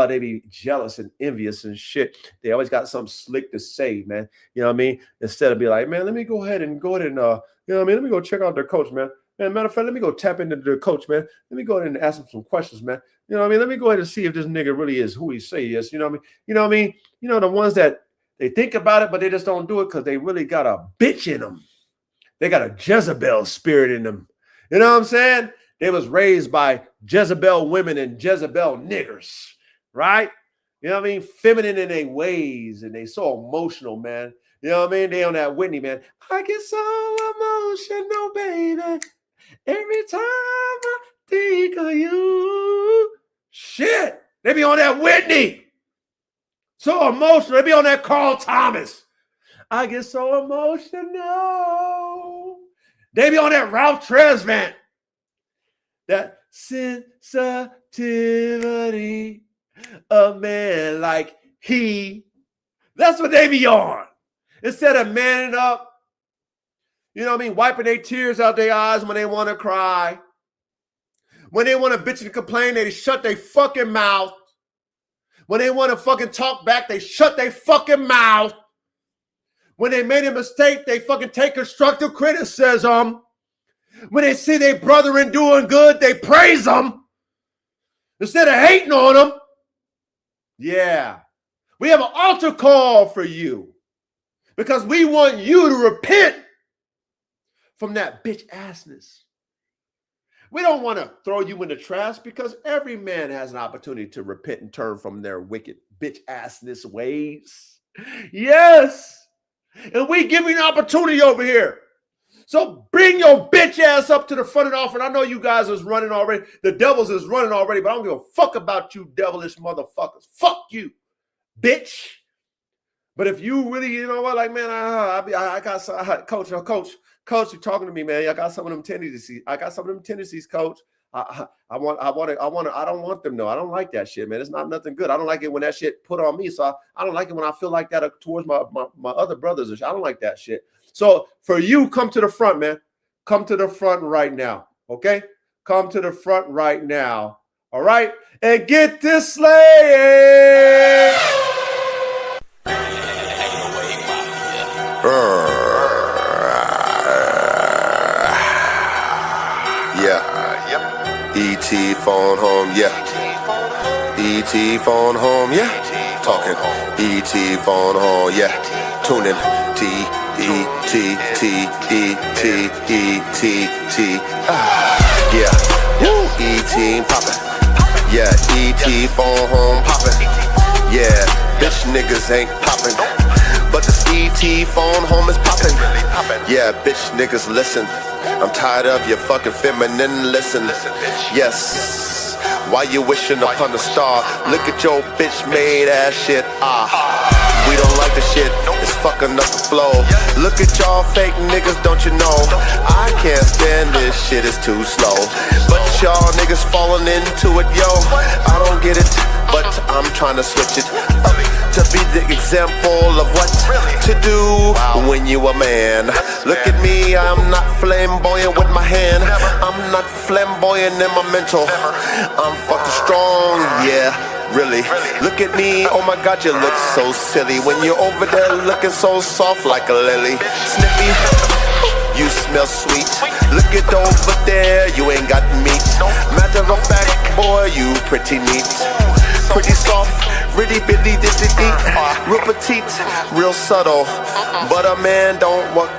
they be jealous and envious and shit. They always got something slick to say, man. You know what I mean? Instead of be like, man, let me go ahead and you know what I mean? Let me go check out their coach, man. Man, matter of fact, let me go tap into their coach, man. Let me go ahead and ask him some questions, man. You know what I mean? Let me go ahead and see if this nigga really is who he say he is. You know what I mean? You know what I mean? The ones that they think about it, but they just don't do it because they really got a bitch in them. They got a Jezebel spirit in them. You know what I'm saying? They was raised by Jezebel women and Jezebel niggers, right? You know what I mean? Feminine in their ways, and they so emotional, man. You know what I mean? They on that Whitney, man. I get so emotional, baby. Every time I think of you. Shit. They be on that Whitney. So emotional. They be on that Carl Thomas. I get so emotional. They be on that Ralph Tresvant. That sensitivity of man like he. That's what they be on. Instead of manning up, you know what I mean, wiping their tears out their eyes when they want to cry. When they want to bitch and complain, they shut their fucking mouth. When they want to fucking talk back, they shut their fucking mouth. When they made a mistake, they fucking take constructive criticism. When they see their brethren doing good, they praise them instead of hating on them. Yeah. We have an altar call for you because we want you to repent from that bitch assness. We don't want to throw you in the trash because every man has an opportunity to repent and turn from their wicked bitch assness ways. Yes. And we give you an opportunity over here. So bring your bitch ass up to the front of the offering. I know you guys is running already. The devils is running already, but I don't give a fuck about you devilish motherfuckers. Fuck you, bitch. But if you really, you know what, like, man, I got some, coach, you're talking to me, man. I got some of them tendencies. Coach. I don't want them, though. I don't like that shit, man. It's not nothing good. I don't like it when that shit put on me. So I don't like it when I feel like that towards my other brothers. I don't like that shit. So for you, come to the front, man. Come to the front right now, okay? Come to the front right now, all right? And get this slaying. E.T. phone home, yeah. E.T. phone home, yeah. Talking E.T. phone home, yeah. Tuning T-E-T-T-E-T-E-T-T. Yeah. Woo. E.T. poppin'. Yeah. E.T. phone home poppin'. Yeah. Bitch niggas ain't poppin'. But this E.T. phone home is poppin'. Yeah. Bitch niggas listen. I'm tired of your fucking feminine listen. Yes. Why you wishing upon a star? Look at your bitch made ass shit. We don't like the shit. It's fucking up the flow. Look at y'all fake niggas, don't you know? I can't stand this shit, it's too slow. But y'all niggas falling into it, yo. I don't get it, but I'm trying to switch it up to be the example of what to do when you a man. Look at me, I'm not flamboyant with my hand. I'm not flamboyant in my mental. I'm fucking strong, yeah, really. Look at me, oh my god, you look so silly when you're over there looking so soft like a lily. Sniffy, you smell sweet. Look at over there, you ain't got meat. Matter of fact, boy, you pretty neat. Pretty soft, really bitty, real petite, real subtle. But a man don't what?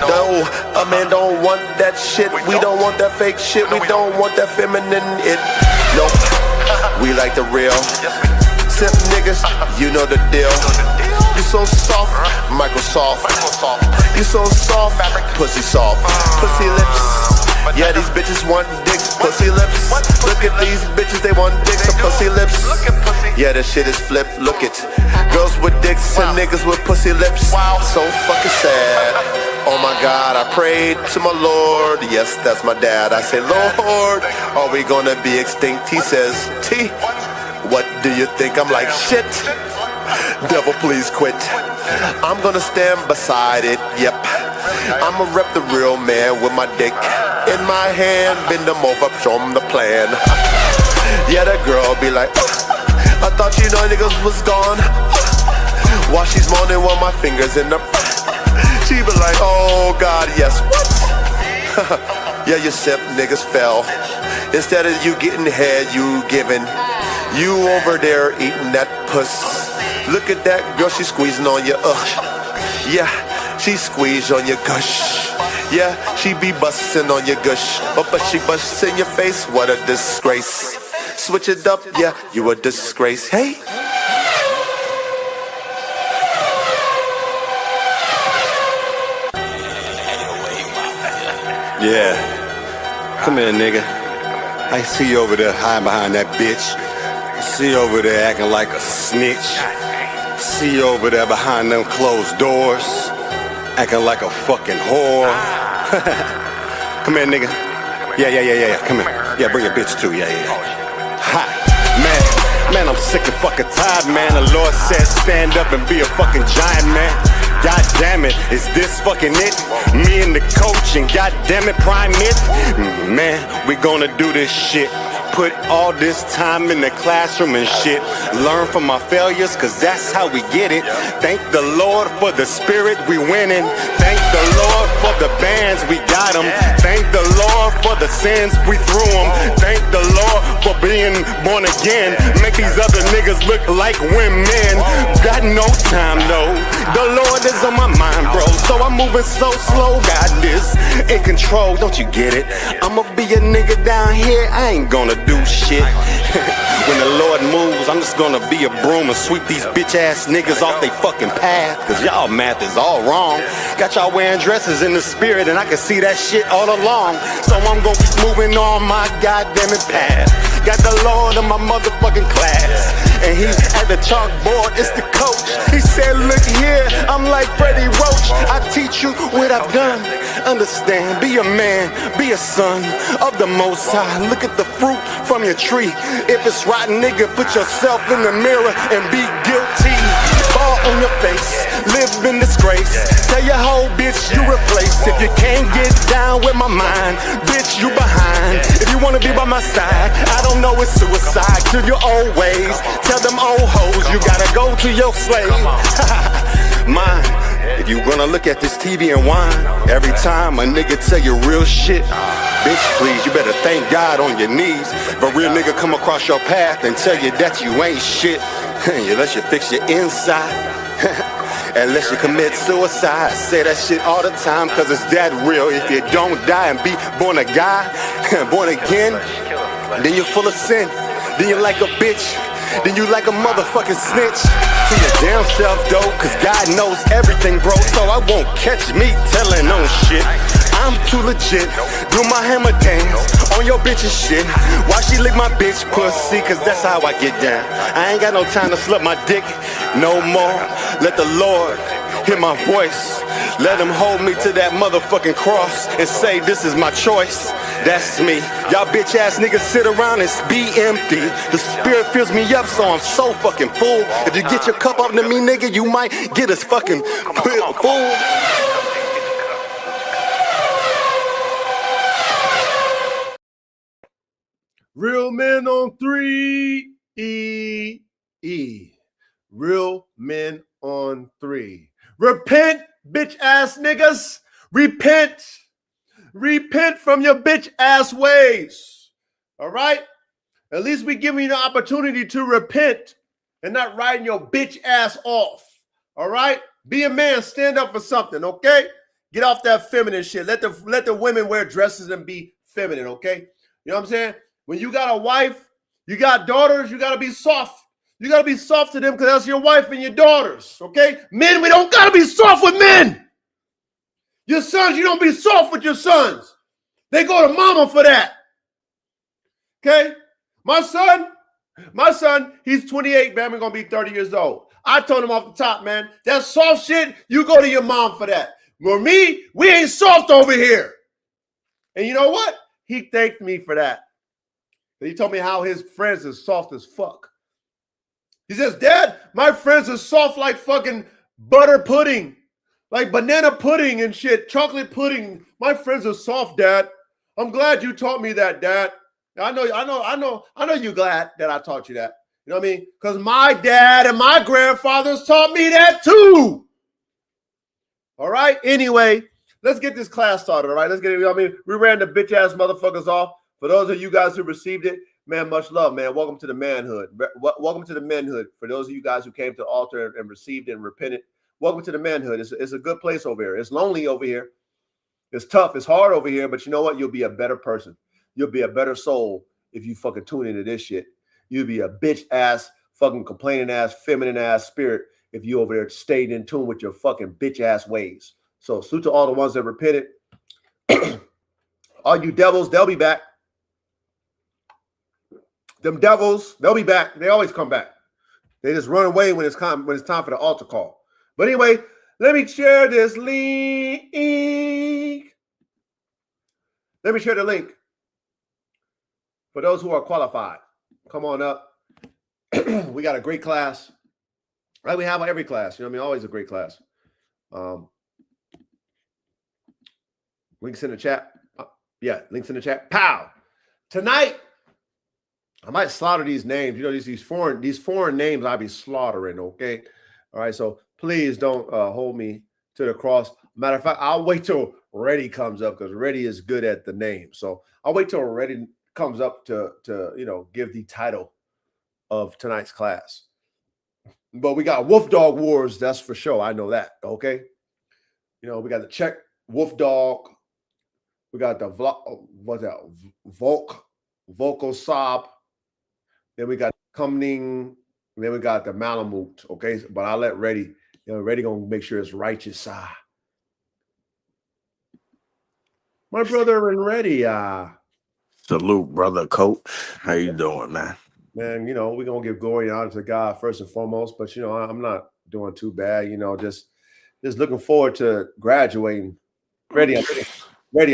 No, a man don't want that shit. We don't want that fake shit. We don't want that feminine it. Nope, we like the real. Simp niggas, you know the deal. You so soft, Microsoft. You so soft, pussy soft, pussy lips. Yeah, these bitches want dicks, pussy lips. Look at these bitches, they want dicks and pussy lips. Yeah, the shit is flipped, look it. Girls with dicks and niggas with pussy lips. So fucking sad. Oh my God, I prayed to my Lord. Yes, that's my dad. I say, Lord, are we gonna be extinct? He says, T, what do you think? I'm like, shit. Devil, please quit. I'm gonna stand beside it, yep. I'ma rep the real man with my dick in my hand, bend them over, show them the plan. Yeah, the girl be like, I thought you know niggas was gone. While she's moaning with my fingers in the she be like, oh God, yes, what? Yeah, you simp niggas fell. Instead of you getting head, you giving. You over there eating that puss. Look at that girl, she squeezing on you, yeah, she squeeze on your gush. Yeah, she be bustin' on your gush. But she busts in your face, what a disgrace. Switch it up, yeah, you a disgrace. Hey. Yeah, come here, nigga. I see you over there hiding behind that bitch. See over there acting like a snitch. See over there behind them closed doors, acting like a fucking whore. Come here, nigga. Yeah. Come here. Yeah, bring your bitch too. Yeah. Hi, man, I'm sick and fucking tired, man. The Lord said stand up and be a fucking giant, man. God damn it, is this fucking it? Me and the coach and god damn it, prime it. Man, we gonna do this shit. Put all this time in the classroom and shit. Learn from my failures, cause that's how we get it. Thank the Lord for the spirit we winning. Thank the Lord for the bands we got them. Thank the Lord for the sins we threw them. Thank the Lord for being born again. Make these other niggas look like women. Got no time though. The Lord is on my mind, bro. So I'm moving so slow. Got this in control, don't you get it? I'ma be a nigga down here. I ain't gonna do shit. When the Lord moves, I'm just gonna be a broom and sweep these bitch ass niggas off they fucking path. Cause y'all math is all wrong. Got y'all wearing dresses in the spirit and I can see that shit all along. So I'm gonna keep moving on my goddamn path. Got the Lord in my motherfucking class. And he at the chalkboard, it's the coach. He said, look here, I'm like Freddie Roach. I teach you what I've done. Understand, be a man, be a son of the Most High. Look at the fruit from your tree. If it's rotten, nigga, put yourself in the mirror and be guilty. Fall on your face, live in disgrace. Tell your whole bitch you replaced. If you can't get down with my mind, bitch, you behind. If you wanna be by my side, I don't know it's suicide. To your old ways, tell them old hoes you gotta go to your slave. Mine. If you gonna look at this TV and whine every time a nigga tell you real shit, bitch, please, you better thank God on your knees. If a real nigga come across your path and tell you that you ain't shit, unless you fix your inside, unless you commit suicide. I say that shit all the time cause it's that real. If you don't die and be born a guy, born again, then you're full of sin. Then you're like a bitch. Then you like a motherfucking snitch. To your damn self though, cause God knows everything, bro. So I won't catch me telling on shit. I'm too legit. Do my hammer dance on your bitch's shit. Why she lick my bitch pussy? Cause that's how I get down. I ain't got no time to slap my dick no more. Let the Lord hear my voice. Let him hold me to that motherfucking cross and say this is my choice. That's me. Y'all bitch ass niggas sit around and be empty. The spirit fills me up so I'm so fucking full. If you get your cup up to me, nigga, you might get us fucking full. Real men on 3. Real men on 3. Repent, bitch ass niggas. Repent. Repent from your bitch ass ways. All right? At least we giving you the opportunity to repent and not riding your bitch ass off. All right? Be a man. Stand up for something, okay? Get off that feminine shit. Let the women wear dresses and be feminine, okay? You know what I'm saying? When you got a wife, you got daughters, you got to be soft. You got to be soft to them because that's your wife and your daughters, okay? Men, we don't got to be soft with men. Your sons, you don't be soft with your sons. They go to mama for that. Okay? My son, he's 28, man. We're going to be 30 years old. I told him off the top, man, that soft shit, you go to your mom for that. For me, we ain't soft over here. And you know what? He thanked me for that. He told me how his friends are soft as fuck. He says, Dad, my friends are soft like fucking butter pudding. Like banana pudding and shit, chocolate pudding. My friends are soft, Dad. I'm glad you taught me that, Dad. I know you're glad that I taught you that. You know what I mean? Because my dad and my grandfathers taught me that too. All right. Anyway, let's get this class started. All right. Let's get it. I mean, we ran the bitch ass motherfuckers off. For those of you guys who received it, man, much love, man. Welcome to the manhood. Welcome to the manhood. For those of you guys who came to the altar and received it and repented, welcome to the manhood. It's a good place over here. It's lonely over here. It's tough. It's hard over here. But you know what? You'll be a better person. You'll be a better soul if you fucking tune into this shit. You'll be a bitch ass, fucking complaining ass, feminine ass spirit if you over there stayed in tune with your fucking bitch ass ways. So salute to all the ones that repented. All you devils, they'll be back. Them devils, they'll be back. They always come back. They just run away when it's time for the altar call. But anyway, let me share this link. Let me share the link for those who are qualified. Come on up. We got a great class. Right, we have every class. You know what I mean? Always a great class. Links in the chat. Yeah, links in the chat. Pow! Tonight, I might slaughter these names. You know, these foreign names I'll be slaughtering, okay? All right, so please don't hold me to the cross. Matter of fact, I'll wait till Reddy comes up because Reddy is good at the name. So I'll wait till Reddy comes up to give the title of tonight's class. But we got Wolfdog Wars, that's for sure. I know that, okay? You know, we got the Czech Wolfdog. We got the Volkosob. Then we got Kunming. Then we got the Malamute, okay? But I'll let Reddy, Reddy gonna make sure it's righteous. My brother and Reddy. Salute, brother, coach. How you doing, man? Man, we're going to give glory and honor to God first and foremost. But, I'm not doing too bad, just looking forward to graduating. Reddy,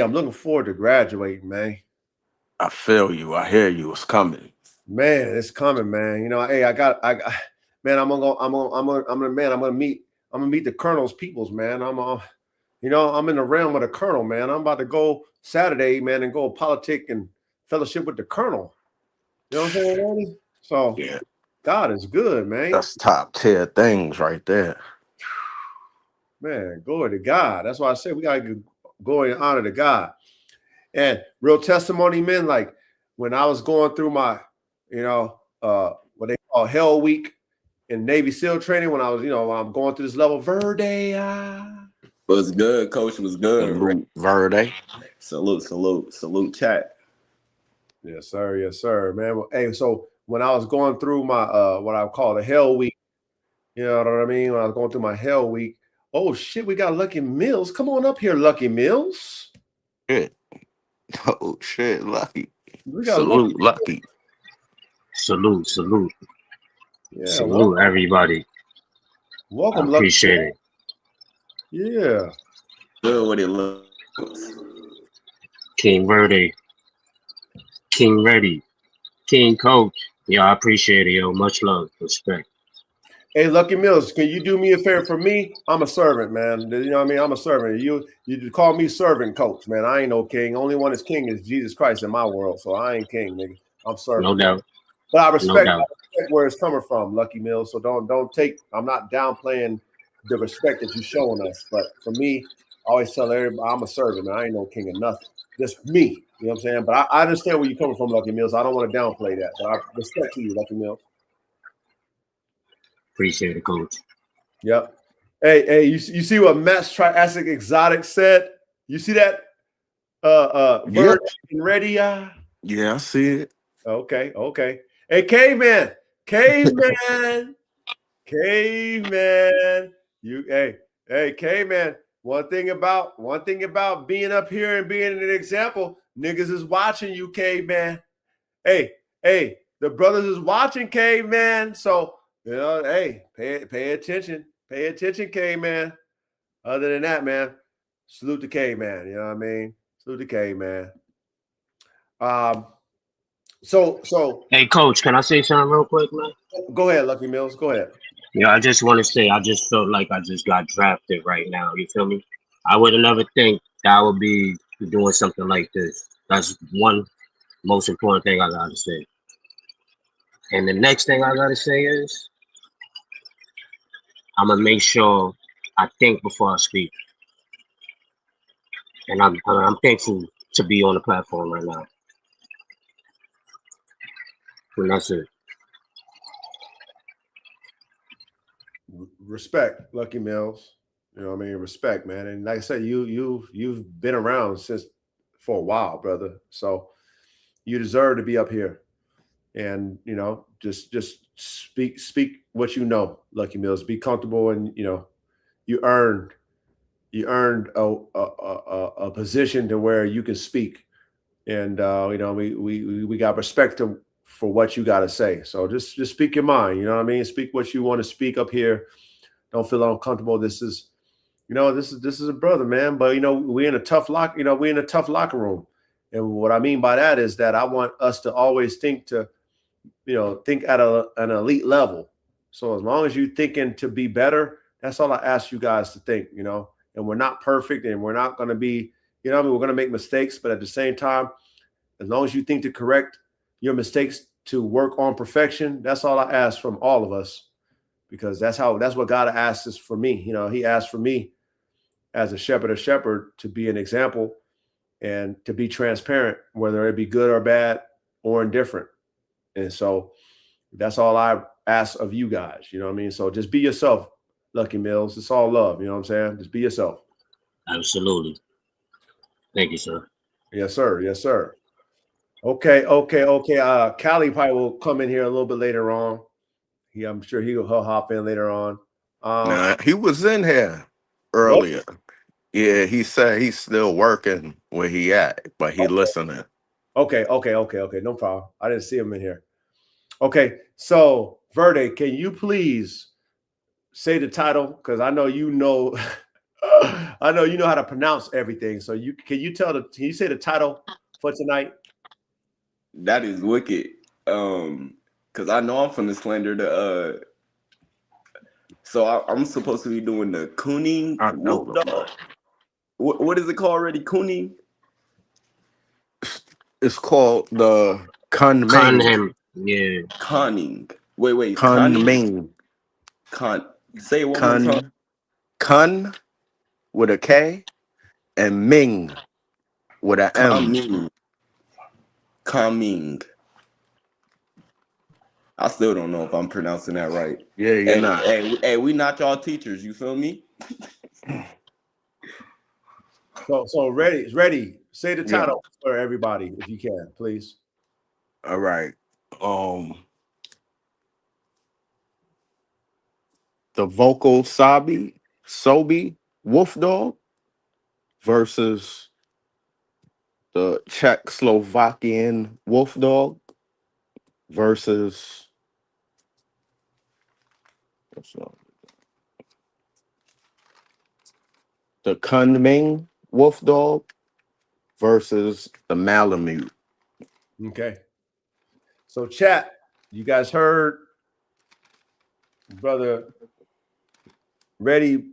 I'm looking forward to graduating, man. I feel you. I hear you. It's coming. Man, it's coming, man. Hey, I'm gonna meet the Colonel's peoples, man. I'm in the realm of the Colonel, man. I'm about to go Saturday, man, and go politic and fellowship with the Colonel. You know what I'm saying, Randy? So yeah, God is good, man. That's top tier things right there. Man, glory to God. That's why I said we gotta give glory and honor to God. And real testimony, men, like when I was going through my, what they call Hell Week in Navy SEAL training, when I was, I'm going through this level, Verde. Was good, coach. Was good. Salute, Verde. Salute, chat. Yes, sir. Yes, sir, man. Hey, so when I was going through my what I call the Hell Week, you know what I mean? When I was going through my Hell Week, oh shit, we got Lucky Mills. Come on up here, Lucky Mills. Shit. Oh shit, Lucky. We got Salute, Lucky. Salute. Yeah, Salute, everybody. Welcome, I appreciate it. Yeah. Good what it looks. King Verde, King Reddy, King Coach. Yeah, I appreciate it, yo. Much love, respect. Hey, Lucky Mills, can you do me a favor for me? I'm a servant, man. You know what I mean? I'm a servant. You call me servant coach, man. I ain't no king. Only one that's king is Jesus Christ in my world. So I ain't king, nigga. I'm servant. No doubt. But I respect, No doubt. where it's coming from, Lucky Mills. So don't take. I'm not downplaying the respect that you're showing us. But for me, I always tell everybody I'm a servant, man. I ain't no king of nothing. Just me. You know what I'm saying? But I understand where you're coming from, Lucky Mills. I don't want to downplay that. But I respect to you, Lucky Mills. Appreciate it, Coach. Yep. Hey, you see what Matt's Triassic Exotic said? You see that? Virgin Ready? Yeah, I see it. Okay. Hey, caveman. Hey, caveman. One thing about being up here and being an example, niggas is watching you, caveman. Hey, the brothers is watching, caveman. So hey, pay attention. Pay attention, caveman. Other than that, man, salute the caveman. You know what I mean? Salute the caveman. So Hey, Coach, can I say something real quick, man? Go ahead, Lucky Mills. Go ahead. Yeah, I just want to say I just felt like I just got drafted right now. You feel me? I would have never think that I would be doing something like this. That's one most important thing I gotta say. And the next thing I gotta say is I'm gonna make sure I think before I speak. And I'm thankful to be on the platform right now. And that's it. Respect, Lucky Mills. You know what I mean? Respect, man. And like I said, you've been around for a while, brother. So you deserve to be up here. And just speak what you know, Lucky Mills. Be comfortable, and you earned a position to where you can speak. And we got respect for what you got to say. So just speak your mind. You know what I mean? Speak what you want to speak up here. Don't feel uncomfortable. This is a brother, man. But we in a tough we in a tough locker room. And what I mean by that is that I want us to always think at an elite level. So as long as you're thinking to be better, that's all I ask you guys to think, and we're not perfect and we're not going to be, we're going to make mistakes, but at the same time, as long as you think to correct your mistakes to work on perfection, that's all I ask from all of us, because that's what God asks us for me. He asked for me as a shepherd to be an example and to be transparent, whether it be good or bad or indifferent. And so that's all I ask of you guys. You know what I mean? So just be yourself, Lucky Mills. It's all love. You know what I'm saying? Just be yourself. Absolutely. Thank you, sir. Yes, sir. Yes, sir. Okay. Callie probably will come in here a little bit later on. I'm sure he'll hop in later on. He was in here earlier. Yeah, he said he's still working where he at, but he listening. Okay. No problem. I didn't see him in here. Okay, so Verde, can you please say the title? Because I know you know how to pronounce everything. So can you say the title for tonight? That is wicked. Because I know I'm from the slander. So I'm supposed to be doing the Kunming Wolfdog. What is it called already? Kunming? It's called the Kunming. Yeah. Conning. Wait. Kunming. Say it one more time. Kun with a K and Ming with a M. Kunming. I still don't know if I'm pronouncing that right. Yeah, you're not. Hey, we not y'all teachers. You feel me? So ready. Say the title for everybody if you can, please. All right. The Volkosob Wolfdog versus the Czechoslovakian Wolfdog versus the Kunming Wolfdog versus the Malamute. Okay. So chat, you guys heard brother Ready,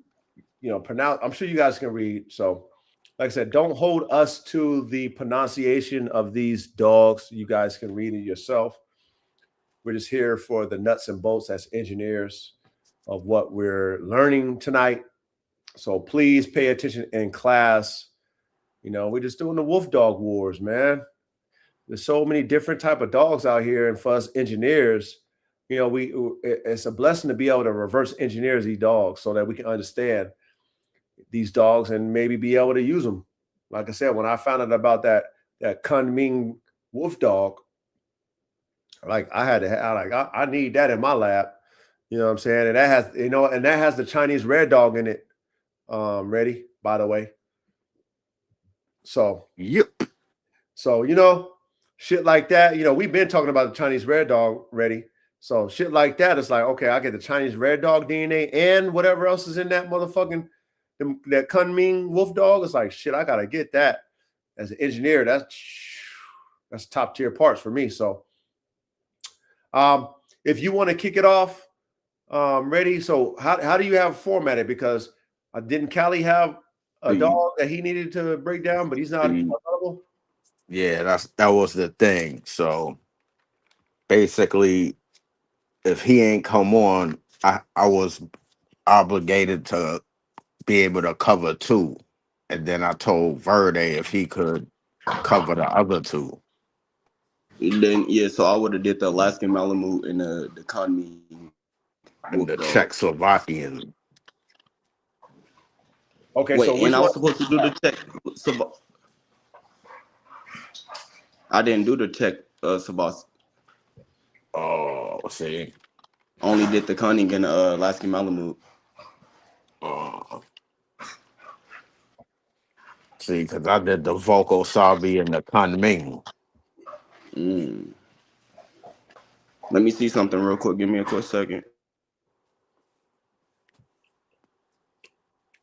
pronounce. I'm sure you guys can read. So like I said, don't hold us to the pronunciation of these dogs. You guys can read it yourself. We're just here for the nuts and bolts as engineers of what we're learning tonight. So please pay attention in class. We're just doing the wolf dog wars, man. There's so many different type of dogs out here, and for us engineers, it's a blessing to be able to reverse engineer these dogs so that we can understand these dogs and maybe be able to use them. Like I said, when I found out about that Kunming Wolfdog, I need that in my lab. You know what I'm saying? And that has, that has the Chinese red dog in it. Ready, by the way. So, yep. So, shit like that, we've been talking about the Chinese red dog, Ready. So shit like that, it's like, okay, I get the Chinese red dog DNA and whatever else is in that motherfucking, that Kunming Wolfdog. It's like, shit, I got to get that. As an engineer, that's top tier parts for me. So if you want to kick it off, Ready. So how do you have formatted? Because didn't Callie have a dog that he needed to break down, but he's not available? Yeah, that was the thing. So basically, if he ain't come on, I was obligated to be able to cover two. And then I told Verde if he could cover the other two. And then, so I would have did the Alaskan Malamute and the Kunming and the Czechoslovakian. Okay, wait, so and I was supposed to do the Czech. I didn't do the Czech Sabas. Oh, see. Only did the Kunming and Alaskan Malamute. See, because I did the Volkosob and the Kunming. Let me see something real quick. Give me a quick second.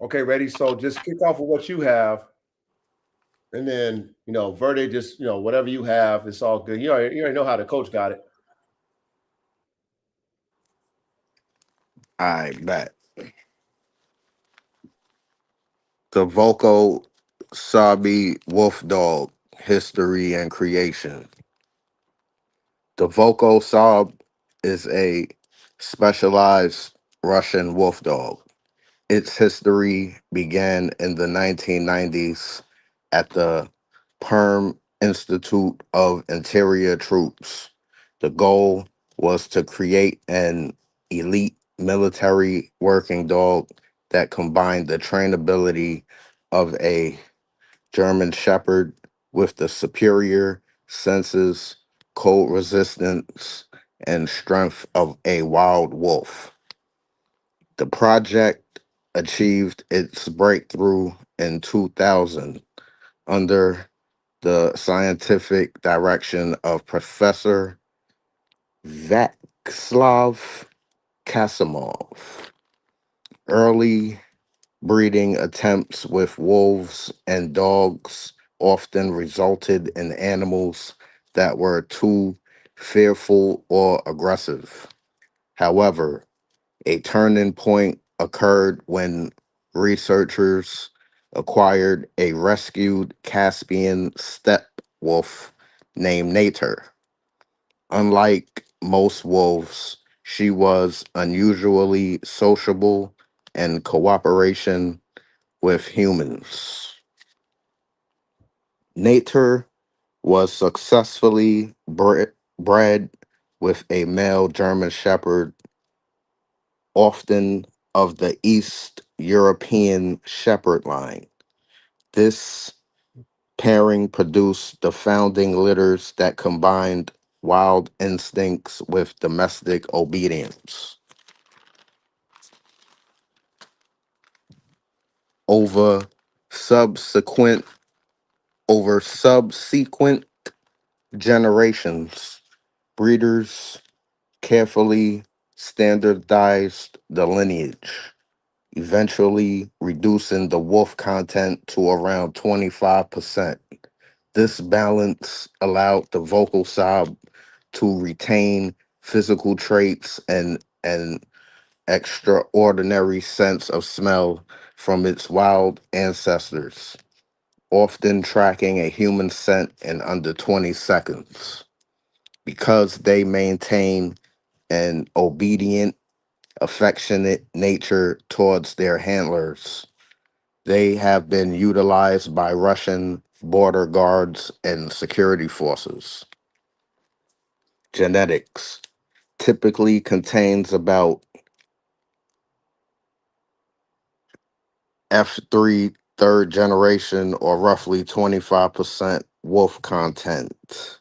Okay, ready? So just kick off with what you have. And then, Verde, just, whatever you have, it's all good. You already know how the coach got it. I bet. The Volkosob Wolfdog, history and creation. The Volkosob is a specialized Russian wolf dog. Its history began in the 1990s at the Perm Institute of Interior Troops. The goal was to create an elite military working dog that combined the trainability of a German Shepherd with the superior senses, cold resistance, and strength of a wild wolf. The project achieved its breakthrough in 2000 under the scientific direction of Professor Vyacheslav Kasimov. Early breeding attempts with wolves and dogs often resulted in animals that were too fearful or aggressive. However, a turning point occurred when researchers acquired a rescued Caspian steppe wolf named Nater. Unlike most wolves, she was unusually sociable and cooperation with humans. Nater was successfully bred with a male German Shepherd, often of the East European Shepherd line. This pairing produced the founding litters that combined wild instincts with domestic obedience. Over subsequent subsequent generations, breeders carefully standardized the lineage, eventually reducing the wolf content to around 25%. This balance allowed the vocal sob to retain physical traits and an extraordinary sense of smell from its wild ancestors, often tracking a human scent in under 20 seconds. Because they maintain an obedient, affectionate nature towards their handlers, they have been utilized by Russian border guards and security forces. Genetics typically contains about F3 third generation or roughly 25% wolf content,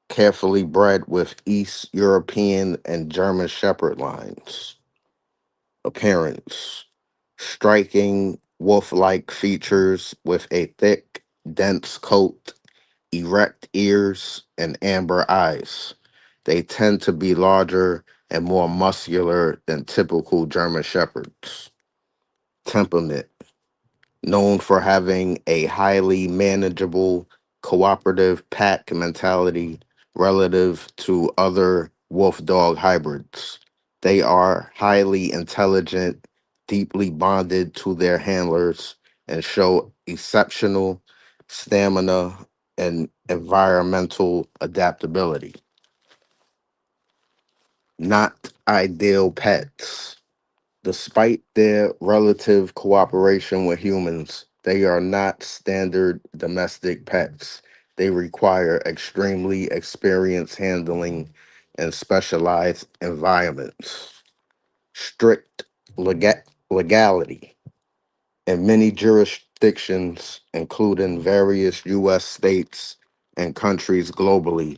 carefully bred with East European and German Shepherd lines. Appearance striking wolf like features with a thick, dense coat, erect ears, and amber eyes. They tend to be larger and more muscular than typical German Shepherds. Temperament known for having a highly manageable, cooperative pack mentality relative to other wolf dog hybrids. They are highly intelligent, deeply bonded to their handlers, and show exceptional stamina and environmental adaptability. Not ideal pets. Despite their relative cooperation with humans, they are not standard domestic pets. They require extremely experienced handling and specialized environments. Strict legality. In many jurisdictions, including various U.S. states and countries globally,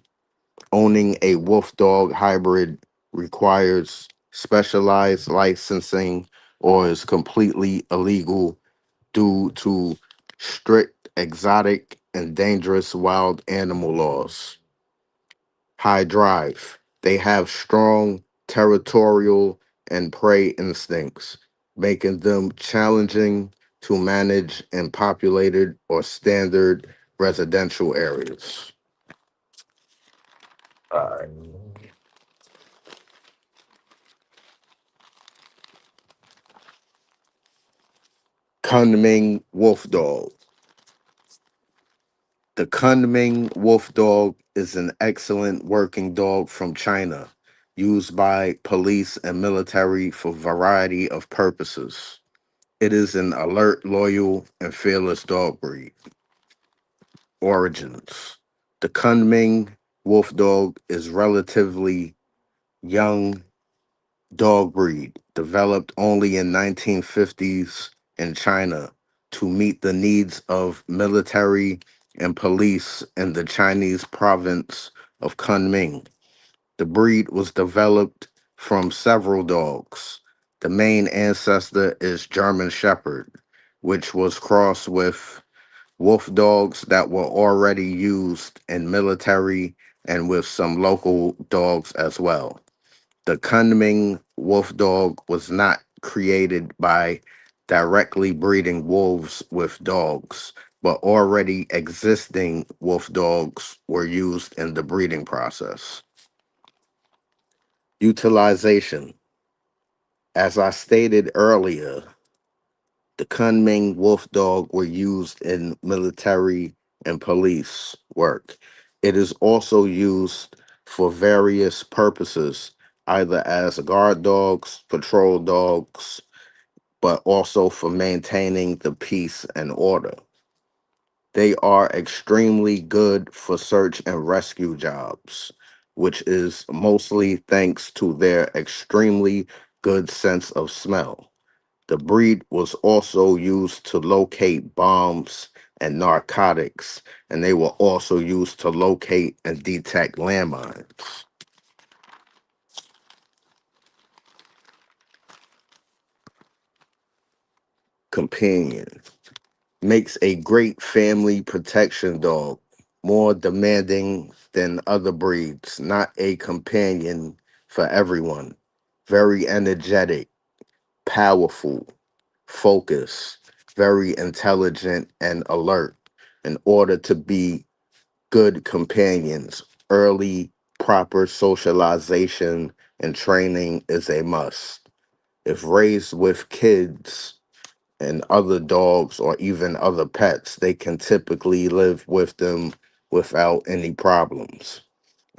owning a wolf dog hybrid requires specialized licensing or is completely illegal due to strict exotic and dangerous wild animal laws. High drive. They have strong territorial and prey instincts, making them challenging to manage in populated or standard residential areas. All right. Kunming Wolfdog. The Kunming Wolfdog is an excellent working dog from China, used by police and military for a variety of purposes. It is an alert, loyal, and fearless dog breed. Origins. The Kunming Wolfdog is relatively young dog breed, developed only in 1950s in China to meet the needs of military and police in the Chinese province of Kunming. The breed was developed from several dogs. The main ancestor is German Shepherd, which was crossed with wolf dogs that were already used in military and with some local dogs as well. The Kunming Wolfdog was not created by directly breeding wolves with dogs, but already existing wolf dogs were used in the breeding process. Utilization. As I stated earlier, the Kunming Wolfdog were used in military and police work. It is also used for various purposes, either as guard dogs, patrol dogs, but also for maintaining the peace and order. They are extremely good for search and rescue jobs, which is mostly thanks to their extremely good sense of smell. The breed was also used to locate bombs and narcotics, and they were also used to locate and detect landmines. Companion. Makes a great family protection dog, more demanding than other breeds, not a companion for everyone. Very energetic, powerful, focused, very intelligent, and alert. In order to be good companions, early proper socialization and training is a must. If raised with kids and other dogs or even other pets, they can typically live with them without any problems.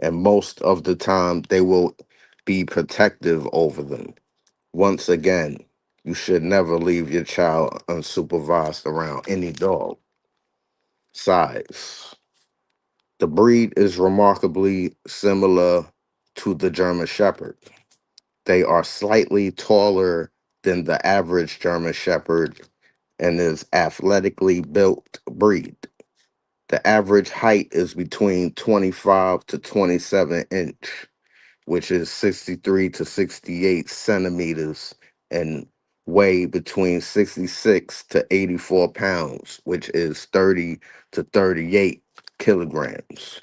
And most of the time, they will be protective over them. Once again, you should never leave your child unsupervised around any dog. Size. The breed is remarkably similar to the German Shepherd. They are slightly taller than the average German Shepherd and is athletically built breed. The average height is between 25 to 27 inch, which is 63 to 68 centimeters, and weigh between 66 to 84 pounds, which is 30 to 38 kilograms.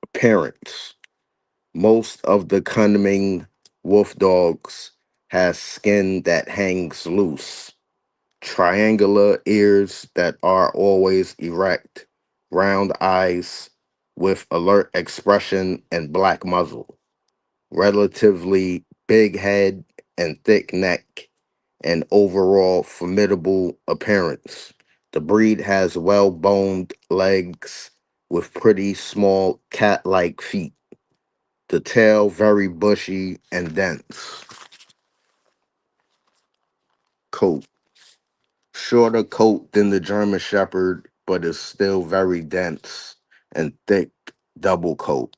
Appearance. Most of the Kunming wolf dogs has skin that hangs loose, triangular ears that are always erect, round eyes with alert expression and black muzzle, relatively big head and thick neck, and overall formidable appearance. The breed has well-boned legs with pretty small cat-like feet. The tail very bushy and dense. Coat. Shorter coat than the German Shepherd, but is still very dense and thick double coat,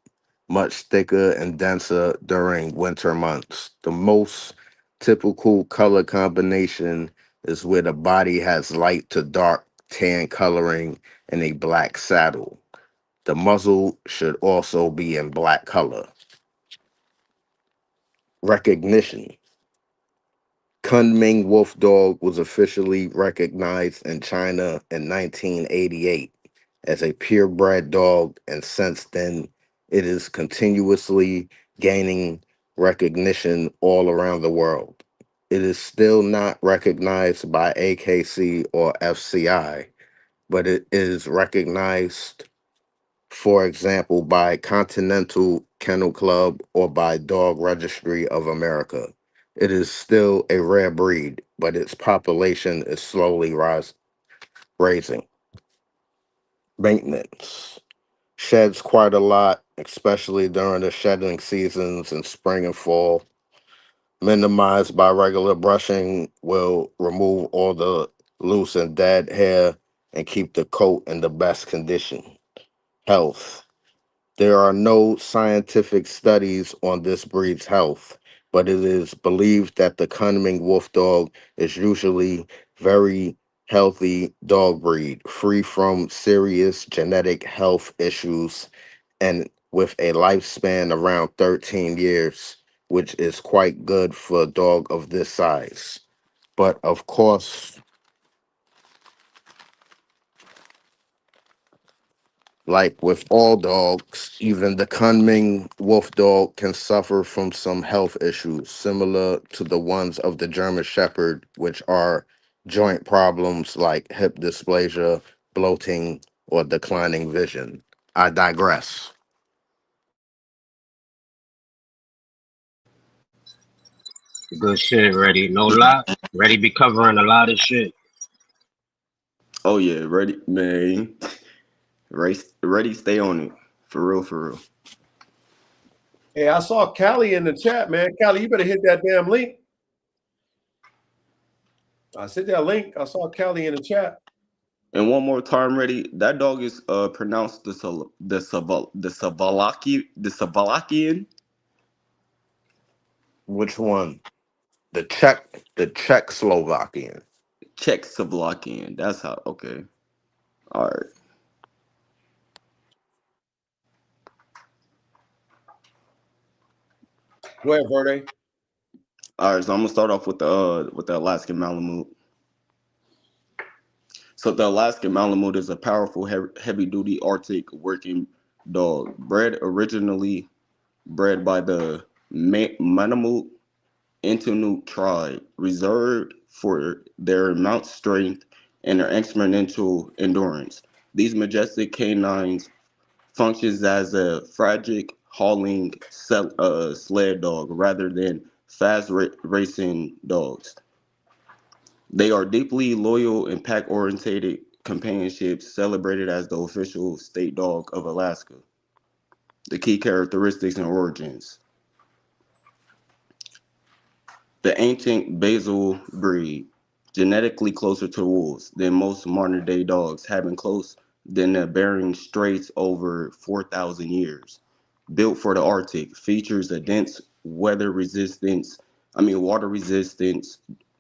much thicker and denser during winter months. The most typical color combination is where the body has light to dark tan coloring and a black saddle. The muzzle should also be in black color. Recognition. Kunming Wolfdog was officially recognized in China in 1988 as a purebred dog, and since then, it is continuously gaining recognition all around the world. It is still not recognized by AKC or FCI, but it is recognized, for example, by Continental Kennel Club or by Dog Registry of America. It is still a rare breed, but its population is slowly raising. Maintenance. Sheds quite a lot, especially during the shedding seasons in spring and fall. Minimized by regular brushing will remove all the loose and dead hair and keep the coat in the best condition. Health. There are no scientific studies on this breed's health, but it is believed that the Kunming Wolfdog is usually very healthy dog breed, free from serious genetic health issues and with a lifespan around 13 years, which is quite good for a dog of this size. But of course, like with all dogs, even the Kunming Wolfdog can suffer from some health issues similar to the ones of the German Shepherd, which are joint problems like hip dysplasia, bloating, or declining vision. I digress. Good shit, ready. No lie. Ready be covering a lot of shit. Oh yeah, ready, man. Ready, stay on it. For real, for real. Hey, I saw Callie in the chat, man. Callie, you better hit that damn link. I sent that link. I saw Callie in the chat. And one more time, ready. That dog is pronounced the Savalakian. Which one? The Czechoslovakian. Czechoslovakian. That's how. Okay. All right. Go ahead, Verde. All right. So I'm gonna start off with the Alaskan Malamute. So the Alaskan Malamute is a powerful, heavy-duty Arctic working dog, originally bred by the Malamute Innuit tribe, reserved for their immense strength and their exponential endurance. These majestic canines functions as a fragile hauling sled dog rather than fast racing dogs. They are deeply loyal and pack-oriented companionships celebrated as the official state dog of Alaska. The key characteristics and origins. The ancient basal breed, genetically closer to wolves than most modern-day dogs, having close than the Bering Straits over 4,000 years. Built for the Arctic, features a dense water resistance,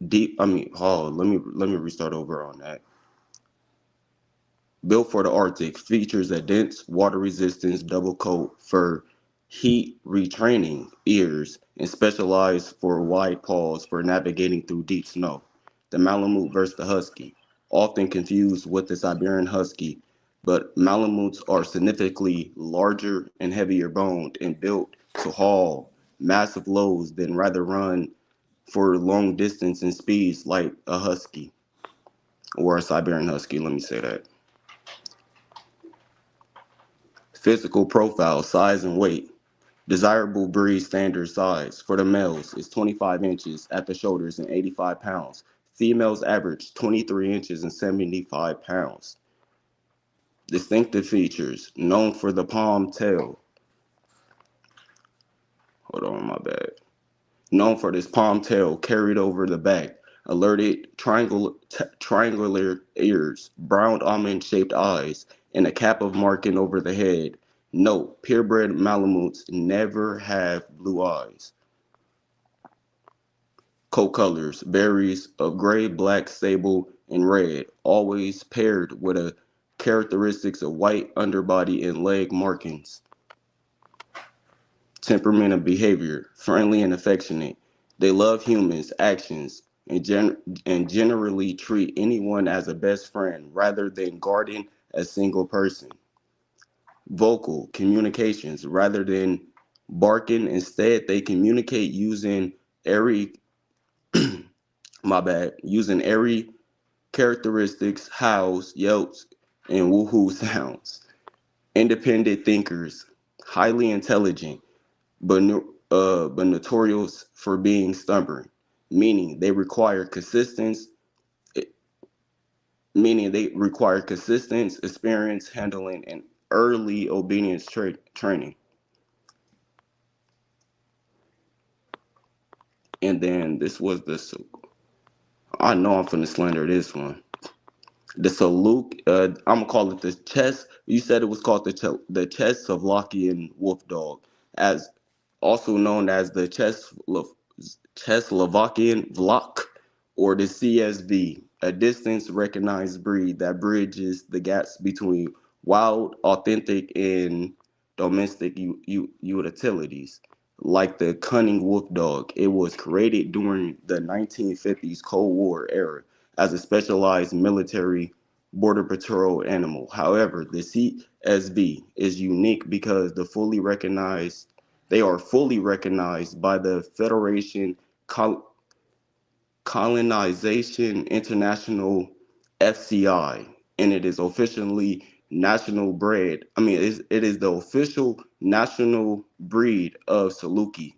deep. Let me restart over on that. Built for the Arctic, features a dense water resistance double coat for heat retraining ears and specialized for wide paws for navigating through deep snow. The Malamute versus the Husky, often confused with the Siberian Husky, but Malamutes are significantly larger and heavier boned and built to haul massive loads than rather run for long distance and speeds like a Husky or a Siberian Husky, let me say that. Physical profile, size, and weight. Desirable breed standard size for the males is 25 inches at the shoulders and 85 pounds. Females average 23 inches and 75 pounds. Distinctive features, known for the palm tail. Hold on, my bad. Known for this palm tail carried over the back, alerted triangular ears, brown almond-shaped eyes, and a cap of marking over the head. Note, purebred Malamutes never have blue eyes. Coat colors, varies of gray, black, sable, and red, always paired with a characteristics of white underbody and leg markings. Temperament and behavior, friendly and affectionate. They love humans, actions, and generally treat anyone as a best friend rather than guarding a single person. Vocal, communications rather than barking. Instead, they communicate using airy, using airy characteristics, howls, yelps, and woohoo sounds. Independent thinkers, highly intelligent, but notorious for being stubborn, meaning they require consistence, experience handling, and early obedience training. And then this was I know I'm finna slander this one. The Saluk, I'm gonna call it the Czech. You said it was called the Czechoslovakian Wolfdog, as also known as the Czechoslovakian Vlach, or the CSV, a distance recognized breed that bridges the gaps between wild, authentic, and domestic utilities. Like the Kunming Wolfdog, it was created during the 1950s Cold War era as a specialized military border patrol animal. However, the CSV is unique because they are fully recognized by the Federation Colonization International, FCI, and it is officially national bred. It is the official national breed of Saluki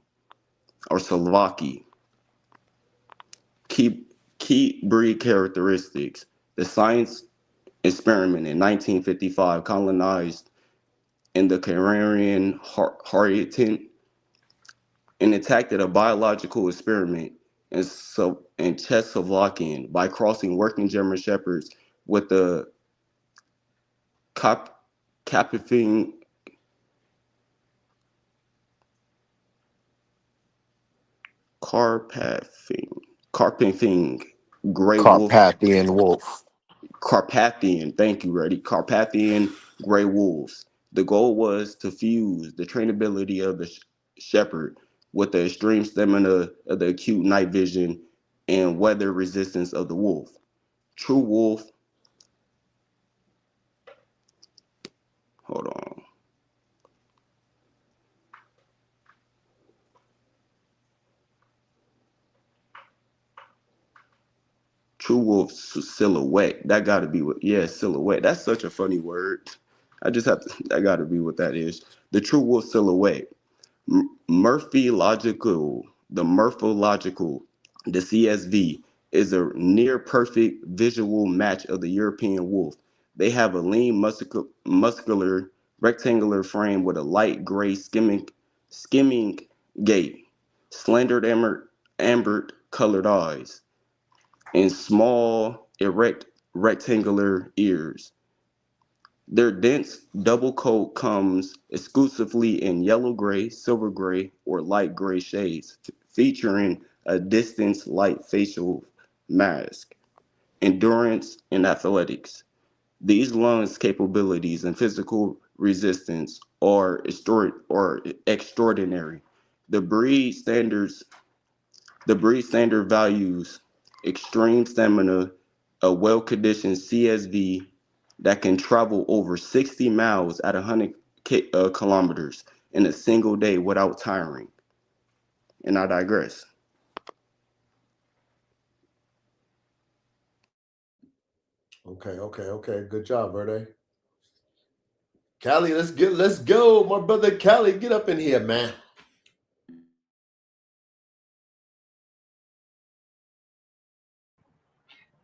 or Slovaki. Key breed characteristics. The science experiment in 1955 colonized in the Caribbean Horiton and attacked a biological experiment in Czechoslovakian by crossing working German Shepherds with the Carpathian gray wolf. Carpathian wolf. Carpathian, thank you, Reddy. Carpathian gray wolves. The goal was to fuse the trainability of the shepherd with the extreme stamina of the acute night vision and weather resistance of the wolf. True wolf. Hold on. True wolf silhouette. That got to be what, silhouette. That's such a funny word. That got to be what that is. The true wolf silhouette. Morphological, the CSV is a near perfect visual match of the European wolf. They have a lean, muscular, rectangular frame with a light gray skimming gait, slender amber colored eyes, and small, erect, rectangular ears. Their dense double coat comes exclusively in yellow gray, silver gray, or light gray shades, featuring a distinct light facial mask, endurance, and athletics. These lungs capabilities and physical resistance are extraordinary. The breed standard values extreme stamina, a well-conditioned CSV that can travel over 60 miles at 100 kilometers in a single day without tiring. And I digress. Okay. Good job, Verde. Callie, let's go. My brother Callie, get up in here, man.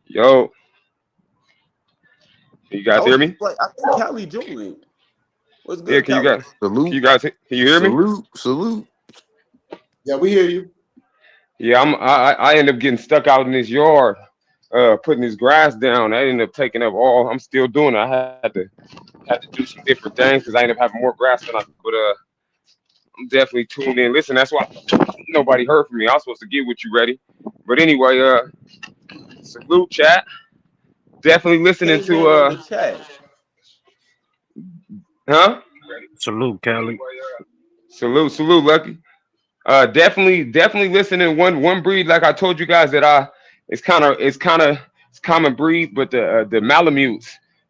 Yo, you guys hear me? I think Callie joined. What's good, Yeah, can Callie? Salute. you hear me? Salute. Yeah, we hear you. Yeah, I end up getting stuck out in this yard, putting this grass down. I ended up taking up all. I'm still doing it. I had to do some different things because I ended up having more grass than I could. I'm definitely tuned in. Listen, that's why nobody heard from me. I was supposed to get with you ready, but anyway, salute, chat. Definitely listening to chat. Huh? Salute, Kelly. Salute, Lucky. Definitely listening. One breed, like I told you guys, that it's kind of common breed, but the Malamutes,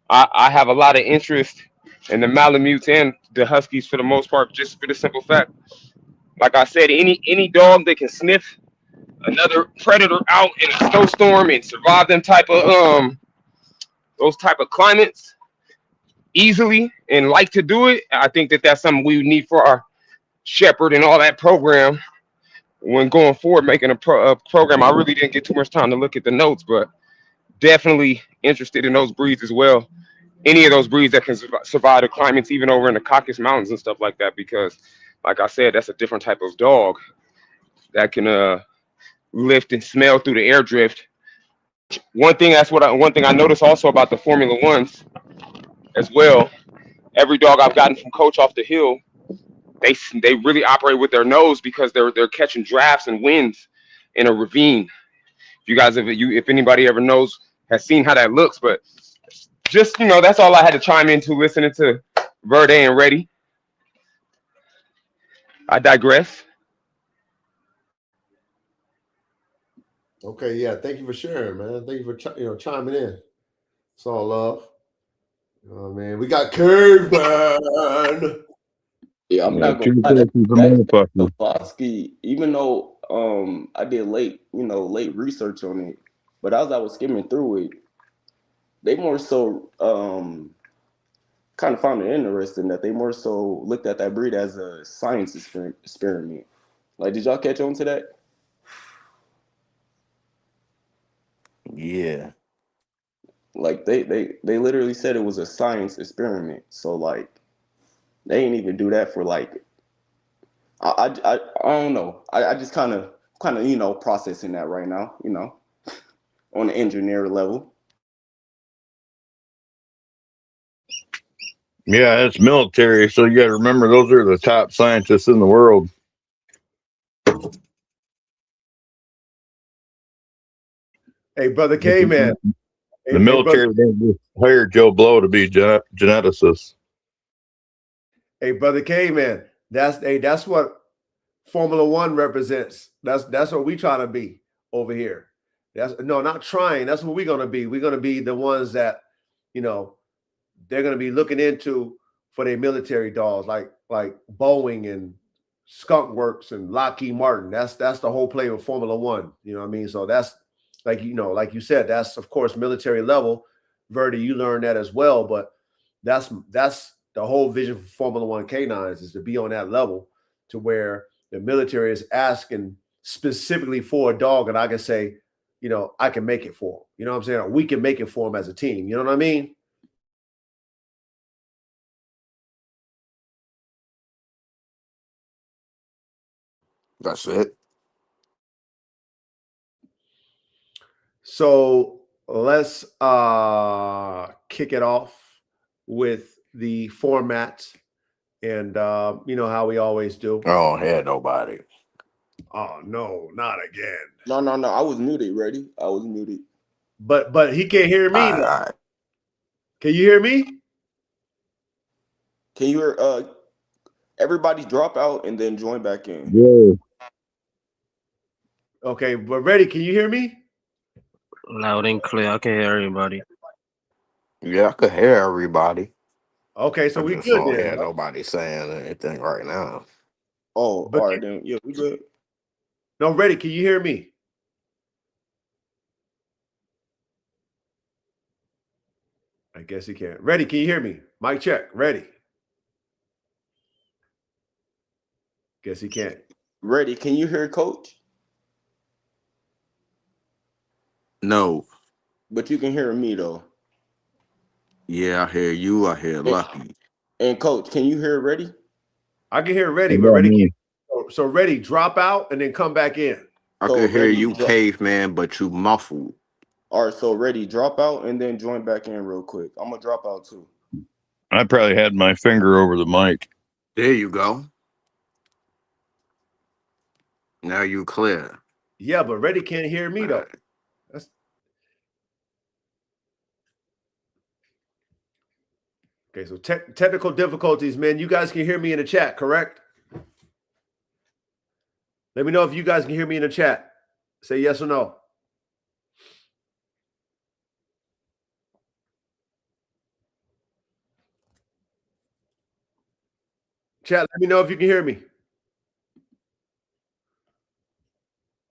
I have a lot of interest in the Malamutes and the Huskies for the most part, just for the simple fact, like I said, any dog that can sniff another predator out in a snowstorm and survive them type of those type of climates easily and like to do it, I think that that's something we need for our shepherd and all that program when going forward, making a program. I really didn't get too much time to look at the notes, but definitely interested in those breeds as well. Any of those breeds that can survive the climates, even over in the Caucasus Mountains and stuff like that, because, like I said, that's a different type of dog that can lift and smell through the air drift. One thing I noticed also about the Formula Ones as well. Every dog I've gotten from Coach off the hill, they really operate with their nose because they're catching drafts and winds in a ravine. If anybody ever has seen how that looks, but just that's all I had to chime into listening to Verde and Reddy. I digress. Okay, yeah. Thank you for sharing, man. Thank you for chiming in. It's all love. Oh man, we got Caveman. Yeah, I'm not gonna lie. That Blonsky, even though I did late research on it, but as I was skimming through it, they more so kind of found it interesting that they more so looked at that breed as a science experiment. Like, did y'all catch on to that? Yeah. Like they literally said it was a science experiment. So like they didn't even do that for like I don't know. I just kind of processing that right now, on the engineer level. Yeah, it's military, so you got to remember those are the top scientists in the world. Hey, brother K-Man. The military didn't just hire Joe Blow to be geneticists. Hey, brother K-Man. That's what Formula One represents. That's what we trying to be over here. Not trying. That's what we're gonna be. We're gonna be the ones that, they're gonna be looking into for their military dogs, like Boeing and Skunk Works and Lockheed Martin. That's the whole play of Formula One. You know what I mean? So that's like you said, that's of course military level. Verdi, you learned that as well, but that's the whole vision for Formula One canines is to be on that level to where the military is asking specifically for a dog, and I can say, I can make it for them. You know what I'm saying? Or we can make it for them as a team. You know what I mean? That's it. So let's kick it off with the format, and you know how we always do. Oh, had nobody. Oh no, not again. No. I was muted, ready. I was muted. But he can't hear me. All right. Can you hear me? Can you hear everybody drop out and then join back in? Yeah. Okay, but ready, can you hear me? Loud and clear. I can hear everybody. Yeah, I could hear everybody. Okay, so I we just good don't then. hear nobody saying anything right now. Oh, all right then. Yeah, we good. No, ready, can you hear me? I guess he can't. Ready, can you hear me? Mic check. Ready. Guess he can't. Ready, can you hear Coach? No. But you can hear me though. Yeah, I hear you. I hear Lucky. And Coach, can you hear Ready? I can hear Ready, but Ready can't. So Ready, drop out and then come back in. I So could hear Ready, you, Caveman, but you muffled. All right, so Ready, drop out and then join back in real quick. I'm gonna drop out too. I probably had my finger over the mic. There you go. Now you clear. Yeah, but Ready can't hear me though. That's... Okay, so technical difficulties, man. You guys can hear me in the chat, correct? Let me know if you guys can hear me in the chat. Say yes or no. Chat, let me know if you can hear me.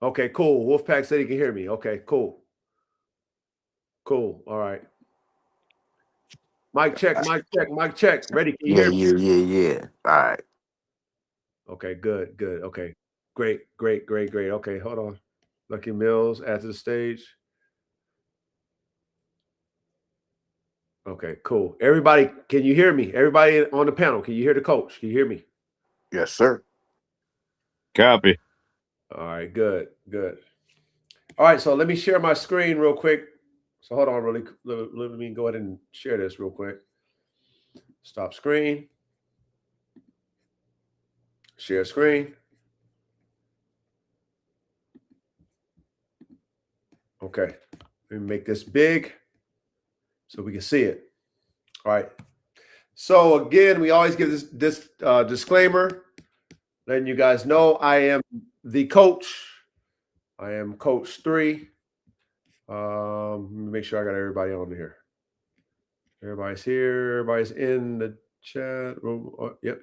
Okay, cool. Wolfpack said he can hear me. Okay, cool. Cool. All right. Mic check, mic check, mic check. Ready? Can you hear me? Yeah. All right. Okay, good. Okay. Great. Okay, hold on. Lucky Mills, add to the stage. Okay, cool. Everybody, can you hear me? Everybody on the panel, can you hear the coach? Can you hear me? Yes, sir. Copy. All right, good. All right, so let me share my screen real quick. So hold on, let me go ahead and share this real quick. Stop screen. Share screen. Okay, let me make this big so we can see it. All right. So again, we always give this disclaimer, letting you guys know I am the coach. I am Coach 3. Let me make sure I got everybody on here. Everybody's here. Everybody's in the chat room. Oh, yep.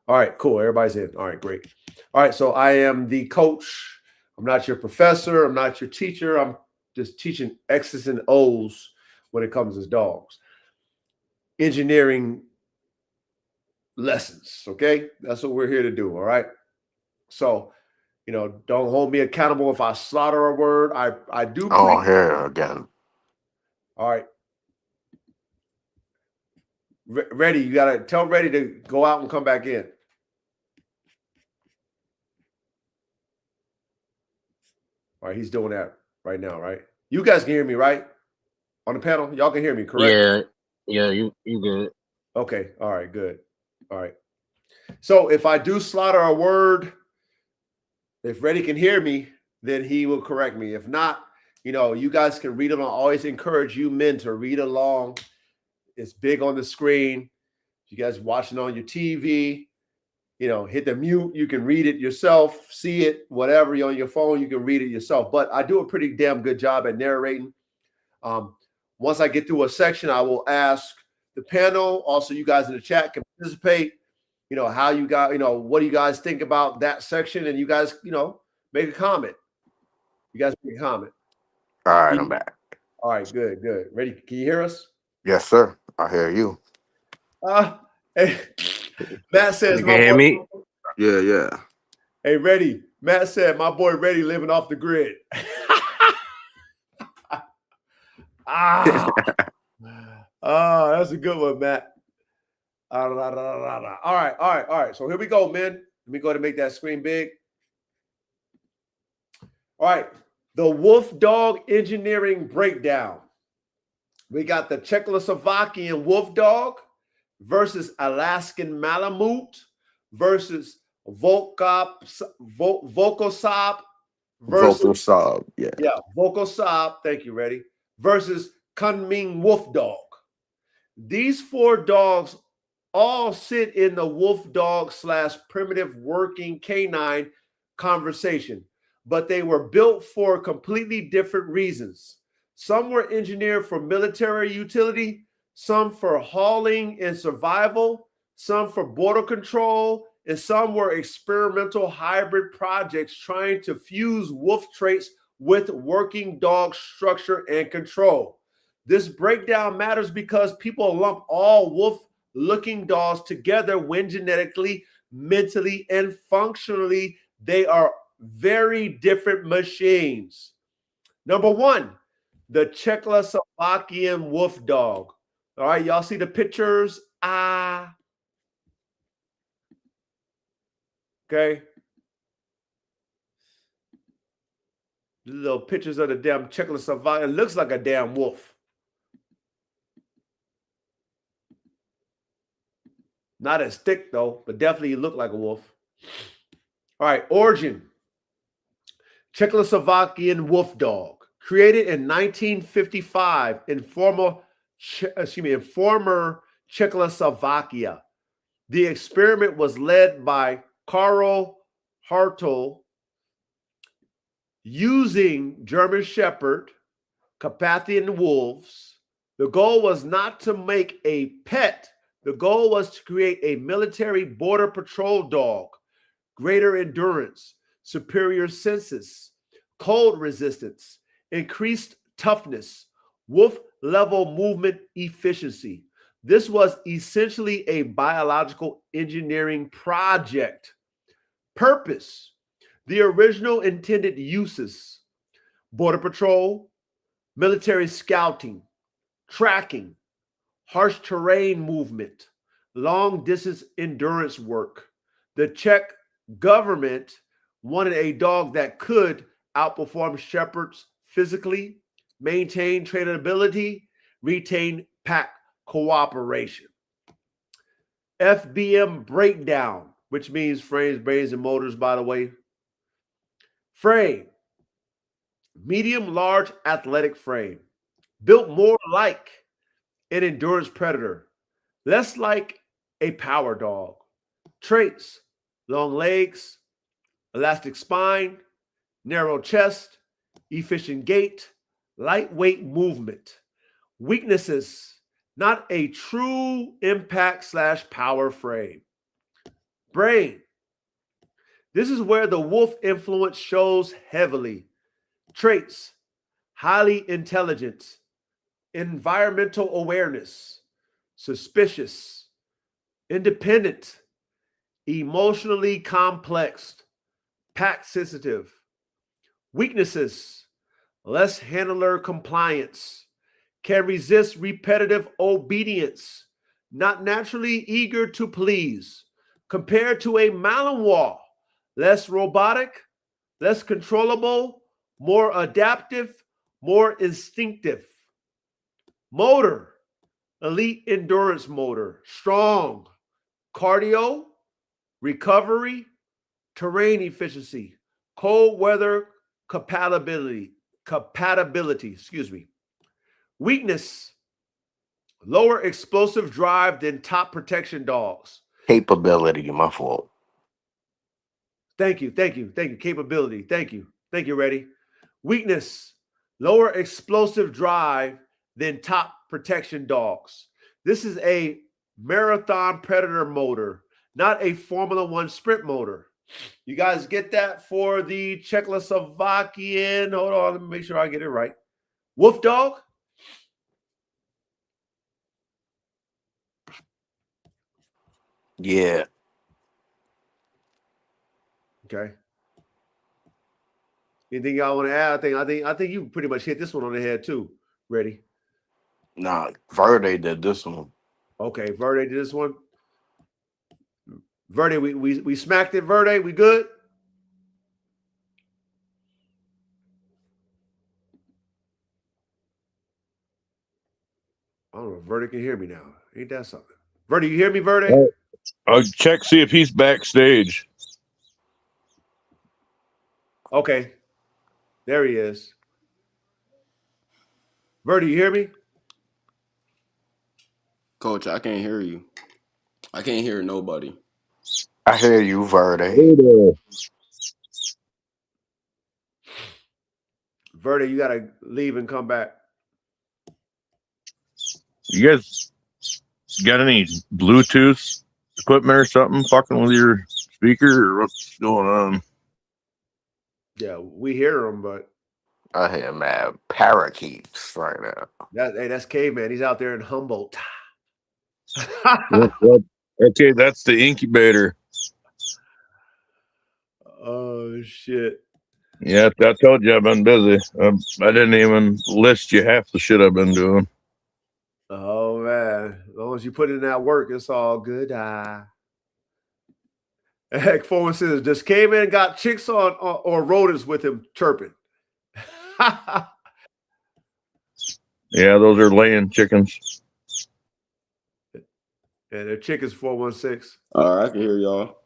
All right, cool. Everybody's in. All right, great. All right, so I am the coach. I'm not your professor. I'm not your teacher. I'm just teaching X's and O's when it comes to dogs. Engineering lessons, okay? That's what we're here to do, all right? So, don't hold me accountable if I slaughter a word. I do. Oh, here again. All right. Ready, you got to tell Ready to go out and come back in. All right, he's doing that right now, right? You guys can hear me, right? On the panel, y'all can hear me, correct? Yeah, you good. Okay, all right, good. All right. So if I do slaughter a word, if Ready can hear me, then he will correct me. If not, you guys can read along. I always encourage you men to read along. It's big on the screen. You guys watching on your TV, hit the mute. You can read it yourself, see it, whatever. You're on your phone, you can read it yourself. But I do a pretty damn good job at narrating. Once I get through a section, I will ask the panel. Also, you guys in the chat can participate. How you got, what do you guys think about that section? And you guys, make a comment. You guys make a comment. All right, I'm back. All right, good. Ready? Can you hear us? Yes, sir. I hear you. Hey, Matt says, You can hear me? Yeah. Hey, Ready. Matt said, my boy Ready living off the grid. That's a good one, Matt. All right. So here we go, man. Let me go ahead and make that screen big. All right. The Wolfdog engineering breakdown. We got the Czechoslovakian Wolfdog versus Alaskan Malamute versus Volkosob versus Volkosob, yeah. Volkosob. Thank you, Ready. Versus Kunming Wolfdog. These 4 dogs all sit in the Wolfdog / primitive working canine conversation, but they were built for completely different reasons. Some were engineered for military utility, some for hauling and survival, some for border control, and some were experimental hybrid projects trying to fuse wolf traits with working dog structure and control. This breakdown matters because people lump all wolf-looking dogs together when genetically, mentally, and functionally they are very different machines. Number 1, the Czechoslovakian Wolfdog. All right, y'all see the pictures? Okay. Little pictures of the damn Czechoslovakian. It looks like a damn wolf. Not as thick, though, but definitely look like a wolf. All right, origin. Czechoslovakian Wolfdog. Created in 1955 in former Czechoslovakia. The experiment was led by Karl Hartl using German Shepherd, Carpathian wolves. The goal was not to make a pet. The goal was to create a military border patrol dog, greater endurance, superior senses, cold resistance, increased toughness, wolf level movement efficiency. This was essentially a biological engineering project. Purpose: the original intended uses: border patrol, military scouting, tracking, harsh terrain movement, long distance endurance work. The Czech government wanted a dog that could outperform shepherds physically, maintain trainability, retain pack cooperation. FBM breakdown, which means frames, brains, and motors, by the way. Frame: medium, large, athletic frame. Built more like an endurance predator, less like a power dog. Traits: long legs, elastic spine, narrow chest, efficient gait, lightweight movement. Weaknesses: not a true impact / power frame. Brain: this is where the wolf influence shows heavily. Traits: highly intelligent, environmental awareness, suspicious, independent, emotionally complex, pack sensitive. Weaknesses: less handler compliance, can resist repetitive obedience, not naturally eager to please. Compared to a Malinois, less robotic, less controllable, more adaptive, more instinctive. Motor: elite endurance motor, strong, cardio, recovery, terrain efficiency, cold weather compatibility. Weakness: lower explosive drive than top protection dogs. Capability, my fault. Thank you. Capability. Thank you, Reddy. Weakness: lower explosive drive than top protection dogs. This is a marathon predator motor, not a Formula One sprint motor. You guys get that for the Czechoslovakian? Hold on, let me make sure I get it right. Wolfdog? Yeah. Okay. Anything y'all want to add? I think you pretty much hit this one on the head too. Ready? Nah, Verde did this one. Okay, Verde did this one. Verde, we smacked it. Verde, we good? I don't know if Verde can hear me now. Ain't that something? Verde, you hear me, Verde? I'll check, see if he's backstage. Okay. There he is. Verde, you hear me? Coach, I can't hear you. I can't hear nobody. I hear you, Verde. Hey there. Verde, you got to leave and come back. You guys got any Bluetooth equipment or something fucking with your speaker, or what's going on? Yeah, we hear him, but I hear mad parakeets right now. that's Caveman. He's out there in Humboldt. What? Okay, that's the incubator. Oh, shit. Yeah, I told you I've been busy. I didn't even list you half the shit I've been doing. Oh, man. As long as you put in that work, it's all good. Heck, Foreman says, just came in and got chicks on or rodents with him chirping. Yeah, those are laying chickens. And they're chickens, 416. All right, I can hear y'all.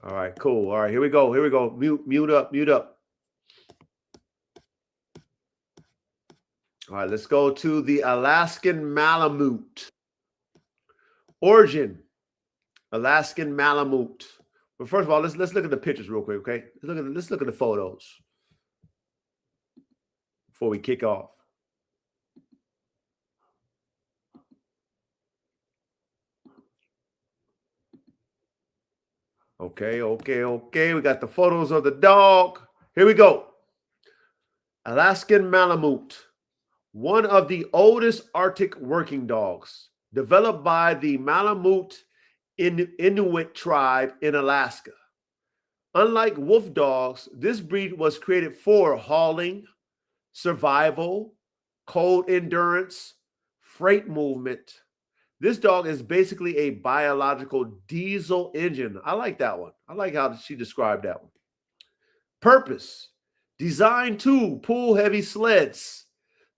All right, cool. All right, here we go. Mute up. All right, let's go to the Alaskan Malamute. Origin, Alaskan Malamute. But first of all, let's look at the pictures real quick, okay? Let's look at the photos before we kick off. Okay. We got the photos of the dog. Here we go. Alaskan Malamute, one of the oldest Arctic working dogs, developed by the Malamute Inuit tribe in Alaska. Unlike wolf dogs, this breed was created for hauling, survival, cold endurance, freight movement. This dog is basically a biological diesel engine. I like that one. I like how she described that one. Purpose: designed to pull heavy sleds,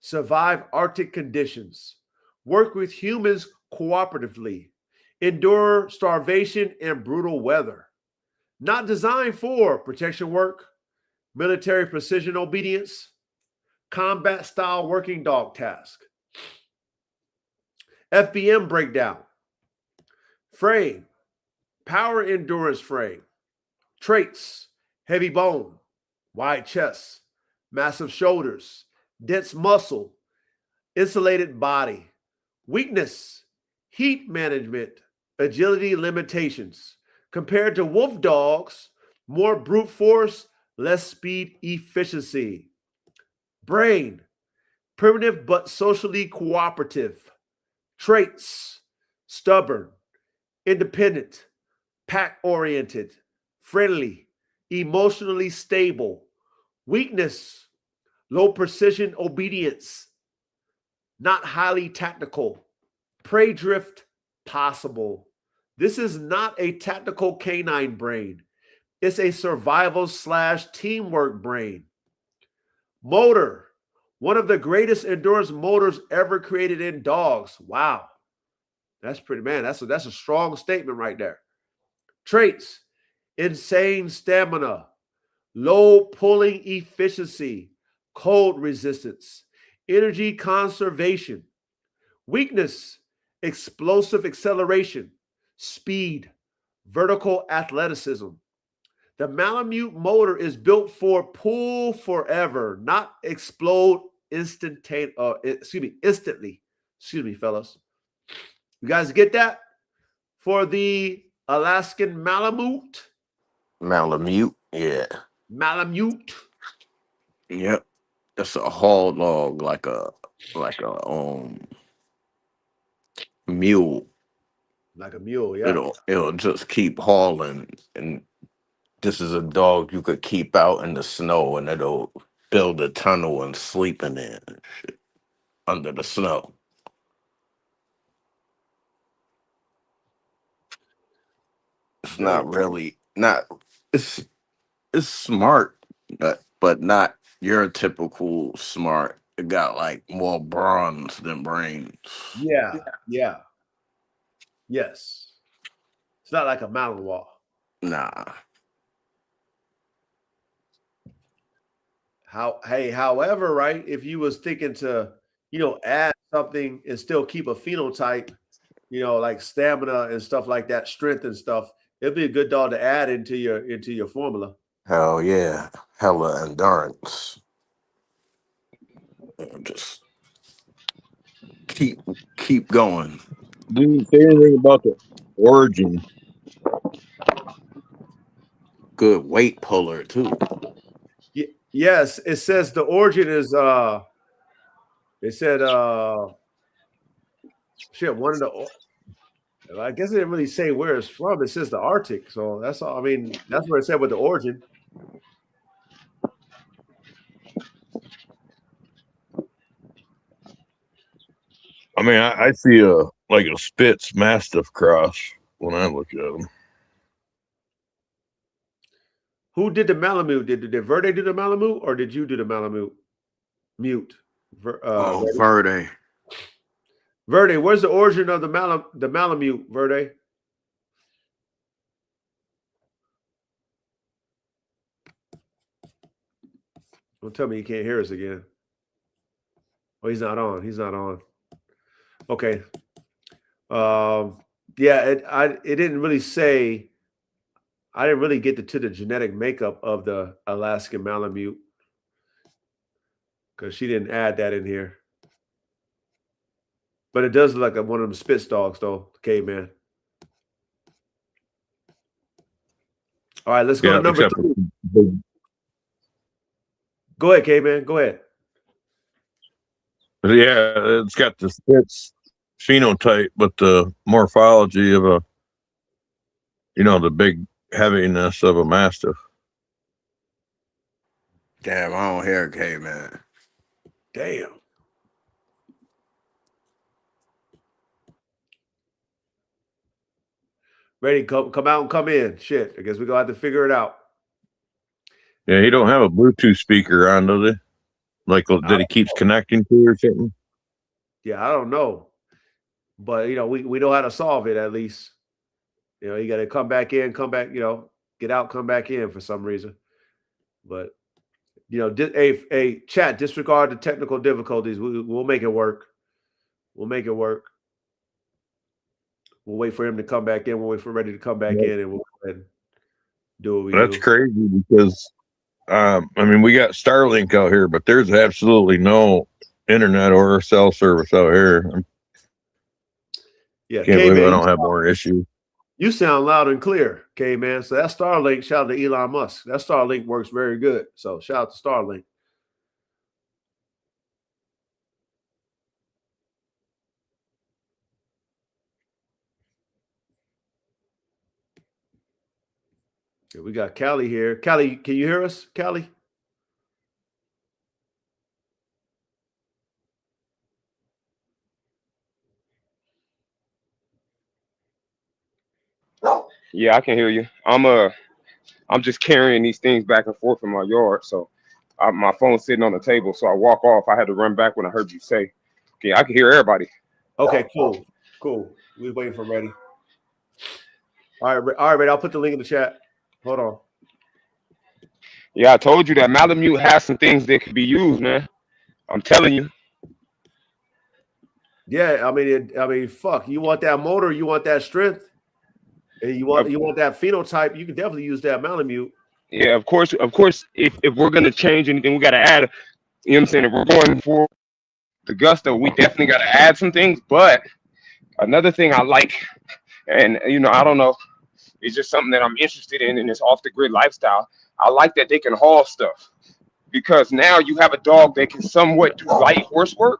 survive Arctic conditions, work with humans cooperatively, endure starvation and brutal weather. Not designed for protection work, military precision obedience, combat style working dog task. FBM breakdown. Frame: power endurance frame. Traits: heavy bone, wide chest, massive shoulders, dense muscle, insulated body. Weakness: heat management, agility limitations. Compared to wolf dogs, more brute force, less speed efficiency. Brain: primitive but socially cooperative. Traits: stubborn, independent, pack-oriented, friendly, emotionally stable. Weakness: low precision obedience, not highly tactical. Prey drift possible. This is not a tactical canine brain. It's a survival / teamwork brain. Motor: one of the greatest endurance motors ever created in dogs. Wow. That's pretty, man. That's a strong statement right there. Traits: insane stamina, low pulling efficiency, cold resistance, energy conservation. Weakness: explosive acceleration, speed, vertical athleticism. The Malamute motor is built for pull forever, not explode instantly. Excuse me, fellas. You guys get that? For the Alaskan Malamute? Malamute, yeah. Malamute. Yep. That's a haul log, like a mule. Like a mule, yeah. It'll just keep hauling, and this is a dog you could keep out in the snow, and it'll build a tunnel and sleep in it and shit, under the snow. It's Very not really not. It's smart, but not your typical smart. It got like more bronze than brains. yeah. Yes. It's not like a Malinois. Nah. However, right, if you was thinking to, add something and still keep a phenotype, like stamina and stuff like that, strength and stuff, it'd be a good dog to add into your formula. Hell yeah. Hella endurance. Just keep going. Didn't say anything about the origin. Good weight puller too. Yes, it says the origin is it said one of the, I guess it didn't really say where it's from. It says the Arctic. So that's all. I mean, that's what it said with the origin. I mean, I see a Spitz Mastiff cross when I look at them. Who did the Malamute? Did Verde do the Malamute, or did you do the Malamute? Mute. Verde. Verde, where's the origin of the Malamute, Verde? Don't tell me you can't hear us again. Oh, he's not on. He's not on. Okay. Yeah, it didn't really say. I didn't really get to the genetic makeup of the Alaskan Malamute because she didn't add that in here. But it does look like one of them Spitz dogs, though, caveman. All right, let's go to number 3. Go ahead, K-Man. Go ahead. Yeah, it's got the Spitz phenotype, but the morphology of a, the big heaviness of a Mastiff. Damn, I don't hear K-Man. Damn. Ready? Come out and come in. Shit. I guess we're going to have to figure it out. Yeah, he don't have a Bluetooth speaker on, does he? Like that he keeps connecting to or something? Yeah, I don't know. But, we know how to solve it at least. You got to come back in, get out, come back in for some reason. But, chat, disregard the technical difficulties. We'll make it work. We'll make it work. We'll wait for him to come back in. We'll wait for Ready to come back in, and we'll go ahead and do what we do. That's crazy because, we got Starlink out here, but there's absolutely no internet or cell service out here. Yeah, can't believe I don't have more issues. You sound loud and clear, K-Man. So that Starlink, shout out to Elon Musk. That Starlink works very good. So shout out to Starlink. Yeah, we got Callie here. Callie, can you hear us, Callie? Yeah, I can hear you. I'm just carrying these things back and forth in my yard, so my phone's sitting on the table. So I walk off. I had to run back when I heard you say. Okay, I can hear everybody. Okay, cool. We're waiting for Ready. All right, Ready. I'll put the link in the chat. Hold on. Yeah, I told you that Malamute has some things that could be used, man. I'm telling you. Yeah, I mean, fuck. You want that motor? You want that strength? And you want that phenotype? You can definitely use that Malamute. Yeah, of course. If we're gonna change anything, we gotta add. You know what I'm saying? If we're going for the gusto, we definitely gotta add some things. But another thing I like, and I don't know, it's just something that I'm interested in this off the grid lifestyle. I like that they can haul stuff because now you have a dog that can somewhat do light horse work.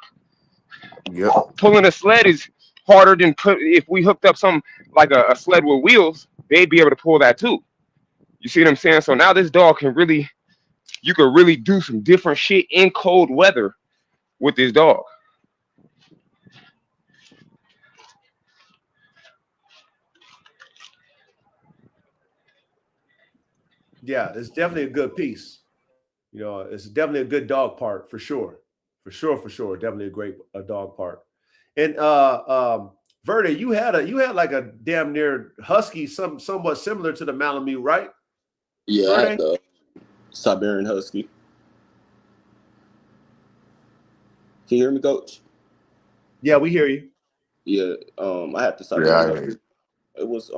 Yep. Pulling a sled is harder than if we hooked up something like a sled with wheels, they'd be able to pull that too. You see what I'm saying? So now this dog you can really do some different shit in cold weather with this dog. Yeah, it's definitely a good piece. It's definitely a good dog part for sure. For sure. Definitely a dog part. And Verde, you had like a damn near husky, somewhat similar to the Malamute, right? Yeah, Verde? I had the Siberian Husky. Can you hear me, Coach? Yeah, we hear you. Yeah, I had the Siberian Husky. It was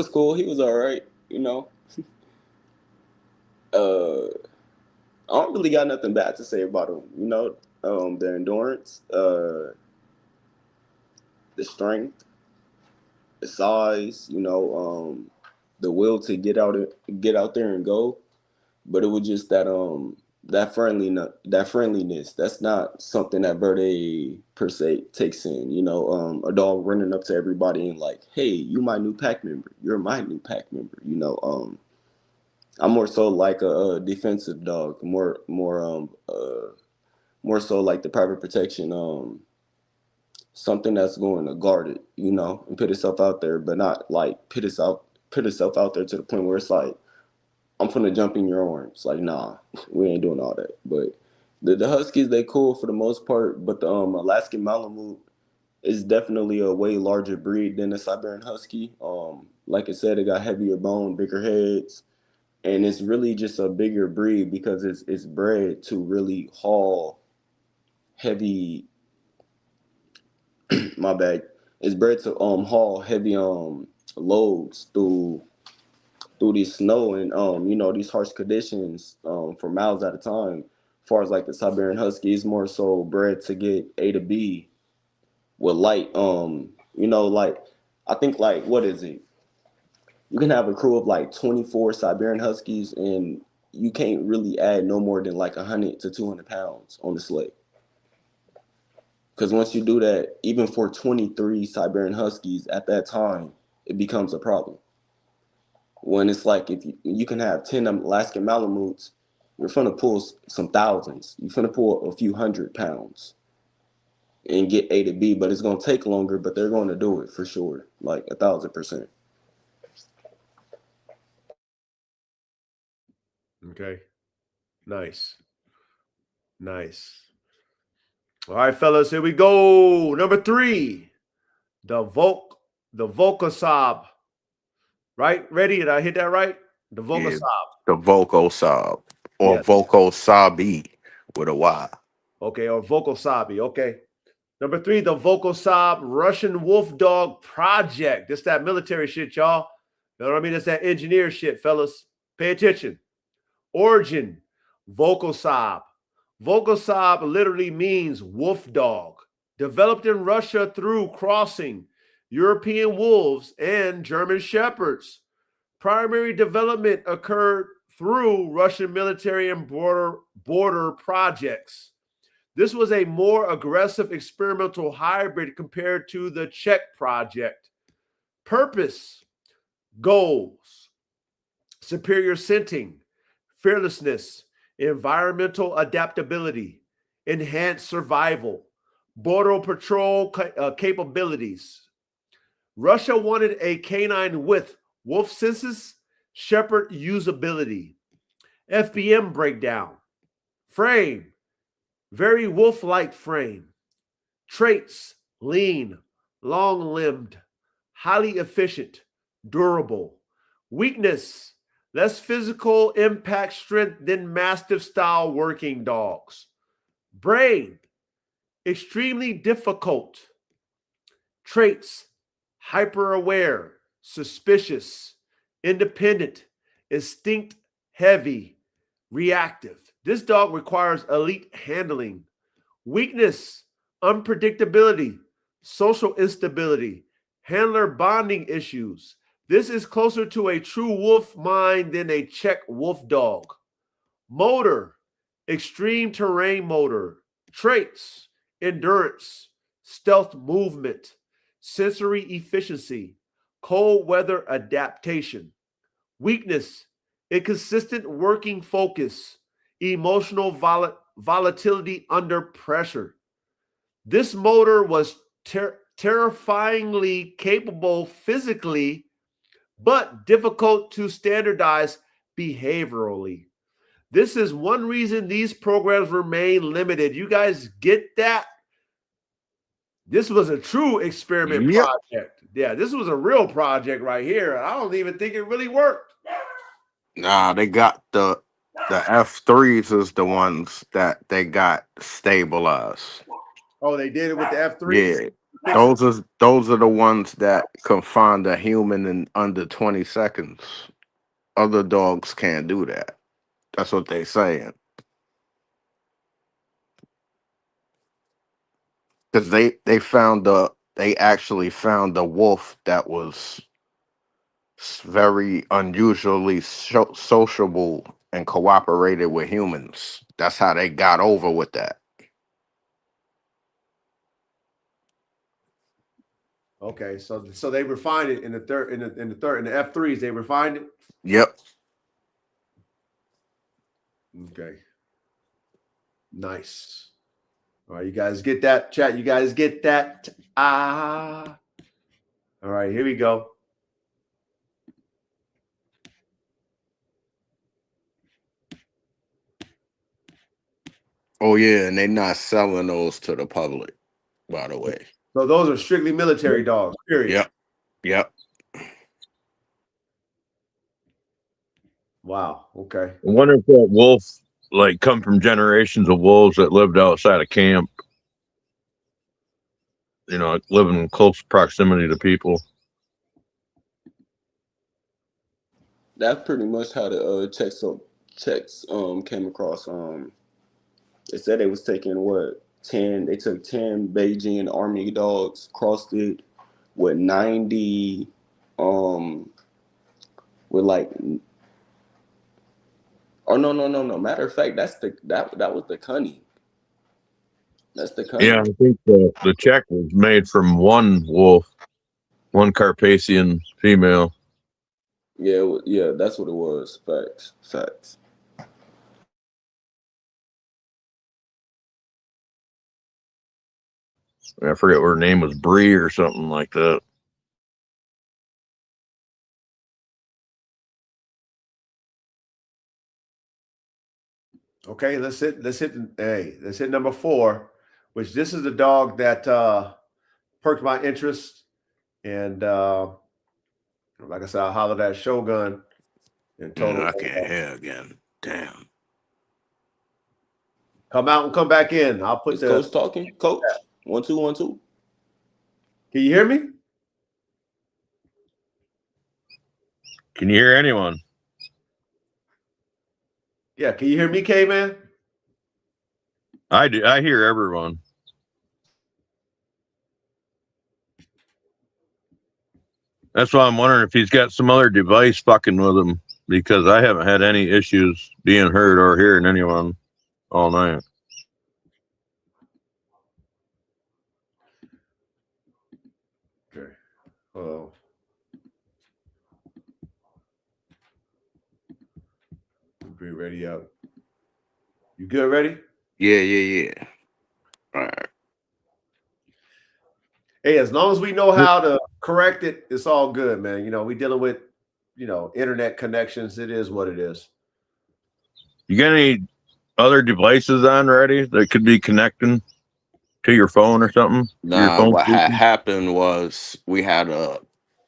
cool. He was all right, I don't really got nothing bad to say about him. The endurance, the strength, the size, the will to get out there and go. But it was just that friendliness. That's not something that Verde per se takes in. A dog running up to everybody and like, hey, you my new pack member. You're my new pack member. I'm more so like a defensive dog, more so like the private protection, something that's going to guard it, and put itself out there, but not like put itself out there to the point where it's like, I'm finna jump in your arms. Like, nah, we ain't doing all that. But the Huskies, they cool for the most part, but the Alaskan Malamute is definitely a way larger breed than the Siberian Husky. Like I said, it got heavier bone, bigger heads. And it's really just a bigger breed because it's bred to really haul heavy. My bad. It's bred to haul heavy loads through these snow and these harsh conditions for miles at a time. As far as like the Siberian Husky, is more so bred to get A to B with light. Like I think like what is it? you can have a crew of like 24 Siberian Huskies, and you can't really add no more than like 100 to 200 pounds on the sled. Because once you do that, even for 23 Siberian Huskies at that time, it becomes a problem. When it's like if you can have 10 Alaskan Malamutes, you're going to pull some thousands. You're going to pull a few 100 pounds and get A to B, but it's going to take longer, but they're going to do it for sure, like 1,000%. Okay. Nice. Nice. All right, fellas, here we go. Number 3, the Volkosob. Right? Ready? Did I hit that right? The Volkosob. The Volkosob or Yes. Volkosabi with a Y. Okay, or Volkosabi. Okay. Number 3, the Volkosob Russian Wolfdog Project. This that military shit, y'all. You know what I mean? That's that engineer shit, fellas. Pay attention. Origin, Volkosob. Volkosob literally means wolf dog. Developed in Russia through crossing European wolves and German shepherds. Primary development occurred through Russian military and border projects. This was a more aggressive experimental hybrid compared to the Czech project. Purpose, goals, superior scenting, fearlessness, environmental adaptability, enhanced survival, border patrol capabilities. Russia wanted a canine with wolf senses, shepherd usability. FBM breakdown. Frame, very wolf-like frame. Traits, lean, long-limbed, highly efficient, durable. Weakness, less physical impact strength than Mastiff-style working dogs. Brain, extremely difficult. Traits, hyper-aware, suspicious, independent, instinct-heavy, reactive. This dog requires elite handling. Weakness, unpredictability, social instability, handler bonding issues. This is closer to a true wolf mind than a Czech wolfdog. Motor, extreme terrain motor. Traits, endurance, stealth movement, sensory efficiency, cold weather adaptation. Weakness, inconsistent working focus, emotional volatility under pressure. This motor was terrifyingly capable physically, but difficult to standardize behaviorally. This is one reason these programs remain limited. You guys get that? This was a true experiment project. Yeah, this was a real project right here. I don't even think it really worked. Nah, they got the F3s is the ones that they got stabilized. Oh, they did it with the F3s? Yeah. Those are the ones that can find a human in under 20 seconds. Other dogs can't do that. That's what they're saying. Because they actually found a wolf that was very unusually sociable and cooperated with humans. That's how they got over with that. Okay, so they refined it in the F3s. They refined it. Yep. Okay. Nice. All right, you guys get that, chat? You guys get that? All right, here we go. Oh yeah, and they're not selling those to the public, by the way. So those are strictly military dogs, period. Yep. Wow. Okay. I wonder if that wolf like come from generations of wolves that lived outside of camp. You know, living in close proximity to people. That's pretty much how the Czechs came across. They said they was taking 10. They took 10 Beijing Army dogs, crossed it with 90 with like. Oh no. Matter of fact, that was the cunning. That's the cunning. Yeah, I think the Czech was made from one wolf, one Carpathian female. Yeah, that's what it was. Facts. I forget what her name was, Bree or something like that. Okay, let's hit number 4, which this is the dog that perked my interest. And like I said, I hollered at Shogun and told him I can't hear again. Damn. come out and come back in. I'll put Is Coach talking? Coach? 1 2 1 2. Can you hear me? Can you hear anyone? Yeah, can you hear me, K-Man? I do. I hear everyone. That's why I'm wondering if he's got some other device fucking with him, because I haven't had any issues being heard or hearing anyone all night. Okay. Oh. Be ready up. You good, ready? Yeah. All right. Hey, as long as we know how to correct it, it's all good, man. We dealing with, internet connections. It is what it is. You got any other devices on ready that could be connecting to your phone or something? Nah, what happened was we had a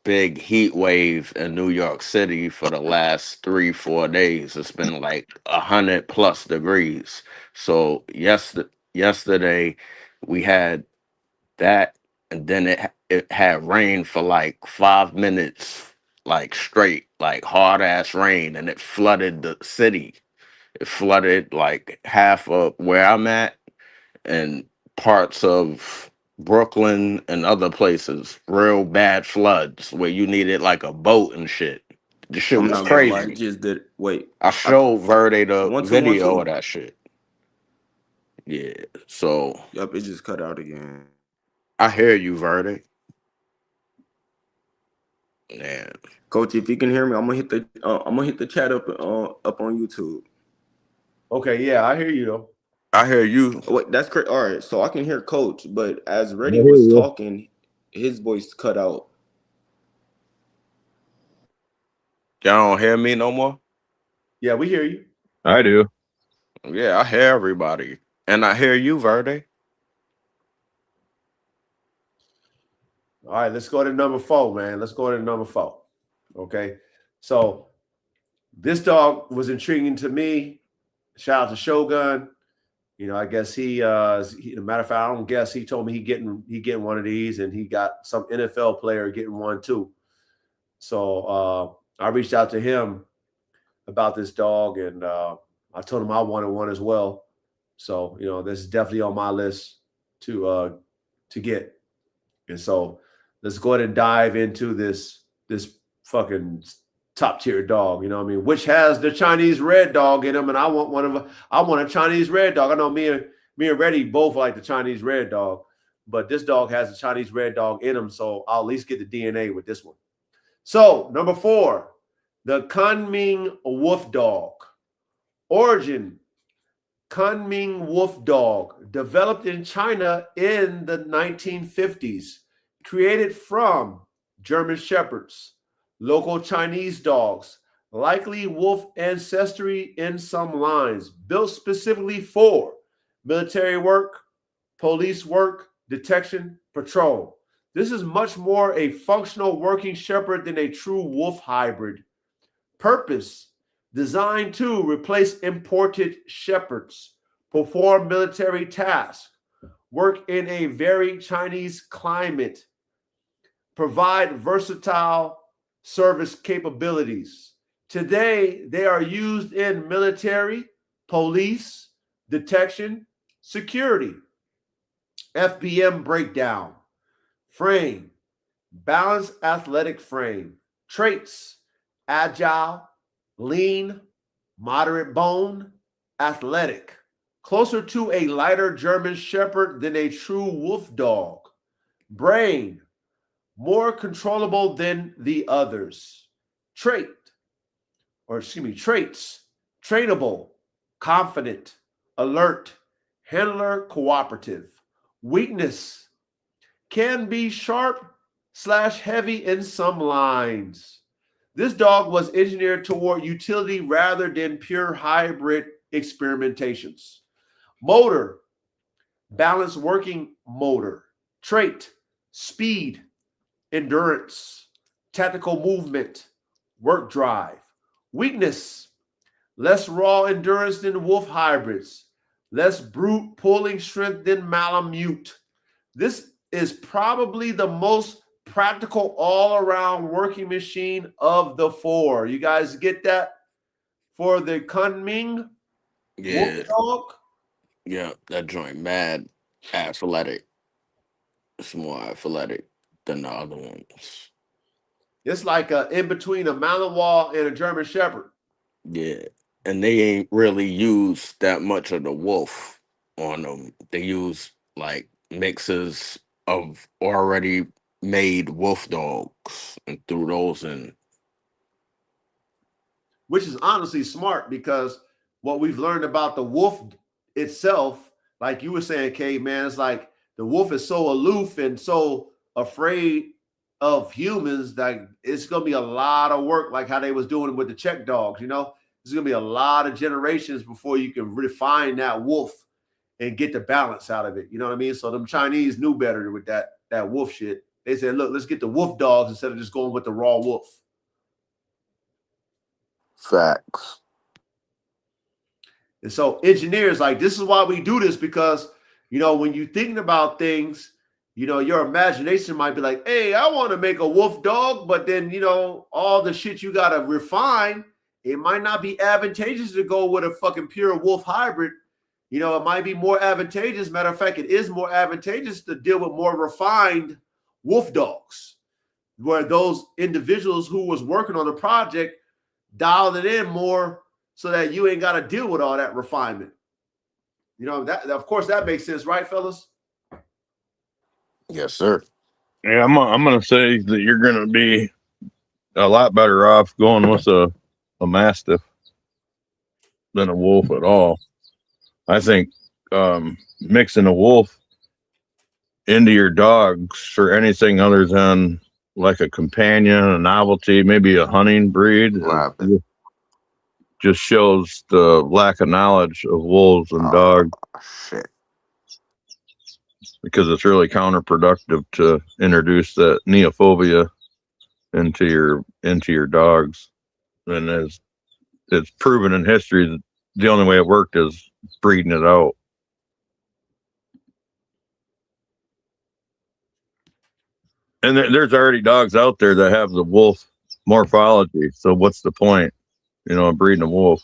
big heat wave in New York City for the last 3-4 days. It's been like 100+ degrees. So yesterday we had that, and then it had rain for like 5 minutes, like straight, like hard ass rain, and it flooded the city. It flooded like half of where I'm at and parts of Brooklyn and other places. Real bad floods where you needed like a boat and shit. The shit I'm was not gonna lie, crazy. just did wait. I showed Verde the 1 2 1 video 2. of that shit. Yeah, so Yep, it just cut out again. I hear you, Verde. Yeah. Coach, if you can hear me, I'm gonna hit the chat up on YouTube. Okay, yeah, I hear you though. I hear you. Wait, that's correct. All right, so I can hear Coach, but as Reddy hear was you. talking, his voice cut out. Y'all don't hear me no more? Yeah, we hear you. I do. Yeah, I hear everybody. And I hear you, Verde. All right, let's go to number 4, man. Let's go to number 4. Okay. So this dog was intriguing to me. Shout out to Shogun. I guess he as a matter of fact, I don't guess he told me he getting one of these, and he got some NFL player getting one too. So I reached out to him about this dog, and I told him I wanted one as well. So this is definitely on my list to get. And so let's go ahead and dive into this fucking top tier dog, which has the Chinese red dog in him, and I want a Chinese red dog. I know me and Reddy both like the Chinese red dog, but this dog has a Chinese red dog in him, so I'll at least get the DNA with this one. So number 4, the Kunming Wolfdog. Origin: Kunming Wolfdog, developed in China in the 1950s, created from German Shepherds, local Chinese dogs, likely wolf ancestry in some lines, built specifically for military work, police work, detection, patrol. This is much more a functional working shepherd than a true wolf hybrid. Purpose: designed to replace imported shepherds, perform military tasks, work in a very Chinese climate, provide versatile service capabilities. Today, they are used in military, police, detection, security. FBM breakdown: frame, balanced athletic frame. Traits: agile, lean, moderate bone, athletic, closer to a lighter German Shepherd than a true wolf dog. Brain, more controllable than the others. Traits, trainable, confident, alert, handler, cooperative. Weakness, can be sharp/heavy in some lines. This dog was engineered toward utility rather than pure hybrid experimentations. Motor, balanced working motor. Trait, speed, endurance, tactical movement, work drive. Weakness, less raw endurance than wolf hybrids, less brute pulling strength than Malamute. This is probably the most practical all-around working machine of the four. You guys get that for the Kunming Wolfdog? Yeah, that joint mad athletic. It's more athletic than the other ones. It's like in between a Malinois and a German Shepherd. Yeah, and they ain't really used that much of the wolf on them. They use like mixes of already made wolf dogs and threw those in. Which is honestly smart because what we've learned about the wolf itself, like you were saying, Kay, man, it's like the wolf is so aloof and so afraid of humans that it's going to be a lot of work, like how they was doing with the Czech dogs, you know? There's going to be a lot of generations before you can refine that wolf and get the balance out of it. You know what I mean? So them Chinese knew better with that wolf shit. They said, look, let's get the wolf dogs instead of just going with the raw wolf. Facts. And so engineers, like, this is why we do this, because, you know, when you're thinking about things, you know, your imagination might be like, hey, I want to make a wolf dog, but then, you know, all the shit you got to refine, it might not be advantageous to go with a fucking pure wolf hybrid. You know, it might be more advantageous. Matter of fact, it is more advantageous to deal with more refined wolf dogs, where those individuals who was working on the project dialed it in more so that you ain't got to deal with all that refinement. You know, that of course that makes sense, right, fellas? Yes, sir. Yeah, I'm gonna say that you're gonna be a lot better off going with a mastiff than a wolf at all. I think mixing a wolf into your dogs for anything other than like a companion, a novelty, maybe a hunting breed, just shows the lack of knowledge of wolves and dogs. Shit. Because it's really counterproductive to introduce that neophobia into your dogs. And as it's proven in history that the only way it worked is breeding it out. And there's already dogs out there that have the wolf morphology. So what's the point, you know, of breeding a wolf?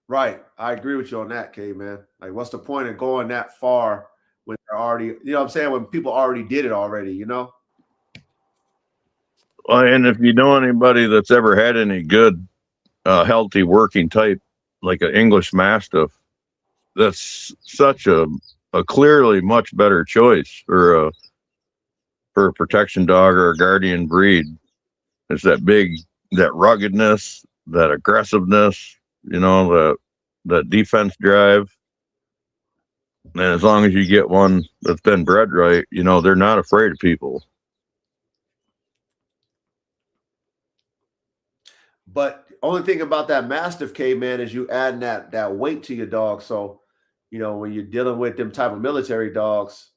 Right. I agree with you on that, K, man. Like, what's the point of going that far when they're already, you know what I'm saying, when people already did it already, you know? Well, and if you know anybody that's ever had any good, healthy working type, like an English Mastiff, that's such a clearly much better choice for a protection dog or a guardian breed. It's that ruggedness, that aggressiveness, you know, that defense drive. And as long as you get one that's been bred right, you know, they're not afraid of people. But the only thing about that Mastiff, K, man, is you adding that weight to your dog. So, you know, when you're dealing with them type of military dogs,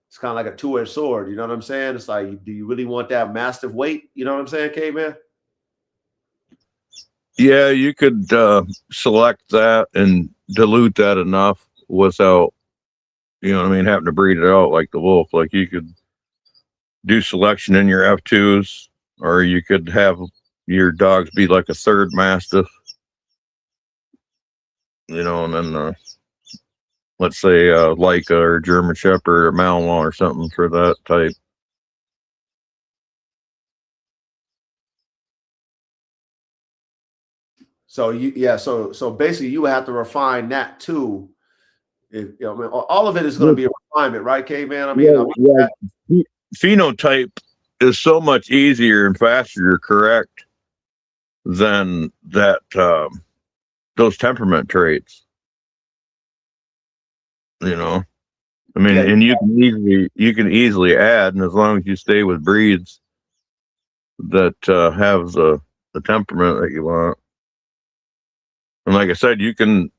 it's kind of like a two-edged sword. You know what I'm saying? It's like, do you really want that Mastiff weight? You know what I'm saying, K, man? Yeah, you could select that and dilute that enough without, you know what I mean, having to breed it out like the wolf. Like, you could do selection in your F2s, or you could have your dogs be like a third Mastiff, you know, and then let's say Leica or German Shepherd or Malinois or something for that type. So so basically you would have to refine that too. If, you know, I mean, all of it is going to be a refinement, right, K-Man? I mean, Phenotype is so much easier and faster to correct than that those temperament traits. You know, I mean, and you can easily add, and as long as you stay with breeds that have the temperament that you want. And like I said, you can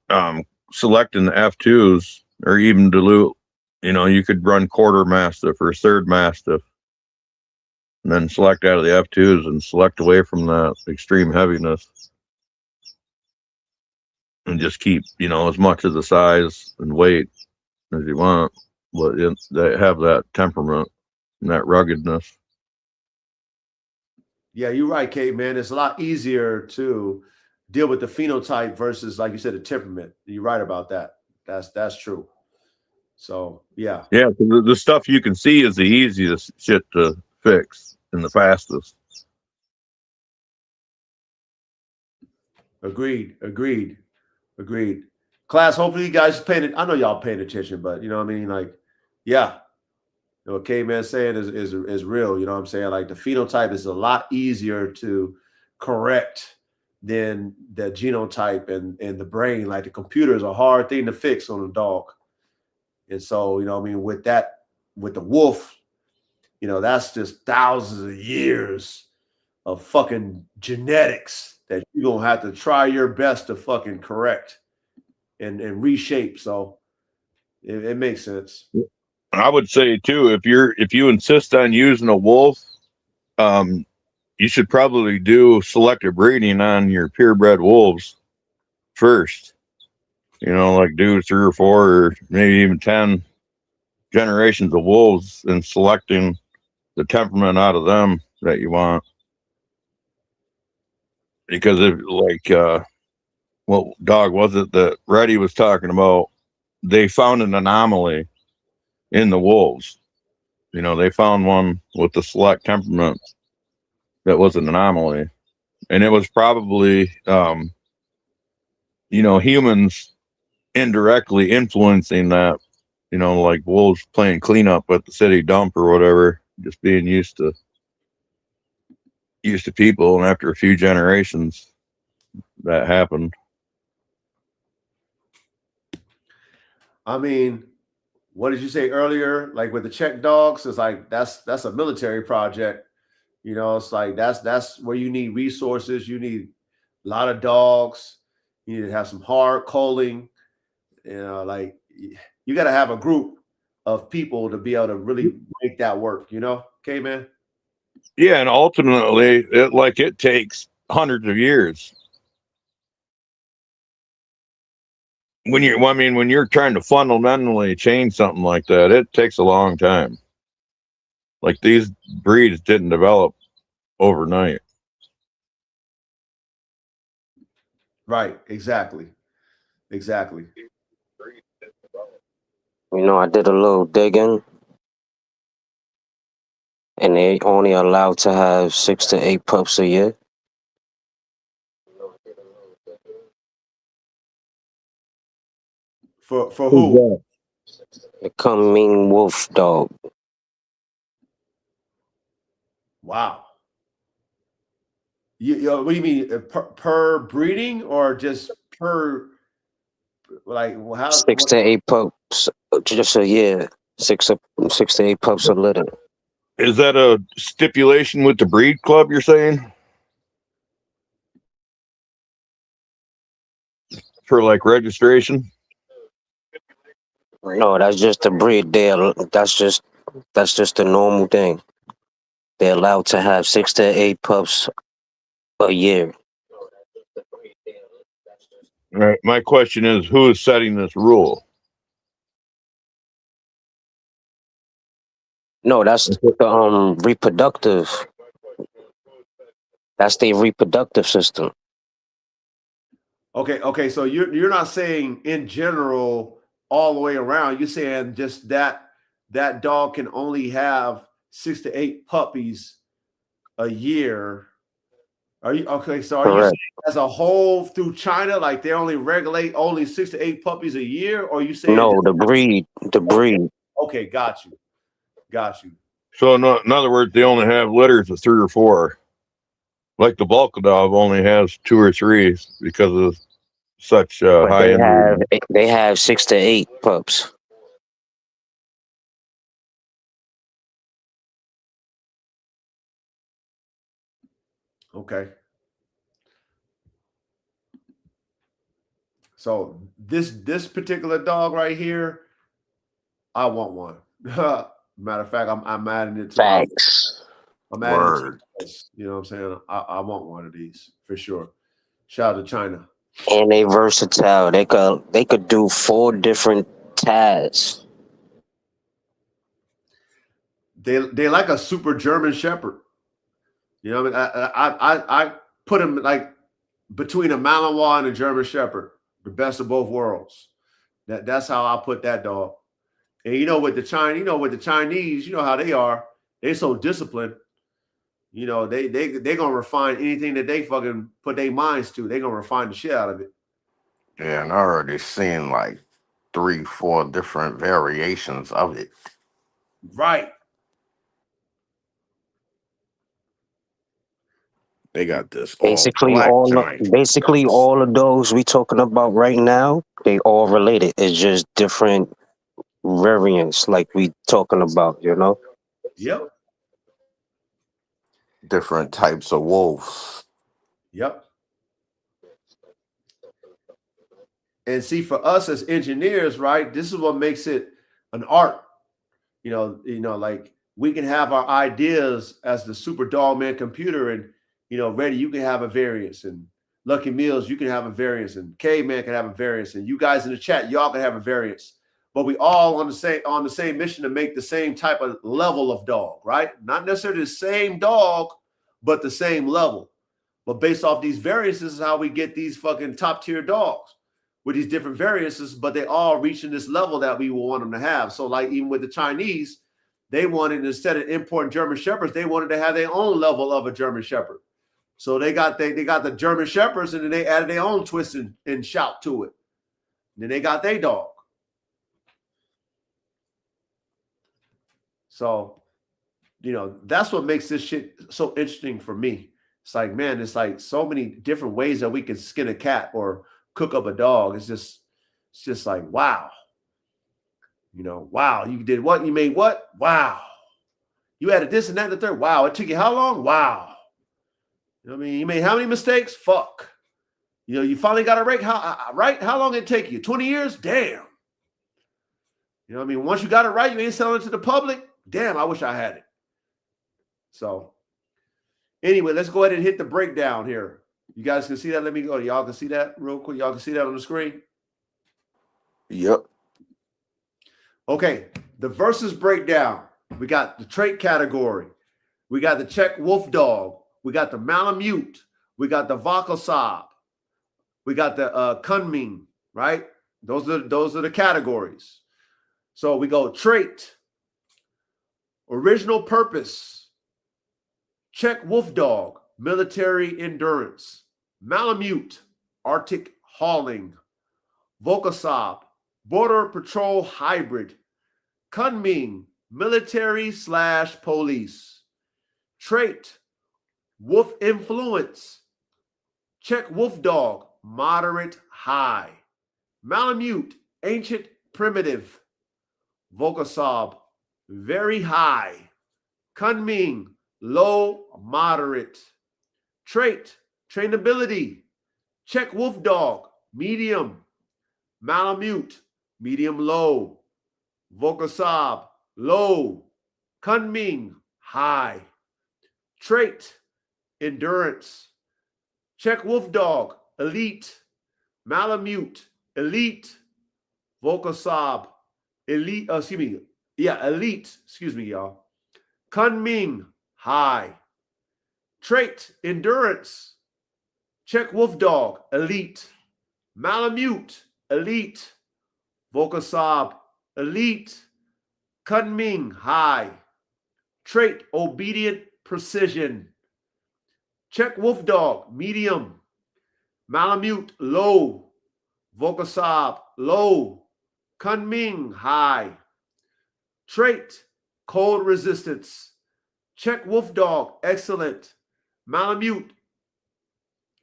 select in the F2s or even dilute. You know, you could run quarter mastiff or third mastiff, and then select out of the F2s and select away from that extreme heaviness, and just keep, you know, as much of the size and weight as you want, but they have that temperament and that ruggedness. Yeah, you're right, Kate, man. It's a lot easier to deal with the phenotype versus, like you said, the temperament. You're right about that. That's true. So yeah. Yeah, the stuff you can see is the easiest shit to fix and the fastest. Agreed. Class, hopefully you guys paying it. I know y'all paying attention, but you know what I mean? Like, yeah. You know, what K-Man saying is real. You know what I'm saying? Like the phenotype is a lot easier to correct than the genotype and the brain. Like the computer is a hard thing to fix on a dog. And so, you know what I mean, with the wolf, you know, that's just thousands of years of fucking genetics that you're gonna have to try your best to fucking correct and reshape. So it makes sense. I would say too, if you insist on using a wolf, you should probably do selective breeding on your purebred wolves first. You know, like do 3 or 4 or maybe even 10 generations of wolves and selecting the temperament out of them that you want. Because if what dog was it that Reddy was talking about? They found an anomaly in the wolves. You know, they found one with the select temperament that was an anomaly, and it was probably you know, humans indirectly influencing that. You know, like wolves playing cleanup at the city dump or whatever, just being used to people, and after a few generations that happened. I mean, what did you say earlier? Like with the Czech dogs, it's like that's a military project. You know, it's like that's where you need resources. You need a lot of dogs. You need to have some hard culling. You know, like you got to have a group of people to be able to really make that work. You know, okay, man. Yeah, and ultimately, it takes hundreds of years. When you're trying to fundamentally change something like that, it takes a long time. Like these breeds didn't develop overnight. Right. Exactly. You know, I did a little digging, and they only allowed to have 6 to 8 pups a year. For who? The Kunming Wolfdog. Wow. What do you mean per breeding or just per like how 6 to 8 pups just a year. 6 to 8 pups a litter. Is that a stipulation with the breed club you're saying? For like registration? No, that's just a breed. That's just the normal thing. They're allowed to have 6 to 8 pups a year. All right. My question is, who is setting this rule? No, that's the reproductive. That's the reproductive system. Okay. So you're not saying in general all the way around. You're saying just that dog can only have 6 to 8 puppies a year. Are you okay? So are you Correct. saying as a whole through China, like they only regulate only 6 to 8 puppies a year, or are you saying No, the breed. okay, got you. So in other words, they only have litters of 3 or 4. Like the Volkosob only has 2 or 3 because of such But high end. they have 6 to 8 pups. Okay. So this particular dog right here, I want one. Matter of fact, I'm adding it to Facts. I'm adding it to Word. this. You know what I'm saying? I want one of these for sure. Shout out to China. And they versatile. They could do 4 different tasks. They like a super German Shepherd. You know what I mean? I put them like between a Malinois and a German Shepherd, the best of both worlds. That's how I put that dog. And with the Chinese, you know how they are. They so disciplined. You know, they gonna refine anything that they fucking put their minds to. They gonna refine the shit out of it. Yeah, and I already seen like 3, 4 different variations of it. Right. They got this Basically black all giant. of those we talking about right now, they all related. It's just different variants like we talking about, Yep. Different types of wolves. Yep. And see, for us as engineers, right, this is what makes it an art. Like we can have our ideas as the super dog man computer, and Reddy, you can have a variance, and Lucky Meals, you can have a variance, and Caveman can have a variance, and you guys in the chat, y'all can have a variance. But we all on the same mission to make the same type of level of dog, right? Not necessarily the same dog, but the same level. But based off these variances is how we get these fucking top tier dogs with these different variances, but they all reaching this level that we want them to have. So like even with the Chinese, they wanted, instead of importing German Shepherds, they wanted to have their own level of a German Shepherd. So they got the German Shepherds, and then they added their own twist and shout to it. And then they got their dog. So, that's what makes this shit so interesting for me. It's like, man, it's like so many different ways that we can skin a cat or cook up a dog. It's just like, wow. Wow, you did what? You made what? Wow. You added this and that and the third. Wow. It took you how long? Wow. You know what I mean? You made how many mistakes? Fuck. You finally got it right. How long did it take you? 20 years? Damn. You know what I mean? Once you got it right, you ain't selling it to the public. Damn, I wish I had it. So anyway, let's go ahead and hit the breakdown here. You guys can see that? Let me go. Y'all can see that real quick. Y'all can see that on the screen? Yep. Okay, the versus breakdown. We got the trait category. We got the Czech Wolfdog. We got the Malamute. We got the Volkosob. We got the Kunming, right? Those are the categories. So we go trait, original purpose, Czech Wolfdog, military endurance, Malamute, Arctic hauling, Volkosob, border patrol hybrid, Kunming, military/police, trait, wolf influence, Czech Wolfdog, moderate high, Malamute, ancient primitive, Volkosob, very high, Kunming, low moderate, trait, trainability, Czech Wolfdog, medium, Malamute, medium low, Volkosob, low, Kunming, high, trait, endurance, Czech Wolfdog, elite, Malamute, elite, Volkosob, elite, elite, y'all. Kunming, high. Trait, endurance, Czech Wolfdog, elite, Malamute, elite, Volkosob, elite, Kunming, high. Trait, obedient precision, Czech Wolfdog, medium. Malamute, low. Volkosob, low. Kunming, high. Trait, cold resistance. Czech Wolfdog, excellent. Malamute,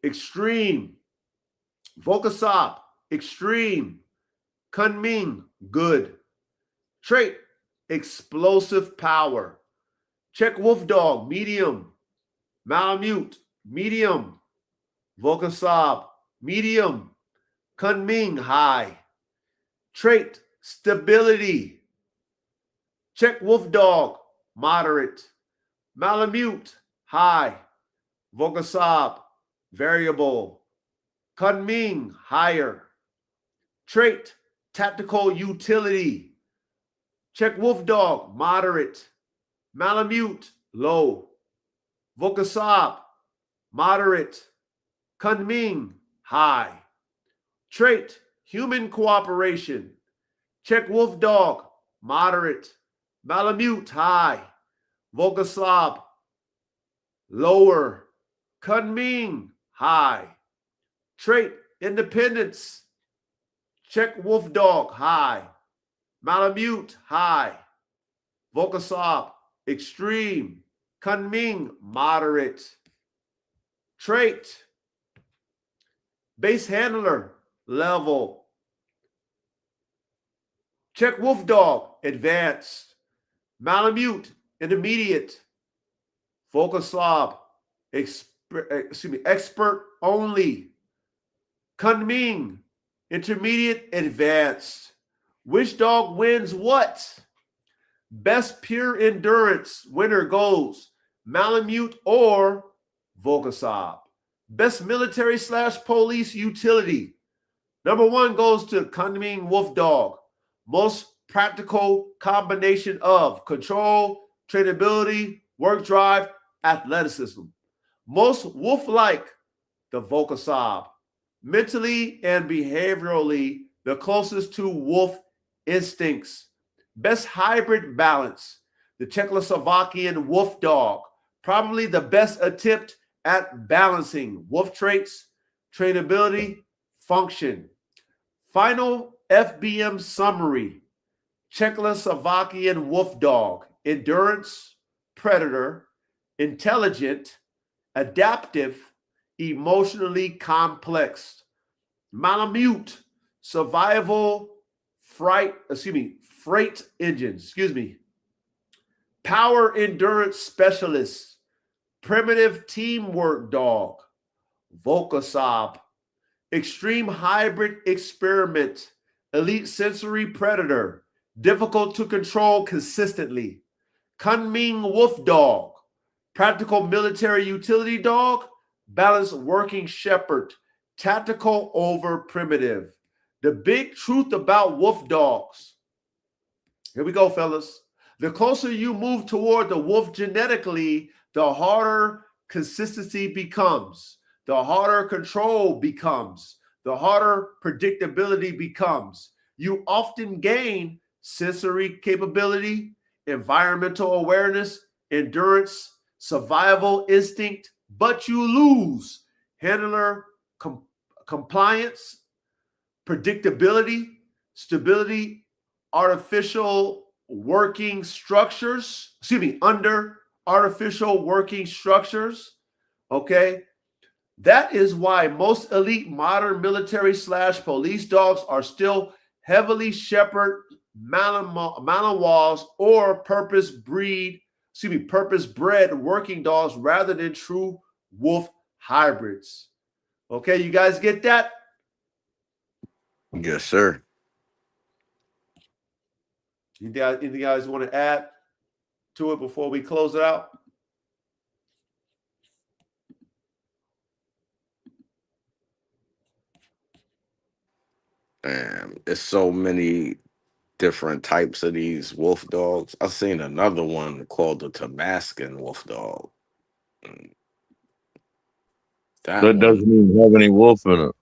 extreme. Volkosob, extreme. Kunming, good. Trait, explosive power. Czech Wolfdog, medium. Malamute, medium. Volkosob, medium. Kunming, high. Trait, stability. Czech Wolfdog, moderate. Malamute, high. Volkosob, variable. Kunming, higher. Trait, tactical utility. Czech Wolfdog, moderate. Malamute, low. Volkosob, moderate. Kunming, high. Trait, human cooperation. Czech Wolfdog, moderate. Malamute, high. Volkosob, lower. Kunming, high. Trait, independence. Czech Wolfdog, high. Malamute, high. Volkosob, extreme. Kunming, moderate. Trait, base handler, level. Czech Wolfdog, advanced. Malamute, intermediate. Volkosob, expert only. Kunming, intermediate, advanced. Which dog wins what? Best pure endurance winner goes Malamute or Volkosob. Best military / police utility. Number 1 goes to Kunming Wolfdog. Most practical combination of control, trainability, work drive, athleticism. Most wolf-like, the Volkosob. Mentally and behaviorally, the closest to wolf instincts. Best hybrid balance, the Czechoslovakian Wolfdog. Probably the best attempt at balancing wolf traits, trainability, function. Final FBM summary. Czechoslovakian Wolfdog. Endurance, predator, intelligent, adaptive, emotionally complex. Malamute, survival, freight engines, Power endurance specialist, primitive teamwork dog. Volkosob, extreme hybrid experiment, elite sensory predator, difficult to control consistently. Kunming Wolfdog, practical military utility dog, balanced working shepherd, tactical over primitive. The big truth about wolf dogs. Here we go, fellas. The closer you move toward the wolf genetically, the harder consistency becomes, the harder control becomes, the harder predictability becomes. You often gain sensory capability, environmental awareness, endurance, survival instinct, but you lose handler compliance, predictability, stability, artificial working structures, under artificial working structures, okay? That is why most elite modern military / police dogs are still heavily shepherd, Malinois, or purpose-bred working dogs rather than true wolf hybrids. Okay, you guys get that? Yes, sir. Anything you guys want to add to it before we close it out? There's so many different types of these wolf dogs. I've seen another one called the Damascus Wolfdog. That doesn't even have any wolf in it.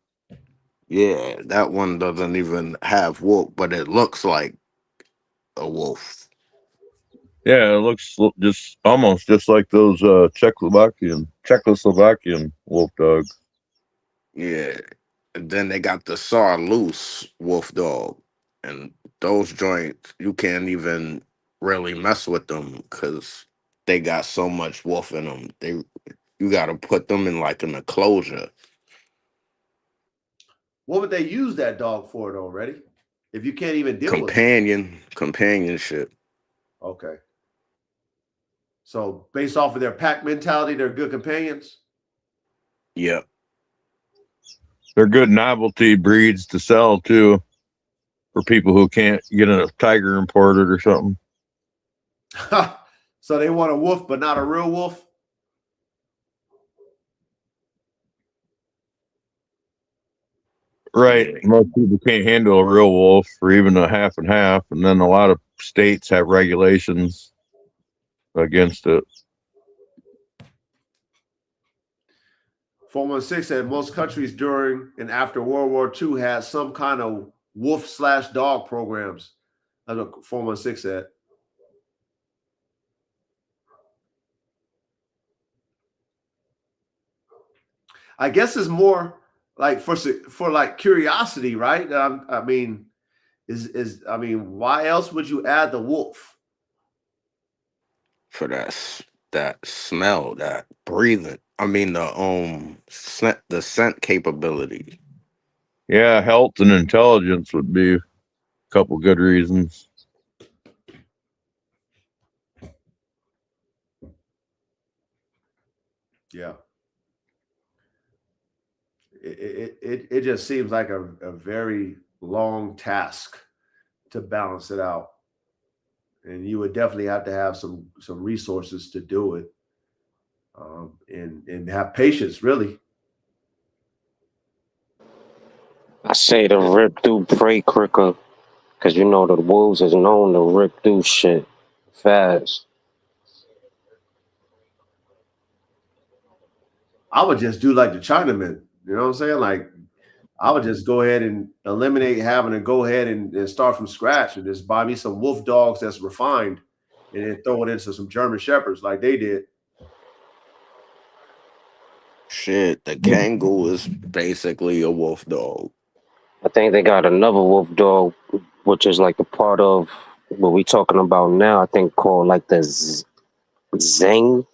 Yeah, that one doesn't even have wolf, but it looks like a wolf. Yeah, it looks just almost just like those Czechoslovakian Wolfdog. Yeah. And then they got the saw loose wolf dog. And those joints, you can't even really mess with them because they got so much wolf in them. You got to put them in like an enclosure. What would they use that dog for though, Reddy? If you can't even deal with them? Companionship. Okay. So based off of their pack mentality, they're good companions? Yep. They're good novelty breeds to sell too, for people who can't get a tiger imported or something. So they want a wolf, but not a real wolf? Right. Most people can't handle a real wolf or even a half and half. And then a lot of states have regulations against it. 416 said most countries during and after World War II had some kind of wolf/dog programs. That's what 416 said. I guess it's more like for like curiosity, right? I mean, why else would you add the wolf? For that smell, that breathing. I mean the scent capability. Yeah, health and intelligence would be a couple good reasons. Yeah. It just seems like a very long task to balance it out. And you would definitely have to have some resources to do it, and have patience, really. I say to rip through prey quicker, because you know the wolves is known to rip through shit fast. I would just do like the Chinaman. You know what I'm saying? Like, I would just go ahead and eliminate having to go ahead and start from scratch and just buy me some wolf dogs that's refined and then throw it into some German shepherds like they did. Shit, the Kangol is basically a wolf dog. I think they got another wolf dog, which is like a part of what we talking about now. I think called like the Zeng.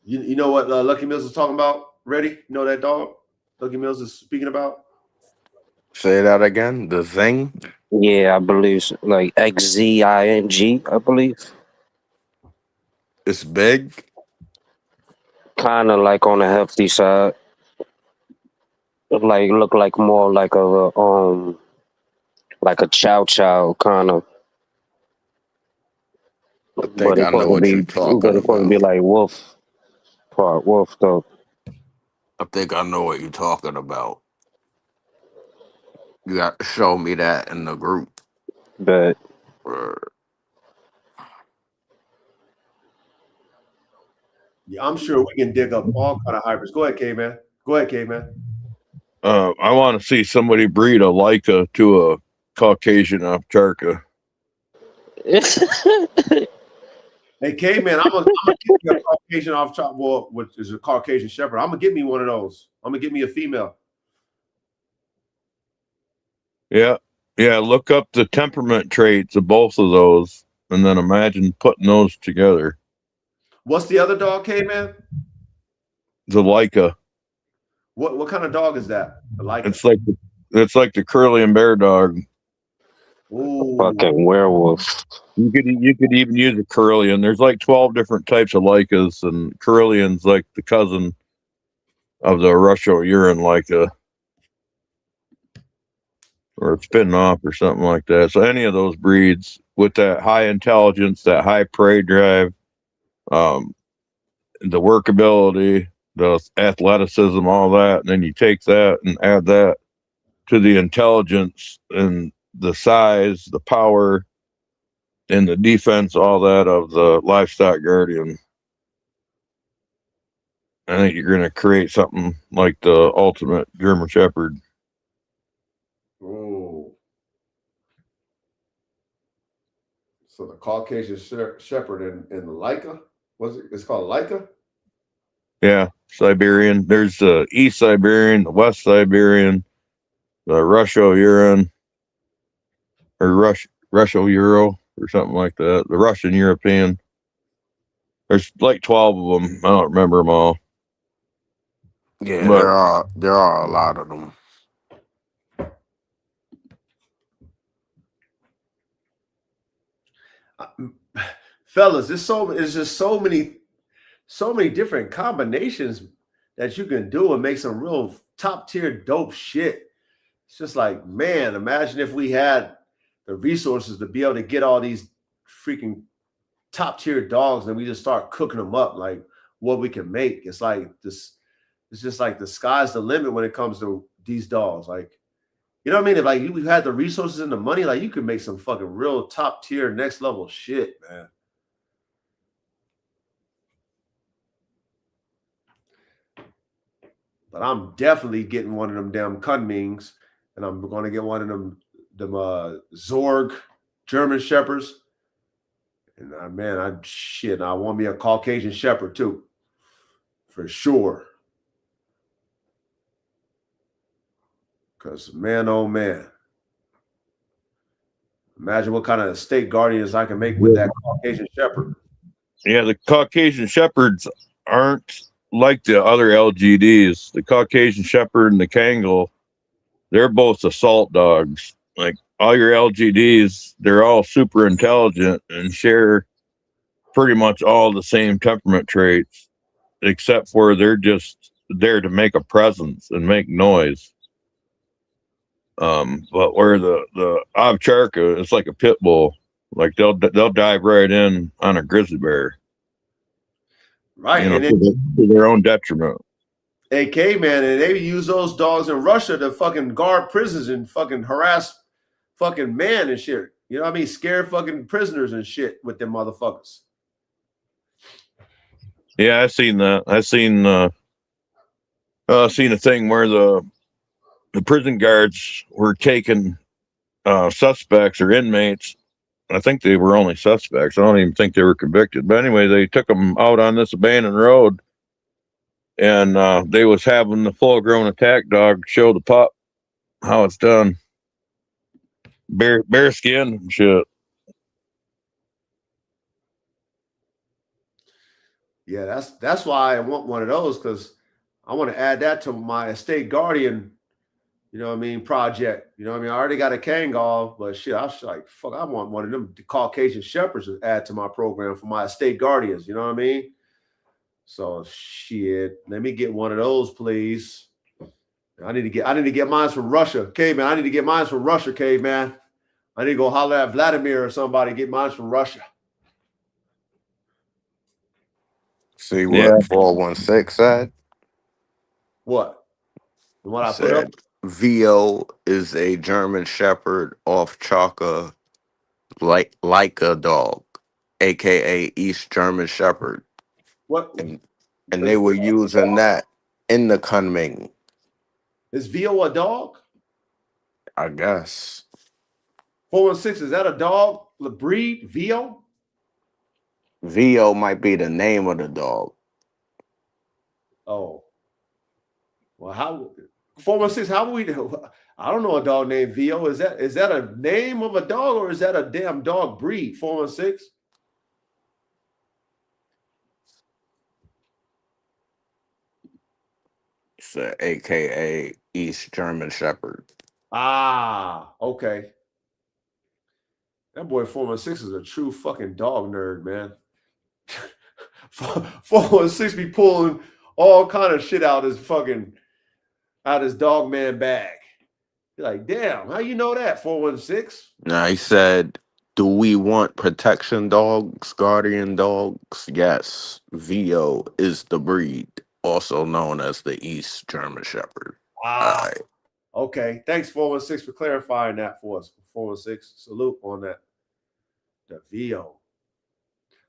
You know what Lucky Mills is talking about? Ready? You know that dog Lucky Mills is speaking about? Say that again. The Zing. Yeah, I believe so. Like XZING, I believe. It's big. Kind of like on the hefty side. Like look like more like a chow chow kind of. I think I know what you're But talking it's supposed to be about. like wolf though. I think I know what you're talking about. You got to show me that in the group. But Yeah, I'm sure we can dig up all kind of hybrids. Go ahead, K-Man. Go ahead, K-Man. I want to see somebody breed a Leica to a Caucasian Ovcharka. Hey, K-Man, I'm gonna get you a Caucasian Ovcharka, which is a Caucasian Shepherd. I'm gonna get me one of those. I'm gonna get me a female. Yeah. Look up the temperament traits of both of those, and then imagine putting those together. What's the other dog, K-Man? The Leica. What kind of dog is that? The Leica. It's like the Curly Bear dog. Ooh. Fucking werewolf. You could even use a Curlian. There's like 12 different types of Leicas, and Curlian's like the cousin of the Russo-Urine Leica, or it's spinning off or something like that. So any of those breeds with that high intelligence, that high prey drive, the workability, the athleticism, all that, and then you take that and add that to the intelligence and the size, the power, and the defense, all that of the livestock guardian. I think you're going to create something like the ultimate German Shepherd. Oh. So the Caucasian Shepherd and the Leica, it's called Leica? Yeah, Siberian. There's the East Siberian, the West Siberian, the Russo-Ural, or Russo-Ural, or something like that. The Russian European. There's like 12 of them. I don't remember them all. Yeah, But there are a lot of them. Fellas, it's just so many different combinations that you can do and make some real top tier dope shit. It's just like, man, imagine if we had the resources to be able to get all these freaking top tier dogs and we just start cooking them up, like what we can make. It's like this. It's just like the sky's the limit when it comes to these dogs. Like, you know what I mean? If like we had the resources and the money, like you can make some fucking real top tier, next level shit, man. But I'm definitely getting one of them damn Kunmings, and I'm going to get one of them Zorg German Shepherds. And man, I want me a Caucasian Shepherd too, for sure. Because man, oh man, imagine what kind of estate guardians I can make with that Caucasian Shepherd. yeah, the Caucasian Shepherds aren't like the other LGDs. The Caucasian Shepherd and the Kangal, they're both assault dogs. Like all your LGDs, they're all super intelligent and share pretty much all the same temperament traits, except for they're just there to make a presence and make noise. But where the Ovcharka, it's like a pit bull. Like they'll dive right in on a grizzly bear. Right. You know, to their own detriment. AK, man, and they use those dogs in Russia to fucking guard prisons and fucking harass fucking men and shit. You know what I mean? Scare fucking prisoners and shit with them motherfuckers. Yeah, I've seen that. I've seen a thing where the prison guards were taking suspects or inmates. I think they were only suspects. I don't even think they were convicted. But anyway, they took them out on this abandoned road, and they was having the full-grown attack dog show the pup how it's done. Bare skin and shit. Yeah, that's why I want one of those, because I want to add that to my estate guardian, you know what I mean, project. You know what I mean? I already got a Kangal, but shit, I was like, fuck, I want one of them Caucasian Shepherds to add to my program for my estate guardians. You know what I mean? So shit, let me get one of those, please. I need to get mine from Russia, caveman. I need to get mine from Russia, caveman. I need to go holler at Vladimir or somebody, get mine from Russia. See what 416 said? What? The one I put Said up? VO is a German Shepherd off Chaka like a dog, aka East German Shepherd. What? And they were using that in the Kunming. Is VO a dog? I guess. 416, is that a dog? The breed? VO? VO might be the name of the dog. Oh. Well, how 416, how would we do? I don't know a dog named VO. Is that a name of a dog, or is that a damn dog breed? 416? It's a AKA East German Shepherd. Ah, okay. That boy 416 is a true fucking dog nerd, man. 416 be pulling all kind of shit out his dog man bag. You're like, damn, how you know that, 416? Now he said, do we want protection dogs, guardian dogs? Yes. VO is the breed, also known as the East German Shepherd. Ah, All right. okay. Thanks, 416, for clarifying that for us. 416, salute on that. The VO.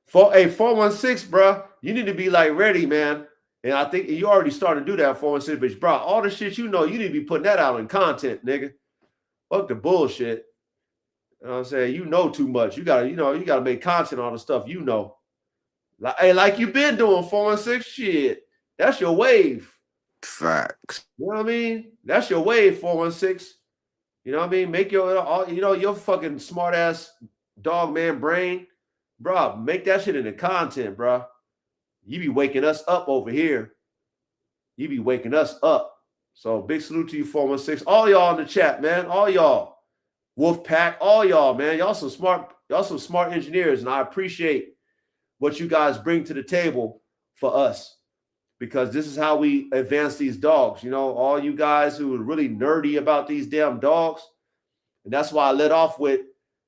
416, bro, you need to be like ready, man. And I think you already started to do that, 416, but bro, all the shit you know, you need to be putting that out in content, nigga. Fuck the bullshit. You know what I'm saying? You know too much. You gotta make content on the stuff you know. Like you've been doing 416 shit. That's your wave. Facts. You know what I mean? That's your wave, 416. You know what I mean? Make your fucking smart ass dog man brain, bro. Make that shit into content, bro. You be waking us up over here. You be waking us up. So big salute to you, 416. All y'all in the chat, man. All y'all. Wolf Pack, all y'all, man. Y'all some smart engineers, and I appreciate what you guys bring to the table for us, because this is how we advance these dogs. You know, all you guys who are really nerdy about these damn dogs. And that's why I led off with,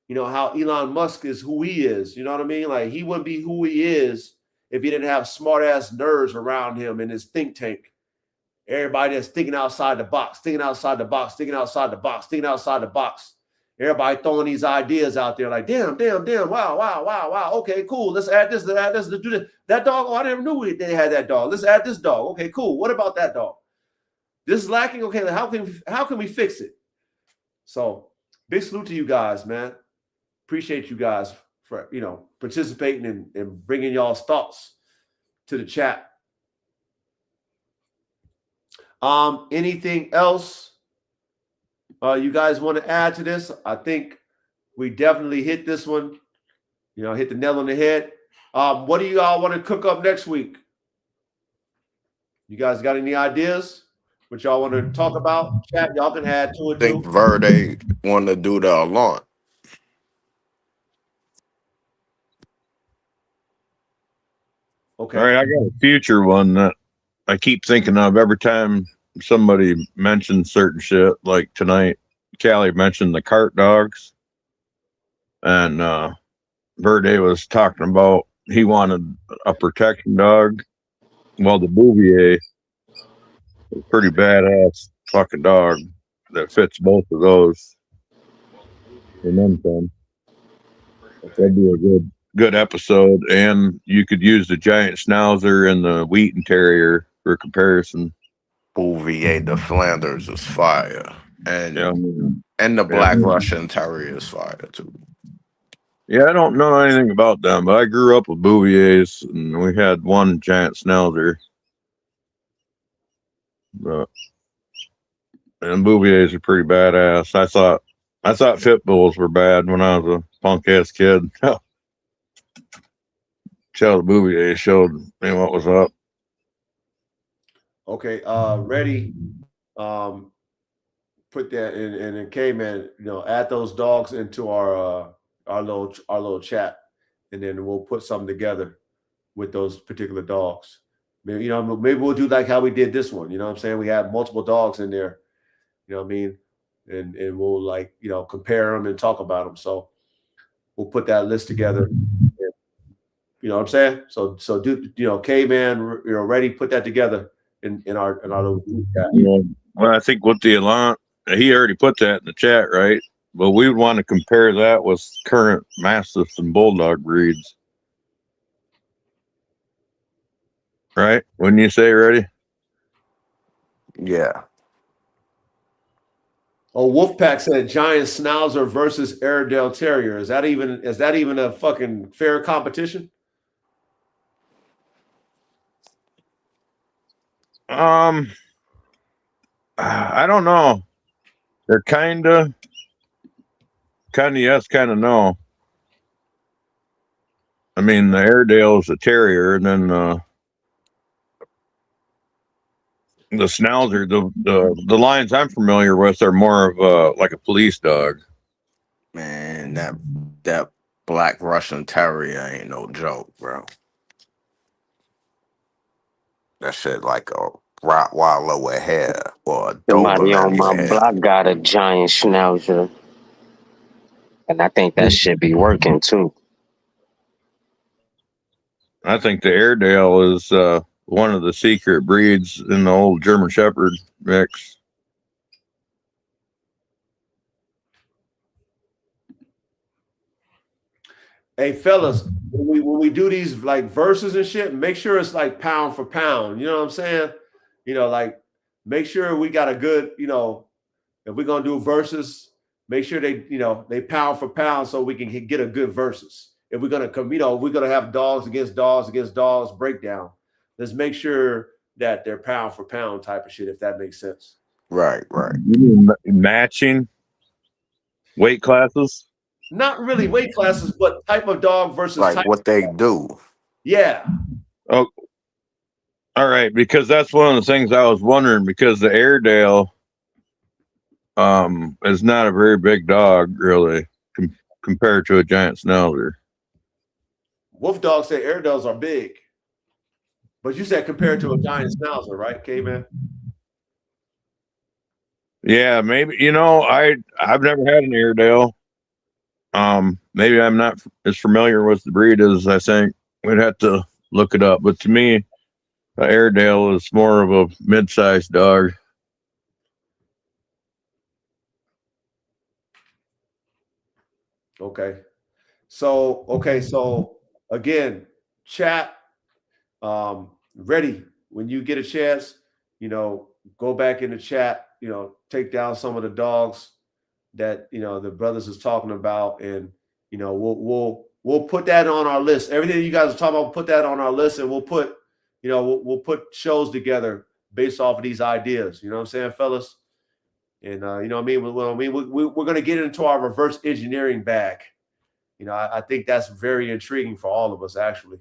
you know, how Elon Musk is who he is. You know what I mean? Like, he wouldn't be who he is if he didn't have smart ass nerds around him in his think tank. Everybody that's thinking outside the box, thinking outside the box, thinking outside the box, thinking outside the box. Everybody throwing these ideas out there like, damn, wow. Okay, cool. Let's add this, let's do this. That dog, oh, I never knew they had that dog. Let's add this dog. Okay, cool. What about that dog? This is lacking. Okay, how can we fix it? So big salute to you guys, man. Appreciate you guys for, you know, participating and bringing y'all's thoughts to the chat. Anything else you guys want to add to this? I think we definitely hit this one, you know, hit the nail on the head. What do you all want to cook up next week? You guys got any ideas? What y'all want to talk about? Chat, y'all can add to it. I think Verde want to do the launch. Okay. All right, I got a future one that I keep thinking of every time somebody mentions certain shit. Like tonight, Callie mentioned the cart dogs, and Verde was talking about he wanted a protection dog. Well, the Bouvier is a pretty badass fucking dog that fits both of those. And then some. That'd be a good episode, and you could use the giant schnauzer and the Wheaton Terrier for comparison. Bouvier de Flanders is fire, and the Black Russian Terrier is fire too. Yeah, I don't know anything about them, but I grew up with Bouviers, and we had one giant schnauzer. And Bouviers are pretty badass. I thought pit bulls were bad when I was a punk ass kid. Till the Bouvier showed me what was up. Okay, ready. Put that in, and then K-Man, you know, add those dogs into our little chat, and then we'll put something together with those particular dogs. Maybe, you know, maybe we'll do like how we did this one. You know what I'm saying? We had multiple dogs in there. You know what I mean? And we'll, like, you know, compare them and talk about them. So we'll put that list together. You know what I'm saying? So do, you know, K-Man, you know, ready, put that together in our little group chat. Well, I think with the Elan, he already put that in the chat, right? But we would want to compare that with current Mastiffs and Bulldog breeds. Right? Wouldn't you say, ready? Yeah. Oh, Wolfpack said giant schnauzer versus Airedale Terrier. Is that even a fucking fair competition? I don't know. They're kind of yes, kind of no. I mean, the Airedale is a terrier, and then the Schnauzer, the lines I'm familiar with are more of like a police dog. Man, that Black Russian Terrier ain't no joke, bro. That shit like a Rottweiler with hair or a Somebody on Doberman my with hair. block got a giant schnauzer, and I think that should be working too. I think the Airedale is one of the secret breeds in the old German Shepherd mix. Hey, fellas, when we do these like verses and shit, make sure it's like pound for pound. You know what I'm saying? You know, like make sure we got a good, you know, if we're gonna do verses, make sure they, they pound for pound so we can get a good versus. If we're gonna come, if we're gonna have dogs against dogs breakdown, let's make sure that they're pound for pound type of shit, if that makes sense. Right. You mean matching weight classes? Not really weight classes, but type of dog versus like type what they do. Yeah. Oh, all right. Because that's one of the things I was wondering, because the Airedale is not a very big dog, really, compared to a giant Schnauzer. Wolf dogs say Airedales are big. But you said compared to a giant Schnauzer, right, K-Man? Yeah, maybe. I've never had an Airedale. Maybe I'm not as familiar with the breed as I think. We'd have to look it up. But to me, an Airedale is more of a mid-sized dog. Okay. So again, chat, ready when you get a chance, go back in the chat, take down some of the dogs that, the brothers is talking about. And, we'll put that on our list. Everything you guys are talking about, we'll put that on our list, and we'll put, we'll put shows together based off of these ideas. You know what I'm saying, fellas? And, we're going to get into our reverse engineering bag. I think that's very intriguing for all of us, actually.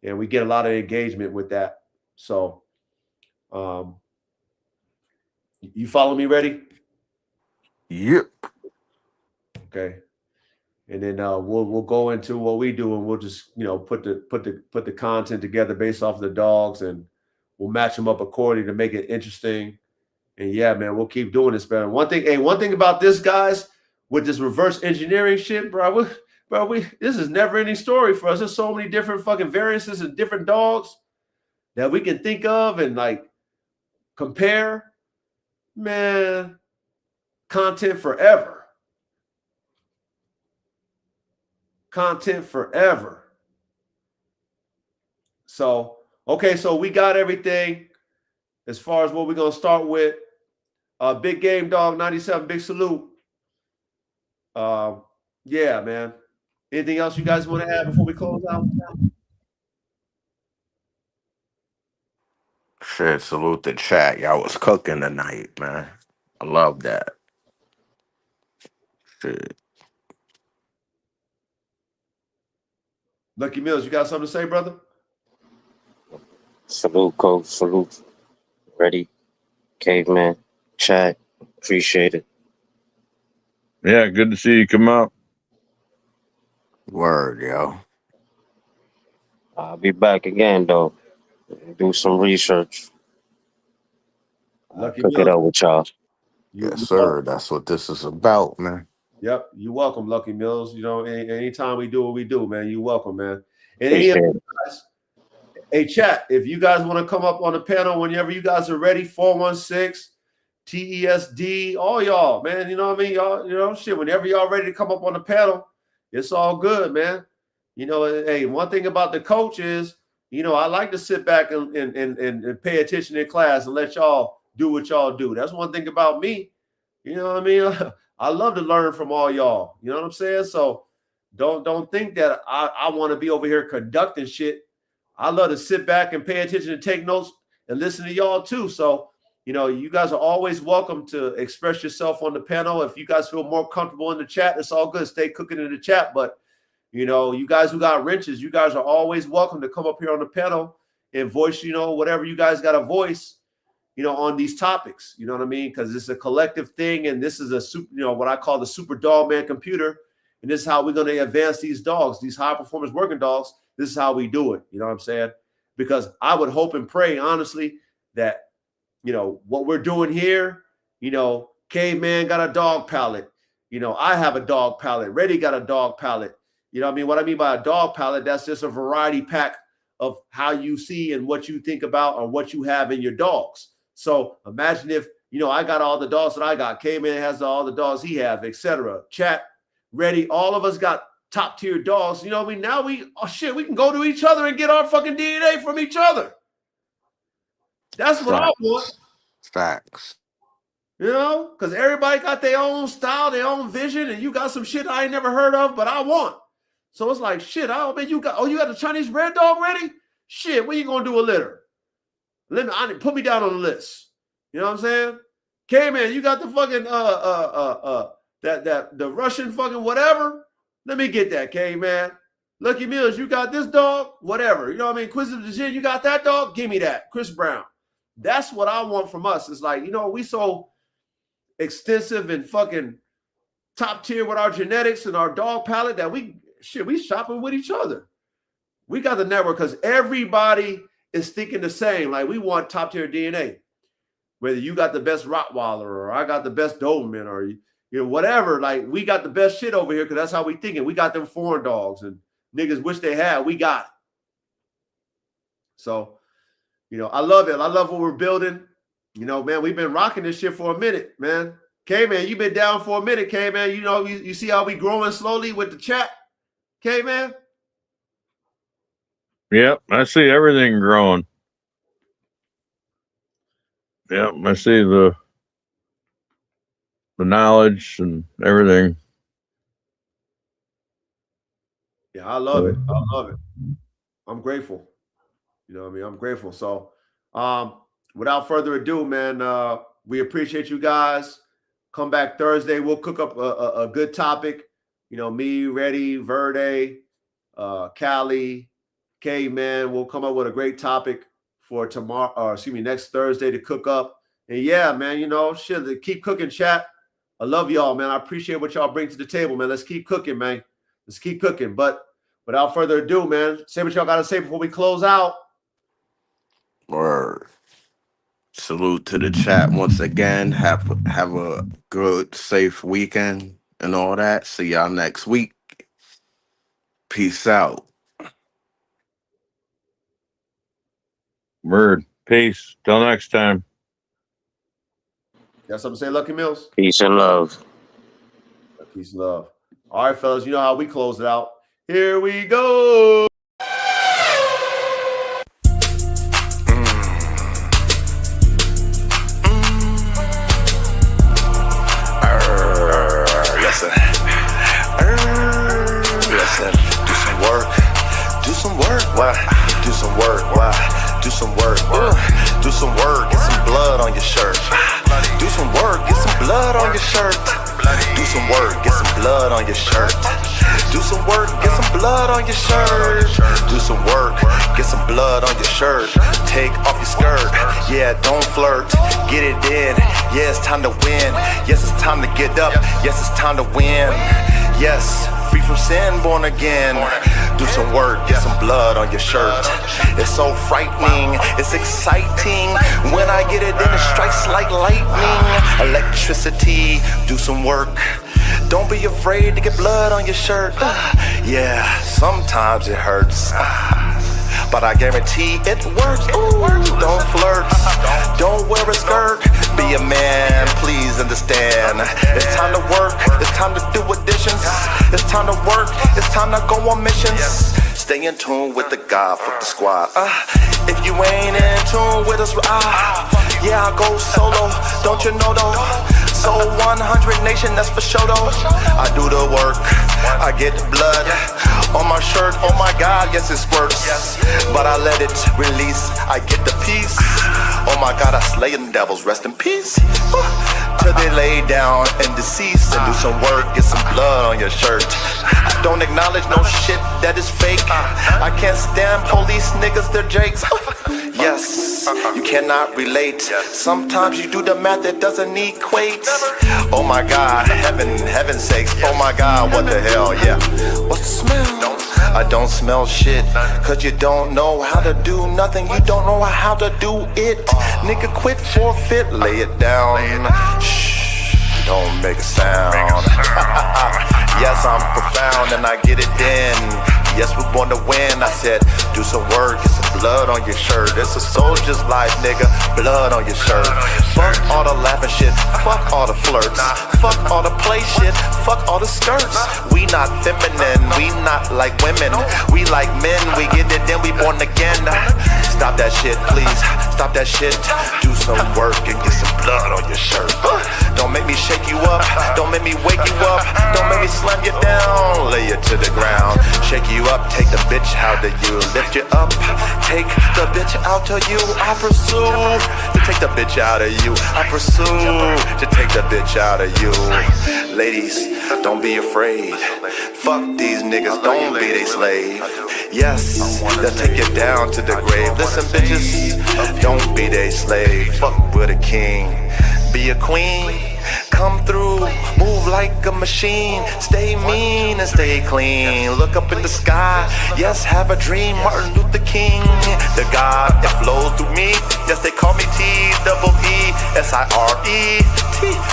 And we get a lot of engagement with that. So, you follow me, ready? Yep. Okay. And then we'll go into what we do, and we'll just put the content together based off of the dogs, and we'll match them up accordingly to make it interesting. And yeah, man, we'll keep doing this, man. One thing about this, guys, with this reverse engineering shit, bro, this is never ending story for us. There's so many different fucking variances and different dogs that we can think of and like compare. Man, content forever. Content forever. So, okay, so we got everything as far as what we're going to start with. Big Game Dog 97, big salute. Yeah, man. Anything else you guys want to add before we close out? Shit, salute the chat. Y'all was cooking tonight, man. I love that. Shit. Lucky Mills, you got something to say, brother? Salute, coach. Salute. Ready. Caveman. Chat. Appreciate it. Yeah, good to see you come up. Word, yo. I'll be back again, though. Do some research. Lucky Cook Mills. it up with y'all. Yes, sir. That's what this is about, man. Yep, you're welcome, Lucky Mills. Anytime we do what we do, man, you're welcome, man. And Appreciate any of you guys, hey, chat, if you guys want to come up on the panel whenever you guys are ready, 416 TESD, all y'all, man. You know what I mean? Y'all, shit, whenever y'all ready to come up on the panel, it's all good, man. Hey, one thing about the coach is, I like to sit back and pay attention in class and let y'all do what y'all do. That's one thing about me. You know what I mean? I love to learn from all y'all. You know what I'm saying? So don't think that I want to be over here conducting shit. I love to sit back and pay attention and take notes and listen to y'all too. So, you guys are always welcome to express yourself on the panel. If you guys feel more comfortable in the chat, it's all good. Stay cooking in the chat. But, you guys who got wrenches, you guys are always welcome to come up here on the panel and voice, whatever you guys got a voice, on these topics. You know what I mean? Because it's a collective thing. And this is a super, what I call the super dog man computer. And this is how we're going to advance these dogs, these high performance working dogs. This is how we do it. You know what I'm saying? Because I would hope and pray, honestly, that, what we're doing here, Caveman got a dog palate. I have a dog palate. Reddy got a dog palate. You know what I mean? What I mean by a dog palate, that's just a variety pack of how you see and what you think about or what you have in your dogs. So imagine if, I got all the dogs that I got. Caveman has all the dogs he has, etc. Chat, Reddy, all of us got top tier dogs. You know what I mean? Now we can go to each other and get our fucking DNA from each other. That's what I want. Facts. You know, because everybody got their own style, their own vision, and you got some shit I ain't never heard of, but I want. So it's like, shit, you got the Chinese red dog ready? Shit, when you gonna do a litter? Put me down on the list. You know what I'm saying? K-Man, you got the fucking the Russian fucking whatever? Let me get that, K-Man. Lucky Mills, you got this dog? Whatever. You know what I mean? Inquisitive Dijon, you got that dog? Give me that. Chris Brown. That's what I want from us. It's like, you know, we so extensive and fucking top tier with our genetics and our dog palate that we shopping with each other. We got the network because everybody is thinking the same. Like, we want top tier DNA. Whether you got the best Rottweiler or I got the best Doberman or you know whatever, like we got the best shit over here because that's how we thinking. We got them foreign dogs and niggas wish they had. We got it. So, you know, I love it. I love what we're building. You know, man, we've been rocking this shit for a minute, man. K-Man, you've been down for a minute, K-Man. You know, you see how we growing slowly with the chat, K-Man? Yep, I see everything growing. Yep, I see the knowledge and everything. Yeah, I love it. I love it. I'm grateful. You know what I mean? I'm grateful. So, without further ado, man, we appreciate you guys. Come back Thursday. We'll cook up a good topic. You know, me, Reddy, Verde, Callie, K-Man. We'll come up with a great topic for tomorrow, next Thursday to cook up. And yeah, man, you know, shit, keep cooking, chat. I love y'all, man. I appreciate what y'all bring to the table, man. Let's keep cooking, man. Let's keep cooking. But without further ado, man, say what y'all got to say before we close out. Word. Salute to the chat once again. Have a good, safe weekend and all that. See y'all next week. Peace out. Word. Peace. Till next time. Got something to say, Lucky Mills? Peace and love. Peace and love. All right, fellas, you know how we close it out. Here we go. Listen, do some work. Do some work. Why? Do some work. Why? Do some work. Do some work. Get some blood on your shirt. Do some work. Get some blood on your shirt. Do some work. Get some blood on your shirt. Do some work. Get some blood on your shirt. Do some work. Get some blood on your shirt. Take off your skirt. Yeah, don't flirt. Get it in. Yeah, it's time to win. Yes, it's time to get up. Yes, it's time to win. Yes, free from sin, born again. Do some work, get some blood on your shirt. It's so frightening, it's exciting. When I get it in, it strikes like lightning. Electricity, do some work. Don't be afraid to get blood on your shirt. Yeah, sometimes it hurts, but I guarantee it works. Ooh, don't flirt, don't wear a skirt. Be a man, please understand. It's time to work, it's time to do additions. It's time to work, it's time to go on missions. Stay in tune with the God, fuck the squad. If you ain't in tune with us, yeah, I go solo, don't you know though? So 100 nation, that's for sure though. I do the work, I get the blood on my shirt, oh my God, yes it squirts. But I let it release, I get the peace. Oh my God, I slay them devils, rest in peace. Till they lay down and deceased. And do some work, get some blood on your shirt. I don't acknowledge no shit that is fake. I can't stand police niggas, they're jakes. Yes, you cannot relate. Sometimes you do the math that doesn't equate. Oh my God, heaven's sakes. Oh my God, what the hell, yeah. What's the smell? I don't smell shit, cause you don't know how to do nothing. You don't know how to do it. Nigga, quit, forfeit, lay it down. Shh, don't make a sound. Yes, I'm profound and I get it in. Yes, we're born to win. I said, do some work, get some blood on your shirt. It's a soldier's life, nigga, blood on your shirt. Fuck all the laughing shit, fuck all the flirts, fuck all the play shit, fuck all the skirts. We not feminine, we not like women. We like men, we get it, then we born again. Stop that shit, please, stop that shit. Do some work and get some blood on your shirt. Don't make me shake you up, don't make me wake you up, don't make me slam you down, lay you to the ground. Shake you up, take the bitch out of you, lift you up, take the bitch out of you. I pursue to take the bitch out of you. I pursue to take the bitch out of you. Ladies, don't be afraid. Fuck these niggas, don't be they slave. Yes, they'll take you down to the grave. Listen, bitches, don't be they slave. Fuck with a king, be a queen. Come through, move like a machine. Stay mean and stay clean. Look up in the sky, yes, have a dream. Martin Luther King, the God that flows through me. Yes, they call me T-E-E-S-I-R-E-T.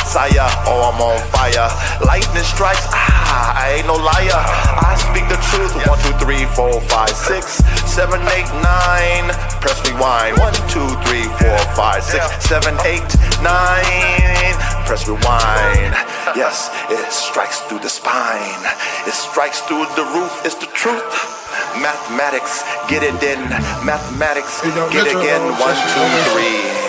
Sire, oh, I'm on fire. Lightning strikes, I ain't no liar. I speak the truth. 1, 2, 3, 4, 5, 6, 7, 8, 9. Press rewind. 1, 2, 3, 4, 5, 6, 7, 8, 9. Press rewind. Yes, it strikes through the spine. It strikes through the roof. It's the truth. Mathematics, get it in. Mathematics, get again. 1, 2, 3.